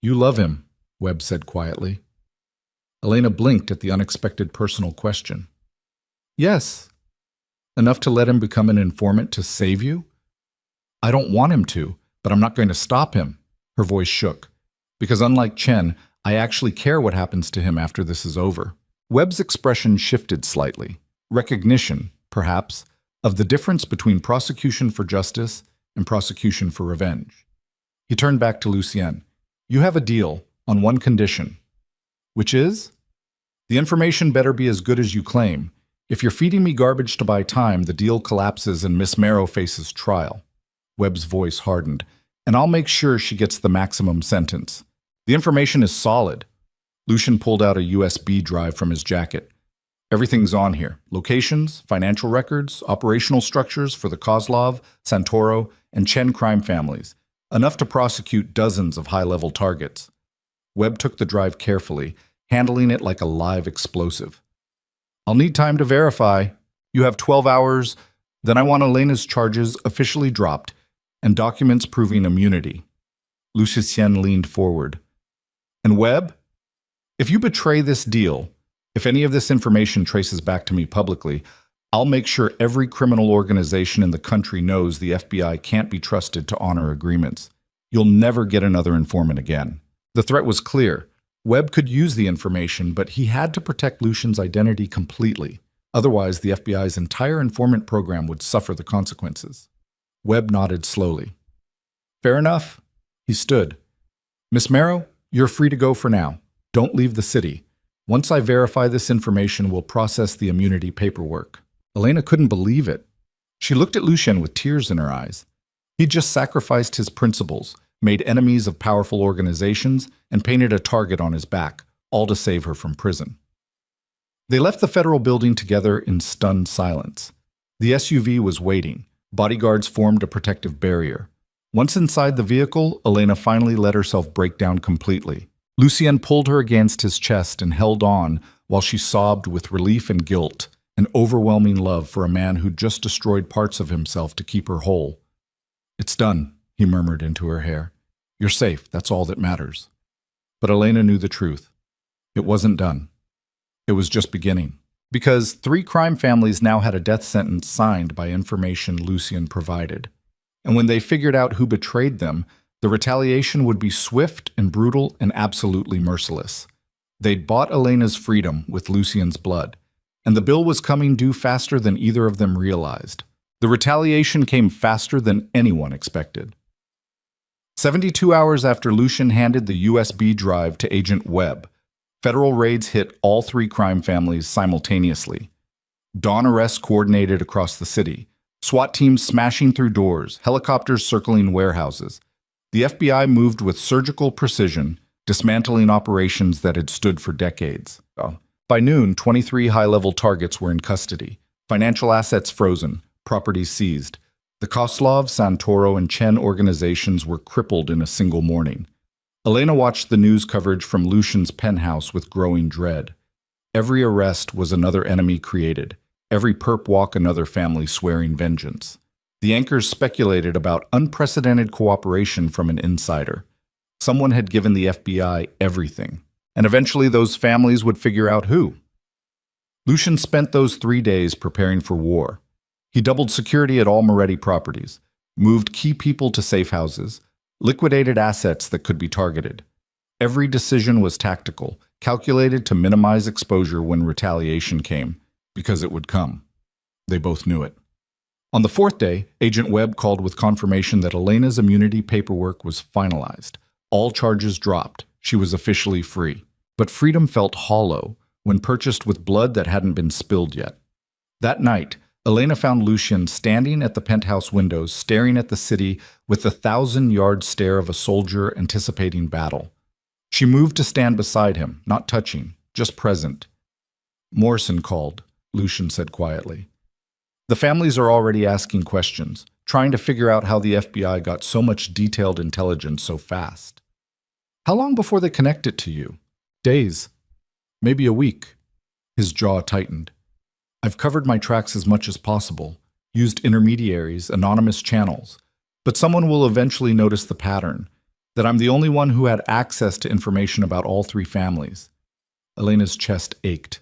"You love him," Webb said quietly. Elena blinked at the unexpected personal question. "Yes. Enough to let him become an informant to save you?" "I don't want him to, but I'm not going to stop him." Her voice shook. "Because unlike Chen, I actually care what happens to him after this is over." Webb's expression shifted slightly. Recognition, perhaps, of the difference between prosecution for justice and prosecution for revenge. He turned back to Lucien. "You have a deal on one condition." "Which is?" "The information better be as good as you claim. If you're feeding me garbage to buy time, the deal collapses and Miss Marrow faces trial." Webb's voice hardened. "And I'll make sure she gets the maximum sentence. The information is solid." Lucian pulled out a USB drive from his jacket. "Everything's on here. Locations, financial records, operational structures for the Kozlov, Santoro, and Chen crime families. Enough to prosecute dozens of high-level targets." Webb took the drive carefully, handling it like a live explosive. "I'll need time to verify. You have 12 hours. Then I want Elena's charges officially dropped and documents proving immunity." Lucien leaned forward. "And Webb? If you betray this deal, if any of this information traces back to me publicly, I'll make sure every criminal organization in the country knows the FBI can't be trusted to honor agreements. You'll never get another informant again." The threat was clear. Webb could use the information, but he had to protect Lucian's identity completely. Otherwise, the FBI's entire informant program would suffer the consequences. Webb nodded slowly. "Fair enough." He stood. "Miss Marrow, you're free to go for now. Don't leave the city. Once I verify this information, we'll process the immunity paperwork." Elena couldn't believe it. She looked at Lucien with tears in her eyes. He'd just sacrificed his principles, made enemies of powerful organizations, and painted a target on his back, all to save her from prison. They left the federal building together in stunned silence. The SUV was waiting. Bodyguards formed a protective barrier. Once inside the vehicle, Elena finally let herself break down completely. Lucien pulled her against his chest and held on while she sobbed with relief and guilt, an overwhelming love for a man who'd just destroyed parts of himself to keep her whole. "It's done," he murmured into her hair. "You're safe, that's all that matters." But Elena knew the truth. It wasn't done. It was just beginning. Because 3 crime families now had a death sentence signed by information Lucien provided. And when they figured out who betrayed them, the retaliation would be swift and brutal and absolutely merciless. They'd bought Elena's freedom with Lucien's blood, and the bill was coming due faster than either of them realized. The retaliation came faster than anyone expected. 72 hours after Lucien handed the USB drive to Agent Webb, federal raids hit all 3 crime families simultaneously. Dawn arrests coordinated across the city, SWAT teams smashing through doors, helicopters circling warehouses. The FBI moved with surgical precision, dismantling operations that had stood for decades. By noon, 23 high-level targets were in custody, financial assets frozen, properties seized. The Koslov, Santoro, and Chen organizations were crippled in a single morning. Elena watched the news coverage from Lucien's penthouse with growing dread. Every arrest was another enemy created, every perp walk another family swearing vengeance. The anchors speculated about unprecedented cooperation from an insider. Someone had given the FBI everything, and eventually those families would figure out who. Lucien spent those 3 days preparing for war. He doubled security at all Moretti properties, moved key people to safe houses, liquidated assets that could be targeted. Every decision was tactical, calculated to minimize exposure when retaliation came, because it would come. They both knew it. On the 4th day, Agent Webb called with confirmation that Elena's immunity paperwork was finalized. All charges dropped. She was officially free. But freedom felt hollow when purchased with blood that hadn't been spilled yet. That night, Elena found Lucien standing at the penthouse windows, staring at the city with the 1,000-yard stare of a soldier anticipating battle. She moved to stand beside him, not touching, just present. "Morrison called," Lucien said quietly. "The families are already asking questions, trying to figure out how the FBI got so much detailed intelligence so fast." "How long before they connect it to you?" "Days. Maybe a week." His jaw tightened. "I've covered my tracks as much as possible, used intermediaries, anonymous channels, but someone will eventually notice the pattern, that I'm the only one who had access to information about all 3 families." Elena's chest ached.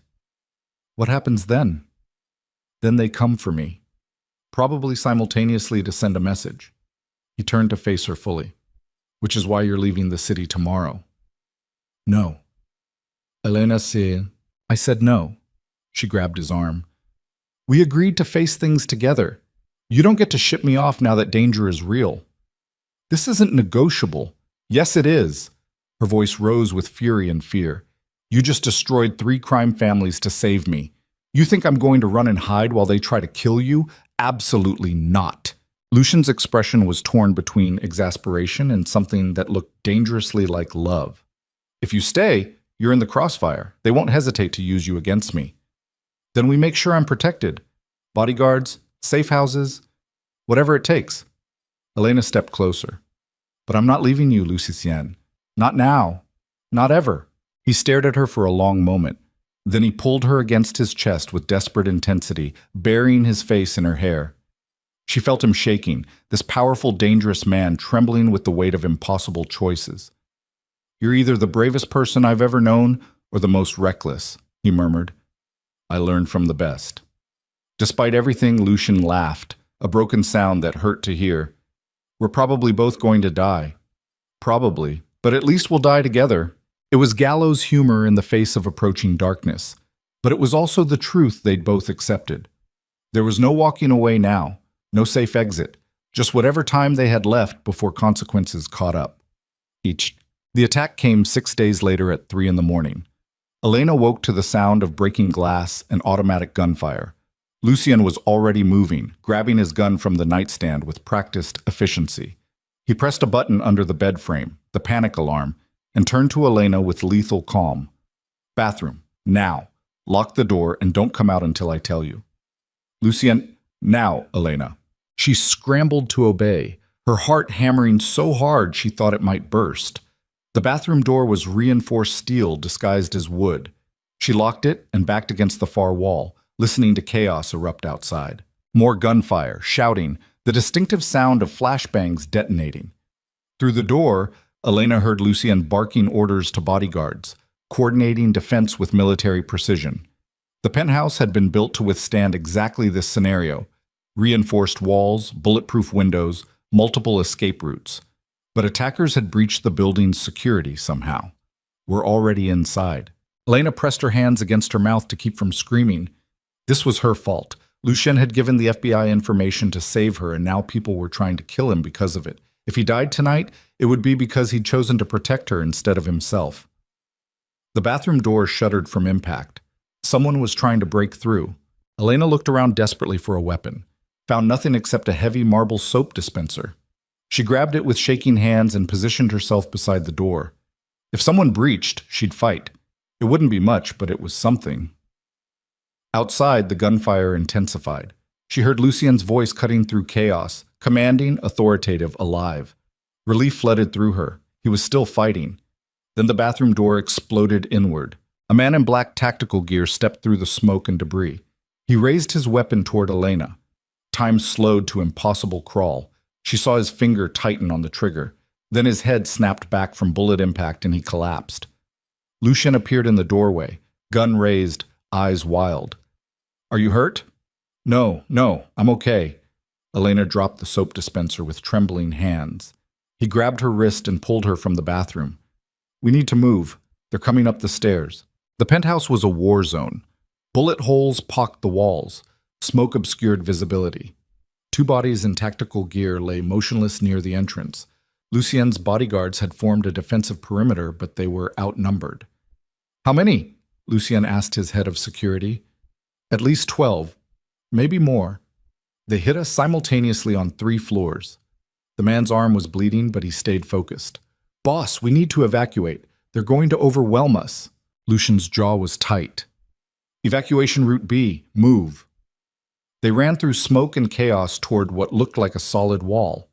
"What happens then?" "Then they come for me, probably simultaneously to send a message." He turned to face her fully. "Which is why you're leaving the city tomorrow." "No." Elena said, "I said no." She grabbed his arm. "We agreed to face things together. You don't get to ship me off now that danger is real." "This isn't negotiable." "Yes, it is." Her voice rose with fury and fear. "You just destroyed 3 crime families to save me. You think I'm going to run and hide while they try to kill you? Absolutely not." Lucien's expression was torn between exasperation and something that looked dangerously like love. "If you stay, you're in the crossfire. They won't hesitate to use you against me. Then we make sure I'm protected. Bodyguards, safe houses, whatever it takes." Elena stepped closer. "But I'm not leaving you, Lucien. Not now. Not ever." He stared at her for a long moment. Then he pulled her against his chest with desperate intensity, burying his face in her hair. She felt him shaking, this powerful, dangerous man trembling with the weight of impossible choices. "You're either the bravest person I've ever known or the most reckless," he murmured. "I learned from the best." Despite everything, Lucien laughed, a broken sound that hurt to hear. "We're probably both going to die." "Probably, but at least we'll die together." It was gallows humor in the face of approaching darkness, but it was also the truth they'd both accepted. There was no walking away now, no safe exit, just whatever time they had left before consequences caught up. The attack came 6 days later at 3 a.m. Elena woke to the sound of breaking glass and automatic gunfire. Lucien was already moving, grabbing his gun from the nightstand with practiced efficiency. He pressed a button under the bed frame, the panic alarm, and turned to Elena with lethal calm. "Bathroom, now. Lock the door and don't come out until I tell you." "Lucien, Now, Elena. She scrambled to obey, her heart hammering so hard she thought it might burst. The bathroom door was reinforced steel disguised as wood. She locked it and backed against the far wall, listening to chaos erupt outside. More gunfire, shouting, the distinctive sound of flashbangs detonating. Through the door, Elena heard Lucien barking orders to bodyguards, coordinating defense with military precision. The penthouse had been built to withstand exactly this scenario: reinforced walls, bulletproof windows, multiple escape routes. But attackers had breached the building's security somehow. We're already inside. Elena pressed her hands against her mouth to keep from screaming. This was her fault. Lucien had given the FBI information to save her, and now people were trying to kill him because of it. If he died tonight, it would be because he'd chosen to protect her instead of himself. The bathroom door shuddered from impact. Someone was trying to break through. Elena looked around desperately for a weapon, found nothing except a heavy marble soap dispenser. She grabbed it with shaking hands and positioned herself beside the door. If someone breached, she'd fight. It wouldn't be much, but it was something. Outside, the gunfire intensified. She heard Lucien's voice cutting through chaos, commanding, authoritative, alive. Relief flooded through her. He was still fighting. Then the bathroom door exploded inward. A man in black tactical gear stepped through the smoke and debris. He raised his weapon toward Elena. Time slowed to impossible crawl. She saw his finger tighten on the trigger. Then his head snapped back from bullet impact and he collapsed. Lucien appeared in the doorway, gun raised, eyes wild. Are you hurt? No, I'm okay. Elena dropped the soap dispenser with trembling hands. He grabbed her wrist and pulled her from the bathroom. We need to move. They're coming up the stairs. The penthouse was a war zone. Bullet holes pocked the walls. Smoke obscured visibility. Two bodies in tactical gear lay motionless near the entrance. Lucien's bodyguards had formed a defensive perimeter, but they were outnumbered. How many? Lucien asked his head of security. At least 12. Maybe more. They hit us simultaneously on 3 floors. The man's arm was bleeding, but he stayed focused. Boss, we need to evacuate. They're going to overwhelm us. Lucien's jaw was tight. Evacuation route B, move. They ran through smoke and chaos toward what looked like a solid wall.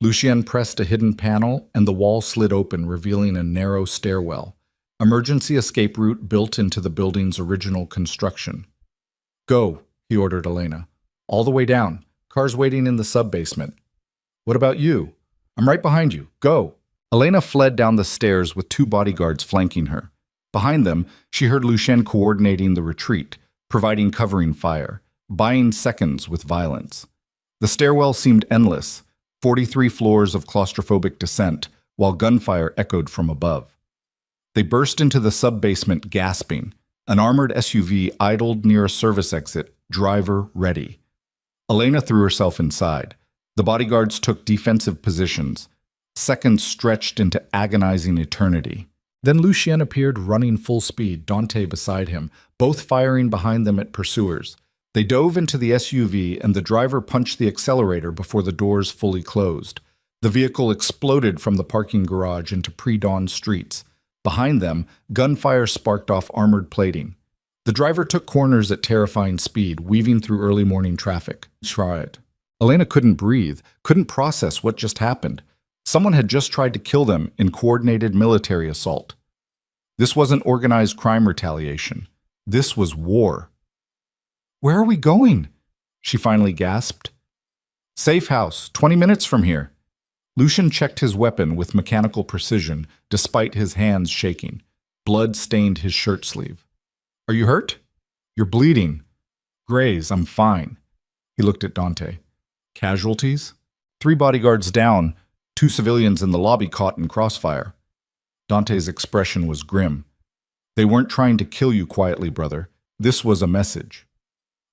Lucien pressed a hidden panel, and the wall slid open, revealing a narrow stairwell. Emergency escape route built into the building's original construction. Go, he ordered Elena. All the way down. Cars waiting in the sub-basement. What about you? I'm right behind you. Go. Elena fled down the stairs with 2 bodyguards flanking her. Behind them, she heard Lucien coordinating the retreat, providing covering fire, buying seconds with violence. The stairwell seemed endless, 43 floors of claustrophobic descent, while gunfire echoed from above. They burst into the sub-basement gasping. An armored SUV idled near a service exit, driver ready. Elena threw herself inside. The bodyguards took defensive positions. Seconds stretched into agonizing eternity. Then Lucien appeared running full speed, Dante beside him, both firing behind them at pursuers. They dove into the SUV and the driver punched the accelerator before the doors fully closed. The vehicle exploded from the parking garage into pre-dawn streets. Behind them, gunfire sparked off armored plating. The driver took corners at terrifying speed, weaving through early morning traffic. Tried. Elena couldn't breathe, couldn't process what just happened. Someone had just tried to kill them in coordinated military assault. This wasn't organized crime retaliation. This was war. Where are we going? She finally gasped. Safe house, 20 minutes from here. Lucien checked his weapon with mechanical precision, despite his hands shaking. Blood stained his shirt sleeve. Are you hurt? You're bleeding. Graze, I'm fine. He looked at Dante. Casualties? 3 bodyguards down, 2 civilians in the lobby caught in crossfire. Dante's expression was grim. They weren't trying to kill you quietly, brother. This was a message.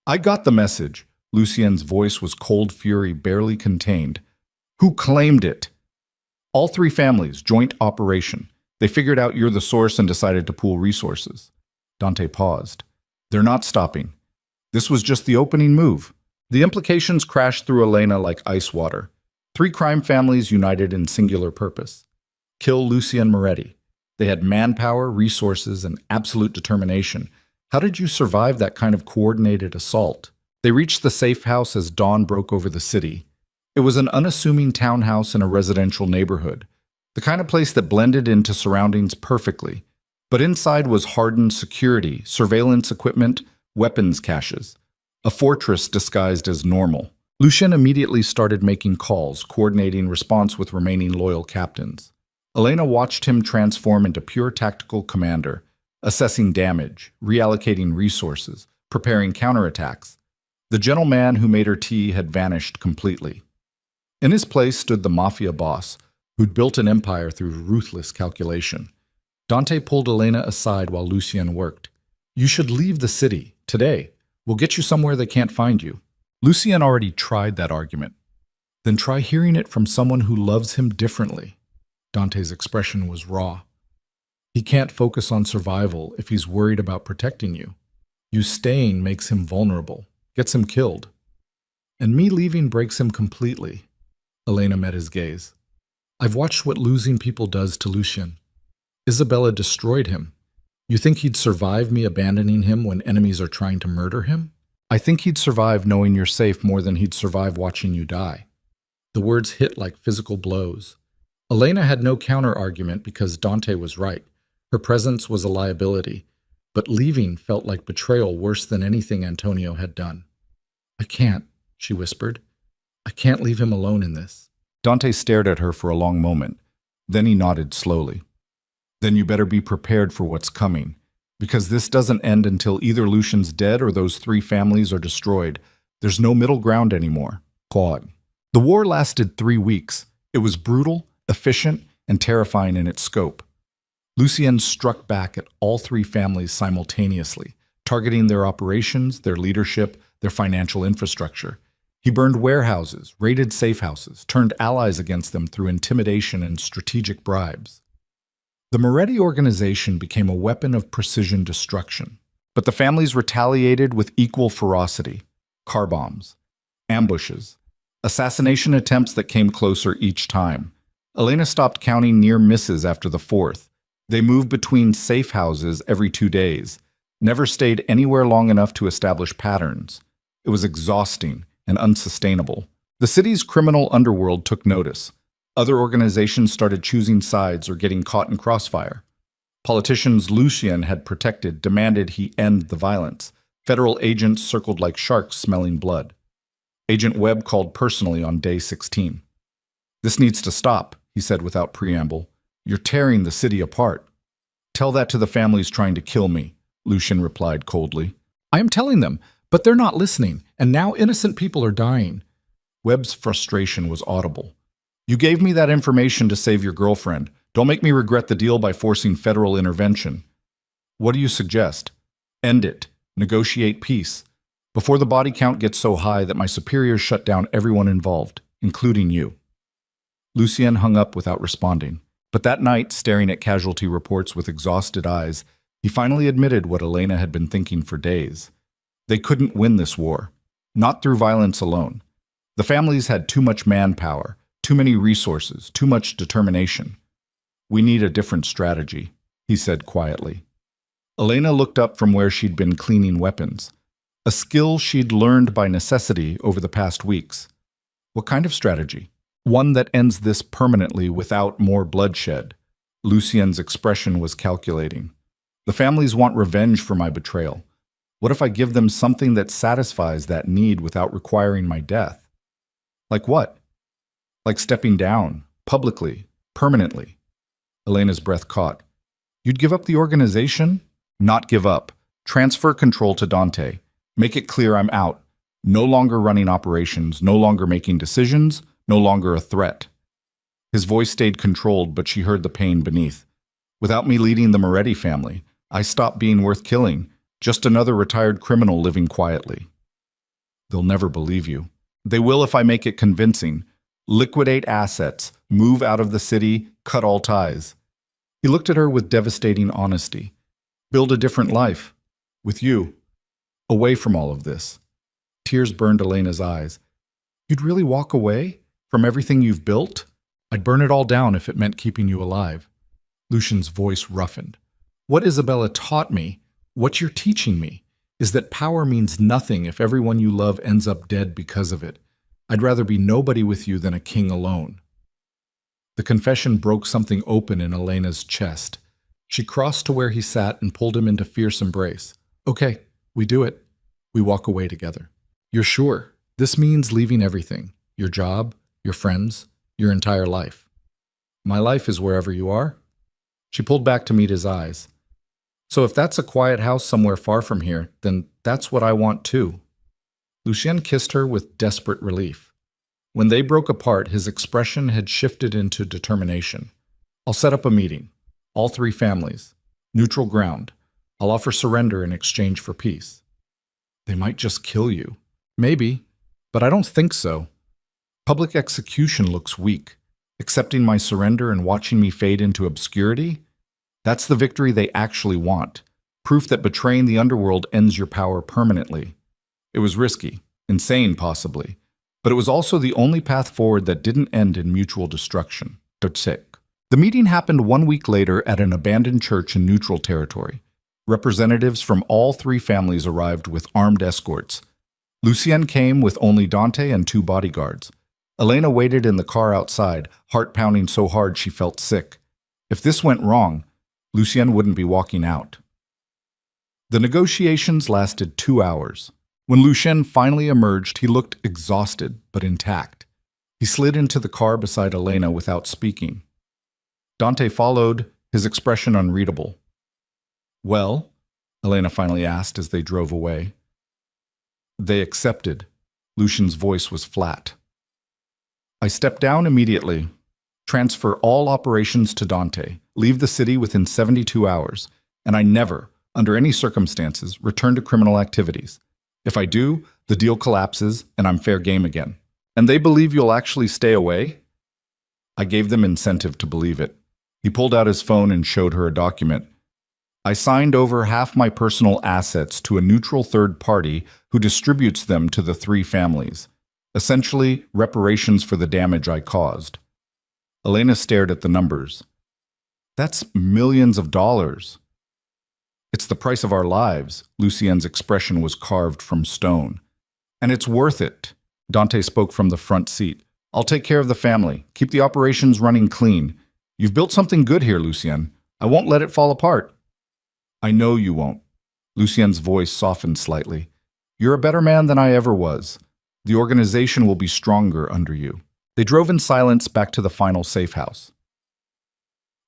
I got the message. Lucien's voice was cold fury barely contained. Who claimed it? All 3 families, joint operation. They figured out you're the source and decided to pool resources. Dante paused. They're not stopping. This was just the opening move. The implications crashed through Elena like ice water. 3 crime families united in singular purpose. Kill Lucien Moretti. They had manpower, resources, and absolute determination. How did you survive that kind of coordinated assault? They reached the safe house as dawn broke over the city. It was an unassuming townhouse in a residential neighborhood, the kind of place that blended into surroundings perfectly. But inside was hardened security, surveillance equipment, weapons caches. A fortress disguised as normal. Lucien immediately started making calls, coordinating response with remaining loyal captains. Elena watched him transform into pure tactical commander, assessing damage, reallocating resources, preparing counterattacks. The gentleman who made her tea had vanished completely. In his place stood the mafia boss, who'd built an empire through ruthless calculation. Dante pulled Elena aside while Lucien worked. "You should leave the city, today. We'll get you somewhere they can't find you." Lucien already tried that argument. "Then try hearing it from someone who loves him differently." Dante's expression was raw. "He can't focus on survival if he's worried about protecting you. You staying makes him vulnerable, gets him killed. And me leaving breaks him completely." Elena met his gaze. "I've watched what losing people does to Lucien. Isabella destroyed him. You think he'd survive me abandoning him when enemies are trying to murder him? I think he'd survive knowing you're safe more than he'd survive watching you die." The words hit like physical blows. Elena had no counter-argument because Dante was right. Her presence was a liability, but leaving felt like betrayal worse than anything Antonio had done. "I can't," she whispered. "I can't leave him alone in this." Dante stared at her for a long moment. Then he nodded slowly. "Then you better be prepared for what's coming, because this doesn't end until either Lucien's dead or those 3 families are destroyed. There's no middle ground anymore." Claude. The war lasted 3 weeks. It was brutal, efficient, and terrifying in its scope. Lucien struck back at all 3 families simultaneously, targeting their operations, their leadership, their financial infrastructure. He burned warehouses, raided safe houses, turned allies against them through intimidation and strategic bribes. The Moretti organization became a weapon of precision destruction, but the families retaliated with equal ferocity. Car bombs, ambushes, assassination attempts that came closer each time. Elena stopped counting near misses after the 4th. They moved between safe houses every 2 days, never stayed anywhere long enough to establish patterns. It was exhausting and unsustainable. The city's criminal underworld took notice. Other organizations started choosing sides or getting caught in crossfire. Politicians Lucien had protected demanded he end the violence. Federal agents circled like sharks smelling blood. Agent Webb called personally on day 16. "This needs to stop," he said without preamble. "You're tearing the city apart." "Tell that to the families trying to kill me," Lucien replied coldly. "I am telling them, but they're not listening, and now innocent people are dying." Webb's frustration was audible. "You gave me that information to save your girlfriend. Don't make me regret the deal by forcing federal intervention." "What do you suggest?" "End it. Negotiate peace. Before the body count gets so high that my superiors shut down everyone involved, including you." Lucien hung up without responding. But that night, staring at casualty reports with exhausted eyes, he finally admitted what Elena had been thinking for days. They couldn't win this war. Not through violence alone. The families had too much manpower, too many resources, too much determination. "We need a different strategy," he said quietly. Elena looked up from where she'd been cleaning weapons, a skill she'd learned by necessity over the past weeks. "What kind of strategy?" "One that ends this permanently without more bloodshed." Lucien's expression was calculating. "The families want revenge for my betrayal. What if I give them something that satisfies that need without requiring my death?" "Like what?" "Like stepping down, publicly, permanently." Elena's breath caught. "You'd give up the organization?" "Not give up. Transfer control to Dante. Make it clear I'm out. No longer running operations, no longer making decisions, no longer a threat." His voice stayed controlled, but she heard the pain beneath. "Without me leading the Moretti family, I stopped being worth killing, just another retired criminal living quietly." "They'll never believe you." "They will if I make it convincing. Liquidate assets, move out of the city, cut all ties." He looked at her with devastating honesty. "Build a different life. With you. Away from all of this." Tears burned Elena's eyes. "You'd really walk away? From everything you've built?" "I'd burn it all down if it meant keeping you alive." Lucien's voice roughened. "What Isabella taught me, what you're teaching me, is that power means nothing if everyone you love ends up dead because of it. I'd rather be nobody with you than a king alone." The confession broke something open in Elena's chest. She crossed to where he sat and pulled him into fierce embrace. "Okay, we do it. We walk away together." "You're sure? This means leaving everything. Your job, your friends, your entire life." "My life is wherever you are." She pulled back to meet his eyes. "So if that's a quiet house somewhere far from here, then that's what I want too." Lucien kissed her with desperate relief. When they broke apart, his expression had shifted into determination. "I'll set up a meeting. All three families. Neutral ground. I'll offer surrender in exchange for peace." "They might just kill you." "Maybe, but I don't think so. Public execution looks weak. Accepting my surrender and watching me fade into obscurity? That's the victory they actually want. Proof that betraying the underworld ends your power permanently." It was risky, insane possibly, but it was also the only path forward that didn't end in mutual destruction. The meeting happened 1 week later at an abandoned church in neutral territory. Representatives from all three families arrived with armed escorts. Lucien came with only Dante and 2 bodyguards. Elena waited in the car outside, heart pounding so hard she felt sick. If this went wrong, Lucien wouldn't be walking out. The negotiations lasted 2 hours. When Lucien finally emerged, he looked exhausted but intact. He slid into the car beside Elena without speaking. Dante followed, his expression unreadable. "Well?" Elena finally asked as they drove away. "They accepted." Lucien's voice was flat. "I stepped down immediately. Transfer all operations to Dante. Leave the city within 72 hours. And I never, under any circumstances, return to criminal activities. If I do, the deal collapses and I'm fair game again. And they believe you'll actually stay away?" I gave them incentive to believe it. He pulled out his phone and showed her a document. "I signed over half my personal assets to a neutral third party who distributes them to the three families. Essentially, reparations for the damage I caused." Elena stared at the numbers. "That's millions of dollars." "It's the price of our lives." Lucien's expression was carved from stone. "And it's worth it." Dante spoke from the front seat. "I'll take care of the family. Keep the operations running clean. You've built something good here, Lucien. I won't let it fall apart." "I know you won't." Lucien's voice softened slightly. "You're a better man than I ever was. The organization will be stronger under you." They drove in silence back to the final safe house.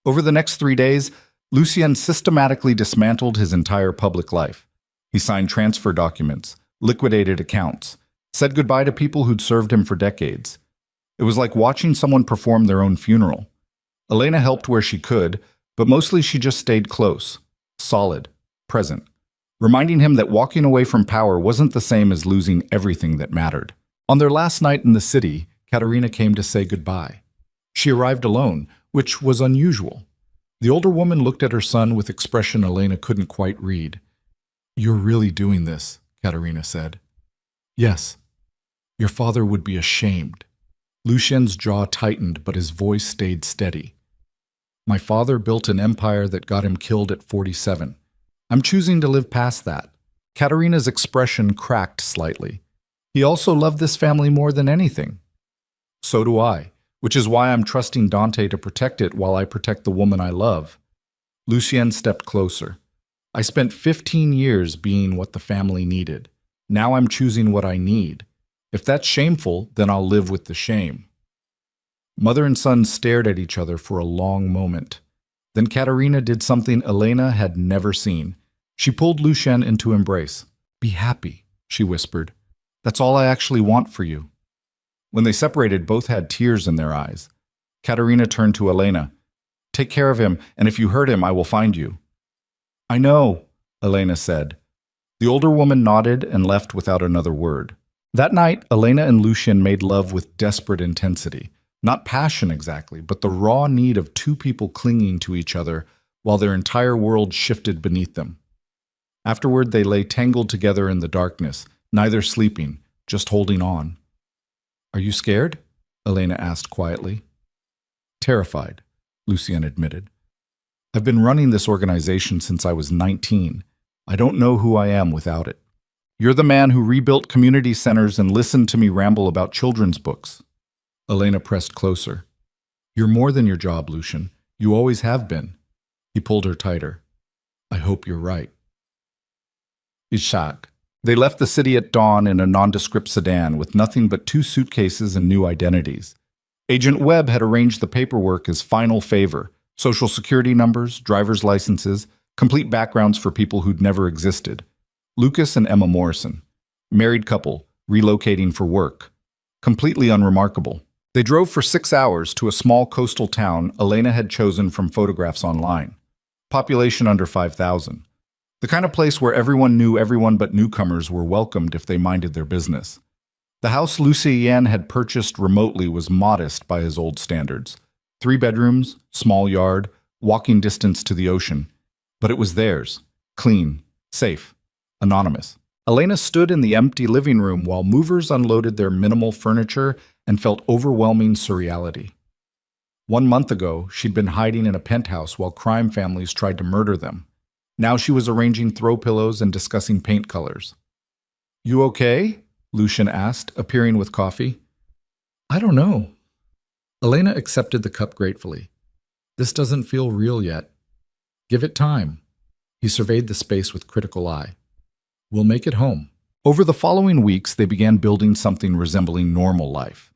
Over the next 3 days, Lucien systematically dismantled his entire public life. He signed transfer documents, liquidated accounts, said goodbye to people who'd served him for decades. It was like watching someone perform their own funeral. Elena helped where she could, but mostly she just stayed close, solid, present, reminding him that walking away from power wasn't the same as losing everything that mattered. On their last night in the city, Katerina came to say goodbye. She arrived alone, which was unusual. The older woman looked at her son with expression Elena couldn't quite read. "You're really doing this," Katerina said. "Yes. Your father would be ashamed." Lucien's jaw tightened, but his voice stayed steady. "My father built an empire that got him killed at 47. I'm choosing to live past that." Katerina's expression cracked slightly. "He also loved this family more than anything." "So do I, which is why I'm trusting Dante to protect it while I protect the woman I love." Lucien stepped closer. "I spent 15 years being what the family needed. Now I'm choosing what I need. If that's shameful, then I'll live with the shame." Mother and son stared at each other for a long moment. Then Katerina did something Elena had never seen. She pulled Lucien into embrace. "Be happy," she whispered. "That's all I actually want for you." When they separated, both had tears in their eyes. Katerina turned to Elena. "Take care of him, and if you hurt him, I will find you." "I know," Elena said. The older woman nodded and left without another word. That night, Elena and Lucien made love with desperate intensity. Not passion exactly, but the raw need of two people clinging to each other while their entire world shifted beneath them. Afterward, they lay tangled together in the darkness, neither sleeping, just holding on. "Are you scared?" Elena asked quietly. "Terrified," Lucien admitted. "I've been running this organization since I was 19. I don't know who I am without it." You're the man who rebuilt community centers and listened to me ramble about children's books. Elena pressed closer. You're more than your job, Lucian. You always have been. He pulled her tighter. I hope you're right. Ishak. They left the city at dawn in a nondescript sedan with nothing but 2 suitcases and new identities. Agent Webb had arranged the paperwork as final favor: social security numbers, driver's licenses, complete backgrounds for people who'd never existed. Lucas and Emma Morrison, married couple, relocating for work. Completely unremarkable. They drove for 6 hours to a small coastal town Elena had chosen from photographs online. Population under 5,000. The kind of place where everyone knew everyone but newcomers were welcomed if they minded their business. The house Lucien had purchased remotely was modest by his old standards. 3 bedrooms, small yard, walking distance to the ocean. But it was theirs. Clean, safe, anonymous. Elena stood in the empty living room while movers unloaded their minimal furniture and felt overwhelming surreality. 1 month ago, she'd been hiding in a penthouse while crime families tried to murder them. Now she was arranging throw pillows and discussing paint colors. You okay? Lucian asked, appearing with coffee. I don't know. Elena accepted the cup gratefully. This doesn't feel real yet. Give it time. He surveyed the space with critical eye. We'll make it home. Over the following weeks, they began building something resembling normal life.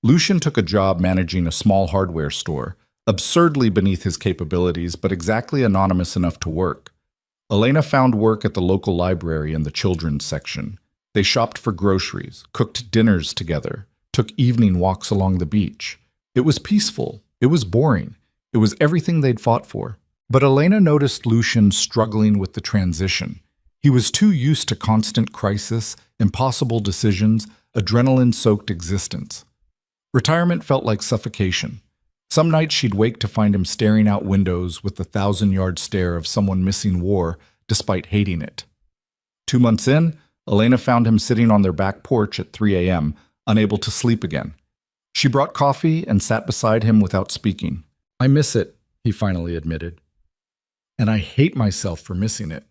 Lucian took a job managing a small hardware store, absurdly beneath his capabilities, but exactly anonymous enough to work. Elena found work at the local library in the children's section. They shopped for groceries, cooked dinners together, took evening walks along the beach. It was peaceful. It was boring. It was everything they'd fought for. But Elena noticed Lucian struggling with the transition. He was too used to constant crisis, impossible decisions, adrenaline-soaked existence. Retirement felt like suffocation. Some nights she'd wake to find him staring out windows with the 1,000-yard stare of someone missing war despite hating it. 2 months in, Elena found him sitting on their back porch at 3 a.m., unable to sleep again. She brought coffee and sat beside him without speaking. I miss it, he finally admitted. And I hate myself for missing it.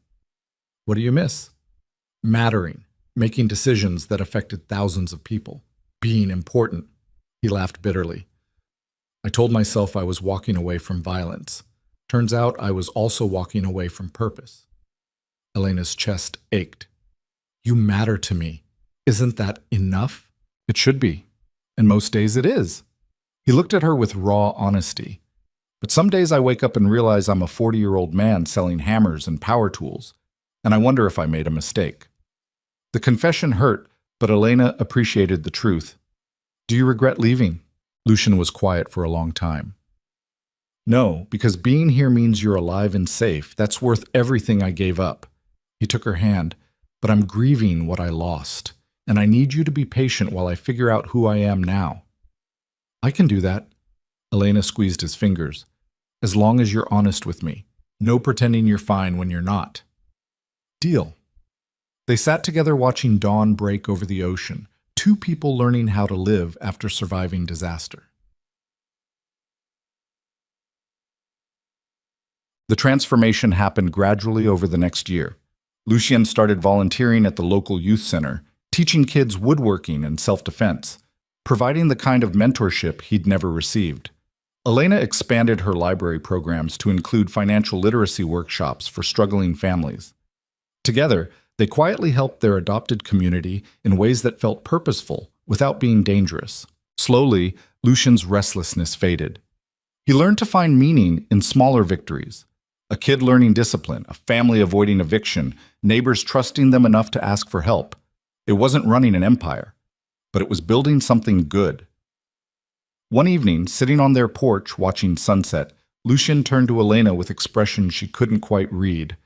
What do you miss? Mattering, making decisions that affected thousands of people, being important. He laughed bitterly. I told myself I was walking away from violence. Turns out I was also walking away from purpose. Elena's chest ached. You matter to me. Isn't that enough? It should be. And most days it is. He looked at her with raw honesty. But some days I wake up and realize I'm a 40-year-old man selling hammers and power tools, and I wonder if I made a mistake. The confession hurt, but Elena appreciated the truth. Do you regret leaving? Lucian was quiet for a long time. No, because being here means you're alive and safe. That's worth everything I gave up. He took her hand. But I'm grieving what I lost, and I need you to be patient while I figure out who I am now. I can do that. Elena squeezed his fingers. As long as you're honest with me. No pretending you're fine when you're not. Deal. They sat together watching dawn break over the ocean, 2 people learning how to live after surviving disaster. The transformation happened gradually over the next year. Lucien started volunteering at the local youth center, teaching kids woodworking and self-defense, providing the kind of mentorship he'd never received. Elena expanded her library programs to include financial literacy workshops for struggling families. Together, they quietly helped their adopted community in ways that felt purposeful without being dangerous. Slowly, Lucian's restlessness faded. He learned to find meaning in smaller victories. A kid learning discipline, a family avoiding eviction, neighbors trusting them enough to ask for help. It wasn't running an empire, but it was building something good. One evening, sitting on their porch watching sunset, Lucian turned to Elena with expression she couldn't quite read.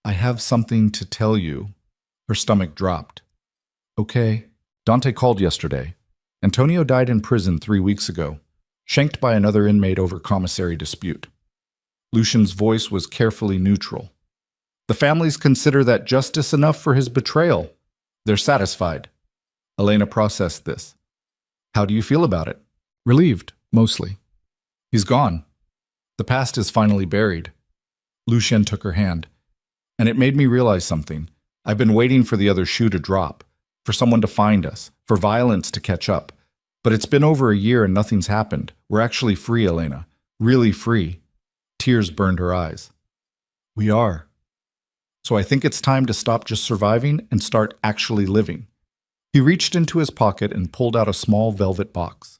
I have something to tell you. Her stomach dropped. Okay. Dante called yesterday. Antonio died in prison 3 weeks ago, shanked by another inmate over commissary dispute. Lucian's voice was carefully neutral. The families consider that justice enough for his betrayal. They're satisfied. Elena processed this. How do you feel about it? Relieved, mostly. He's gone. The past is finally buried. Lucien took her hand. And it made me realize something. I've been waiting for the other shoe to drop, for someone to find us, for violence to catch up. But it's been over a year and nothing's happened. We're actually free, Elena. Really free." Tears burned her eyes. "We are. So I think it's time to stop just surviving and start actually living." He reached into his pocket and pulled out a small velvet box.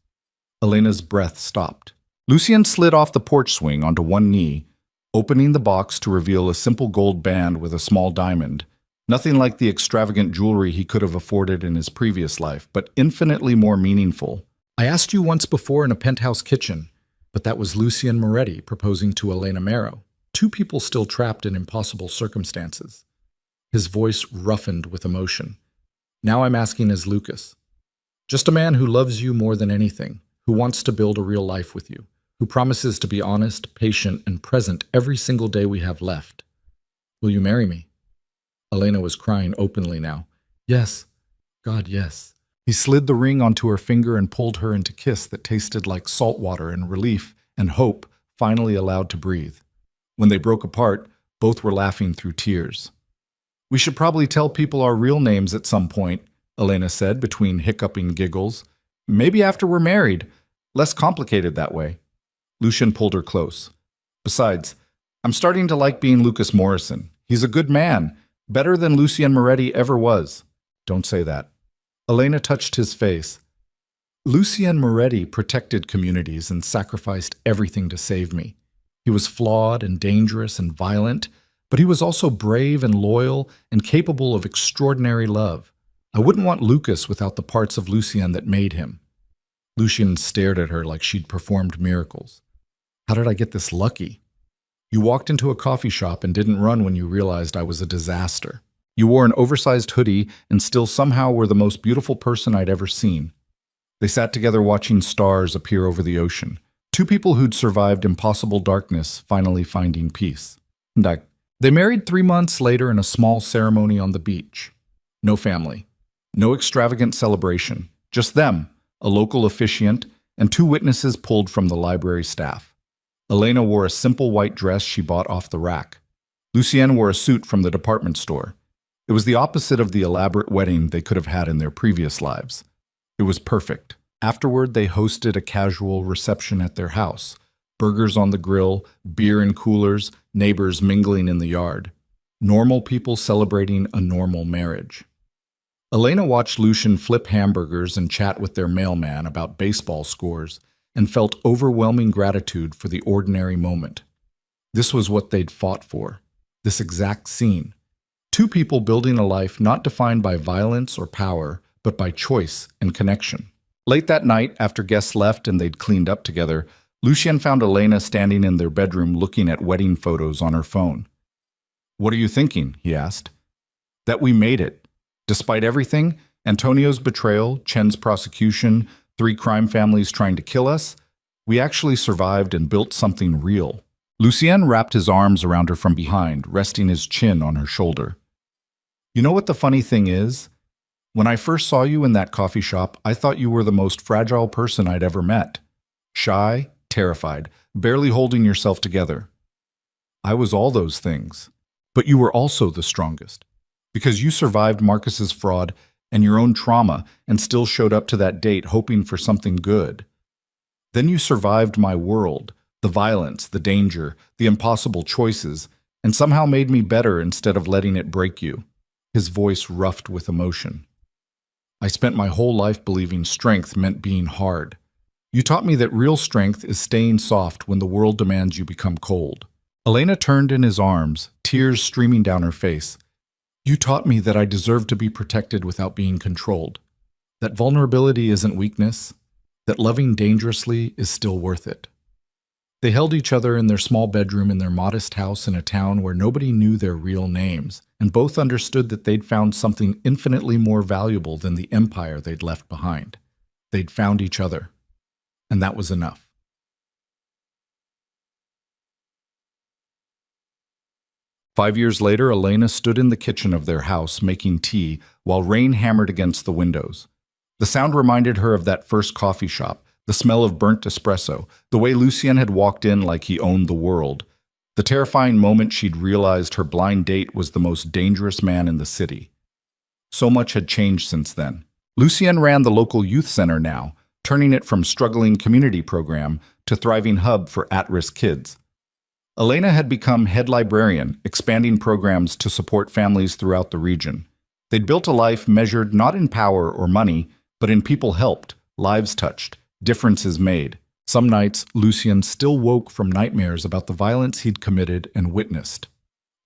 Elena's breath stopped. Lucien slid off the porch swing onto one knee, opening the box to reveal a simple gold band with a small diamond. Nothing like the extravagant jewelry he could have afforded in his previous life, but infinitely more meaningful. "I asked you once before in a penthouse kitchen, but that was Lucien Moretti proposing to Elena Marrow. Two people still trapped in impossible circumstances." His voice roughened with emotion. "Now I'm asking as Lucas. Just a man who loves you more than anything, who wants to build a real life with you, who promises to be honest, patient, and present every single day we have left. Will you marry me?" Elena was crying openly now. "Yes. God, yes." He slid the ring onto her finger and pulled her into a kiss that tasted like salt water and relief and hope, finally allowed to breathe. When they broke apart, both were laughing through tears. "We should probably tell people our real names at some point," Elena said between hiccuping giggles. "Maybe after we're married. Less complicated that way." Lucien pulled her close. "Besides, I'm starting to like being Lucas Morrison. He's a good man, better than Lucien Moretti ever was." "Don't say that." Elena touched his face. "Lucien Moretti protected communities and sacrificed everything to save me. He was flawed and dangerous and violent, but he was also brave and loyal and capable of extraordinary love. I wouldn't want Lucas without the parts of Lucien that made him." Lucien stared at her like she'd performed miracles. "How did I get this lucky?" "You walked into a coffee shop and didn't run when you realized I was a disaster. You wore an oversized hoodie and still somehow were the most beautiful person I'd ever seen." They sat together watching stars appear over the ocean. Two people who'd survived impossible darkness finally finding peace. They married 3 months later in a small ceremony on the beach. No family. No extravagant celebration. Just them, a local officiant, and 2 witnesses pulled from the library staff. Elena wore a simple white dress she bought off the rack. Lucien wore a suit from the department store. It was the opposite of the elaborate wedding they could have had in their previous lives. It was perfect. Afterward, they hosted a casual reception at their house. Burgers on the grill, beer in coolers, neighbors mingling in the yard. Normal people celebrating a normal marriage. Elena watched Lucien flip hamburgers and chat with their mailman about baseball scores and felt overwhelming gratitude for the ordinary moment. This was what they'd fought for. This exact scene. 2 people building a life not defined by violence or power, but by choice and connection. Late that night, after guests left and they'd cleaned up together, Lucien found Elena standing in their bedroom looking at wedding photos on her phone. "What are you thinking?" he asked. "That we made it. Despite everything, Antonio's betrayal, Chen's prosecution, 3 crime families trying to kill us, we actually survived and built something real." Lucien wrapped his arms around her from behind, resting his chin on her shoulder. "You know what the funny thing is? When I first saw you in that coffee shop, I thought you were the most fragile person I'd ever met. Shy, terrified, barely holding yourself together. I was all those things. But you were also the strongest. Because you survived Marcus's fraud and your own trauma and still showed up to that date hoping for something good. Then you survived my world, the violence, the danger, the impossible choices, and somehow made me better instead of letting it break you." His voice roughed with emotion. "I spent my whole life believing strength meant being hard. You taught me that real strength is staying soft when the world demands you become cold." Elena turned in his arms, tears streaming down her face. "You taught me that I deserve to be protected without being controlled. That vulnerability isn't weakness. That loving dangerously is still worth it." They held each other in their small bedroom in their modest house in a town where nobody knew their real names, and both understood that they'd found something infinitely more valuable than the empire they'd left behind. They'd found each other, and that was enough. 5 years later, Elena stood in the kitchen of their house making tea while rain hammered against the windows. The sound reminded her of that first coffee shop, the smell of burnt espresso, the way Lucien had walked in like he owned the world. The terrifying moment she'd realized her blind date was the most dangerous man in the city. So much had changed since then. Lucien ran the local youth center now, turning it from struggling community program to thriving hub for at-risk kids. Elena had become head librarian, expanding programs to support families throughout the region. They'd built a life measured not in power or money, but in people helped, lives touched, differences made. Some nights, Lucien still woke from nightmares about the violence he'd committed and witnessed.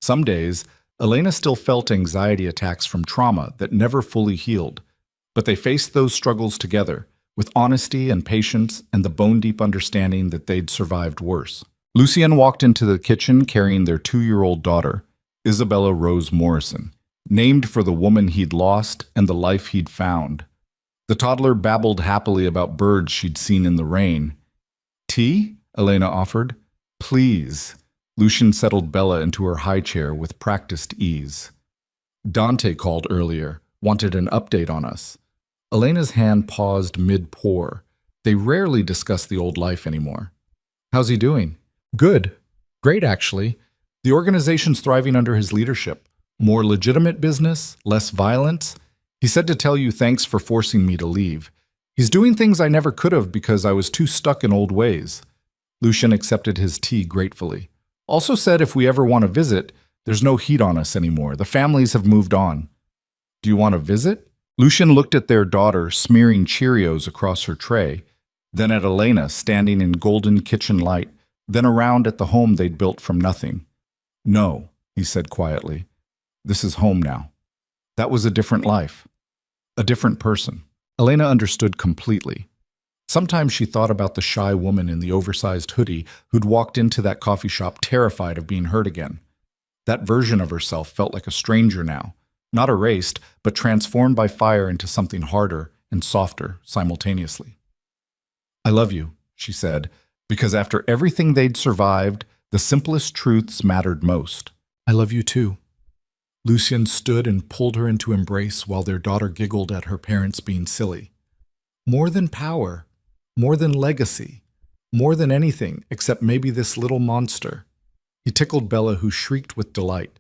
Some days, Elena still felt anxiety attacks from trauma that never fully healed. But they faced those struggles together, with honesty and patience and the bone-deep understanding that they'd survived worse. Lucien walked into the kitchen carrying their 2-year-old daughter, Isabella Rose Morrison, named for the woman he'd lost and the life he'd found. The toddler babbled happily about birds she'd seen in the rain. "Tea?" Elena offered. "Please." Lucien settled Bella into her high chair with practiced ease. "Dante called earlier, wanted an update on us." Elena's hand paused mid-pour. They rarely discuss the old life anymore. "How's he doing?" "Good. Great, actually. The organization's thriving under his leadership. More legitimate business, less violence. He said to tell you thanks for forcing me to leave. He's doing things I never could have because I was too stuck in old ways." Lucien accepted his tea gratefully. "Also said if we ever want to visit, there's no heat on us anymore. The families have moved on." "Do you want to visit?" Lucien looked at their daughter smearing Cheerios across her tray, then at Elena standing in golden kitchen light, then around at the home they'd built from nothing. "No," he said quietly. "This is home now." That was a different life. A different person. Elena understood completely. Sometimes she thought about the shy woman in the oversized hoodie who'd walked into that coffee shop terrified of being hurt again. That version of herself felt like a stranger now, not erased, but transformed by fire into something harder and softer simultaneously. "I love you," she said, because after everything they'd survived, the simplest truths mattered most. "I love you too." Lucien stood and pulled her into embrace while their daughter giggled at her parents being silly. More than power, more than legacy, more than anything except maybe this little monster. He tickled Bella, who shrieked with delight.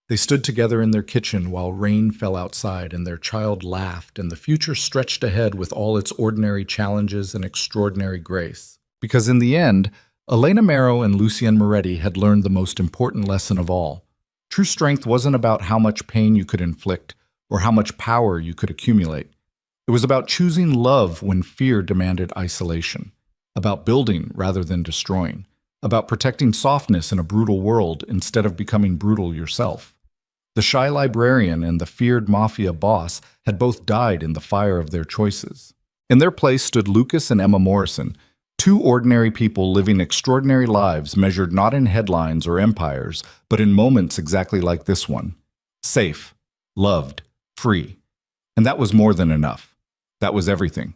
They stood together in their kitchen while rain fell outside and their child laughed and the future stretched ahead with all its ordinary challenges and extraordinary grace. Because in the end, Elena Marrow and Lucien Moretti had learned the most important lesson of all. True strength wasn't about how much pain you could inflict or how much power you could accumulate. It was about choosing love when fear demanded isolation, about building rather than destroying, about protecting softness in a brutal world instead of becoming brutal yourself. The shy librarian and the feared mafia boss had both died in the fire of their choices. In their place stood Lucas and Emma Morrison, two ordinary people living extraordinary lives measured not in headlines or empires, but in moments exactly like this one. Safe, loved, free. And that was more than enough. That was everything.